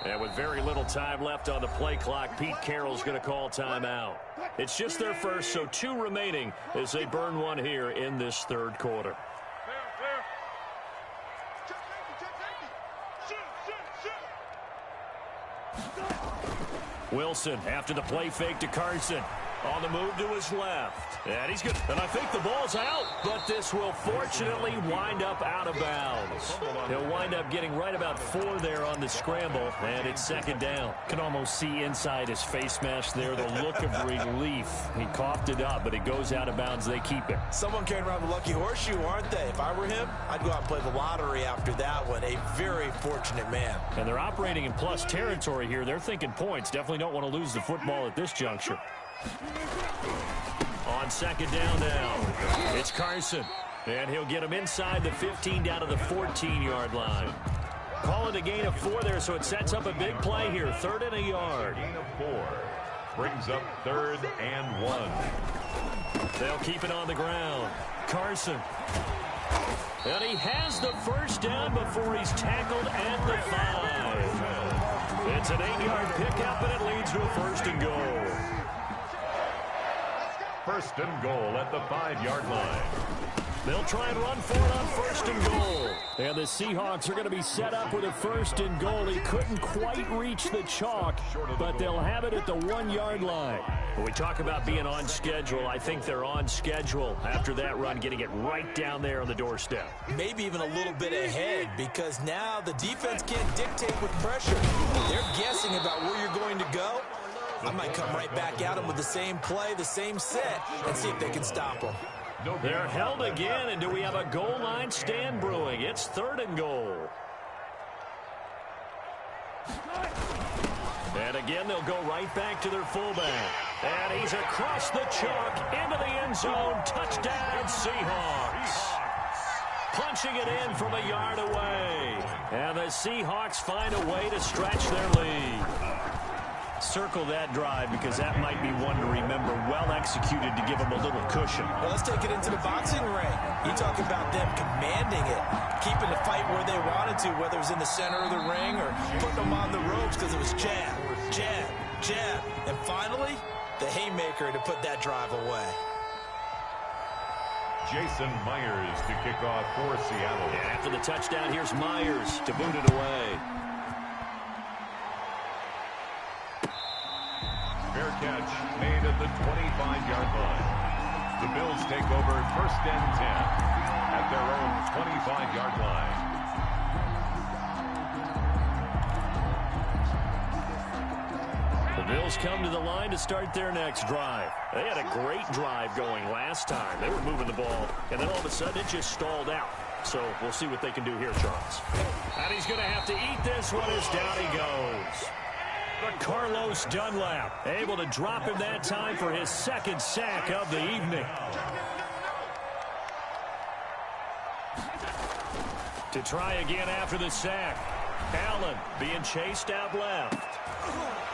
And with very little time left on the play clock, Pete Carroll's going to call timeout. It's just their first, so 2 remaining as they burn one here in this third quarter. Wilson after the play fake to Carson. On the move to his left. And he's good. And I think the ball's out. But this will fortunately wind up out of bounds. He'll wind up getting right about 4 there on the scramble. And it's 2nd down. Can almost see inside his face mask there the look of relief. He coughed it up, but it goes out of bounds. They keep it. Someone came around the lucky horseshoe, aren't they? If I were him, I'd go out and play the lottery after that one. A very fortunate man. And they're operating in plus territory here. They're thinking points. Definitely don't want to lose the football at this juncture. On 2nd down now, it's Carson. And he'll get him inside the 15 down to the 14-yard line. Call it a gain of 4 there, so it sets up a big play here. 3rd and a yard. Gain of 4 brings up 3rd and 1. They'll keep it on the ground. Carson. And he has the first down before he's tackled at the 5. It's an 8-yard pickup, and it leads to a 1st and goal. 1st and goal at the 5-yard line. They'll try and run for it on 1st and goal. And the Seahawks are going to be set up with a 1st and goal. He couldn't quite reach the chalk, but they'll have it at the 1-yard line. When we talk about being on schedule, I think they're on schedule after that run, getting it right down there on the doorstep. Maybe even a little bit ahead, because now the defense can't dictate with pressure. They're guessing about where you're going to go. I might come right back at them with the same play, the same set, and see if they can stop them. They're held again, and do we have a goal line stand brewing? It's 3rd and goal. And again, they'll go right back to their fullback. And he's across the chalk into the end zone. Touchdown, Seahawks. Punching it in from a yard away. And the Seahawks find a way to stretch their lead. Circle that drive, because that might be one to remember. Well executed to give them a little cushion. Well, let's take it into the boxing ring. You talk about them commanding it, keeping the fight where they wanted to, whether it was in the center of the ring or putting them on the ropes, because it was jab, jab, jab. And finally, the haymaker to put that drive away. Jason Myers to kick off for Seattle. And after the touchdown, here's Myers to boot it away. Fair catch made at the 25-yard line. The Bills take over 1st and 10 at their own 25-yard line. The Bills come to the line to start their next drive. They had a great drive going last time. They were moving the ball, and then all of a sudden it just stalled out. So we'll see what they can do here, Charles. And he's going to have to eat this one as down he goes. Carlos Dunlap able to drop him that time for his 2nd sack of the evening. To try again after the sack. Allen being chased out left.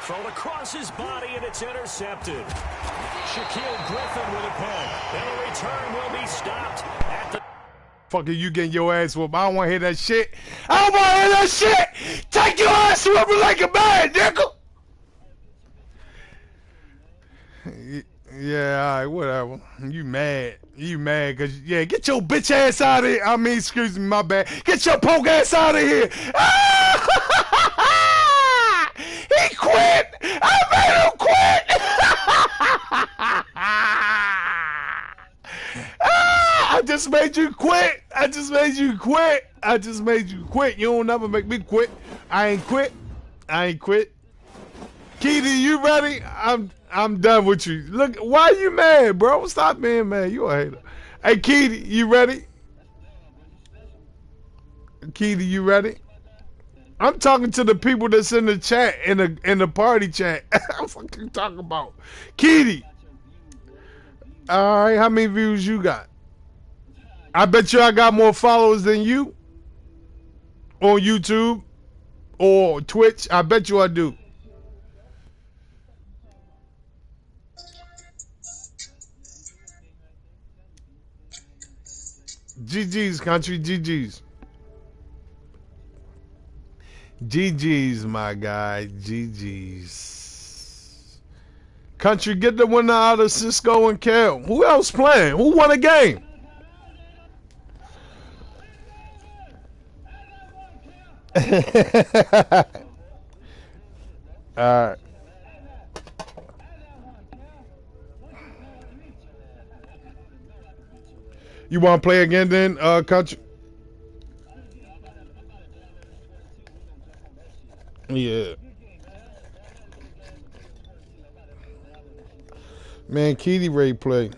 Thrown across his body, and it's intercepted. Shaquille Griffin with a pen. And the return will be stopped at the... Fucking you getting your ass whooped. I don't want to hear that shit. I don't want to hear that shit. Take your ass whooping like a man, nigga. Yeah, all right, whatever. You mad. You mad because, yeah, get your bitch ass out of here. I mean, excuse me, my bad. Get your poke ass out of here. He quit. I made him quit. I just made you quit. I just made you quit. I just made you quit. You don't never make me quit. I ain't quit. I ain't quit. Keedy, you ready? I'm done with you. Look, why you mad, bro? Stop being mad. You a hater. Hey, Keedy, you ready? Keedy, you ready? I'm talking to the people that's in the chat, in the party chat. I'm fucking talking about. Keedy. All right, how many views you got? I bet you I got more followers than you on YouTube or Twitch. I bet you I do. GG's, country, GG's. GG's, my guy, GG's. Country, get the winner out of Cisco and Kel. Who else playing? Who won a game? All right. You want to play again then, Country? Yeah. Man, Keedy Ray play.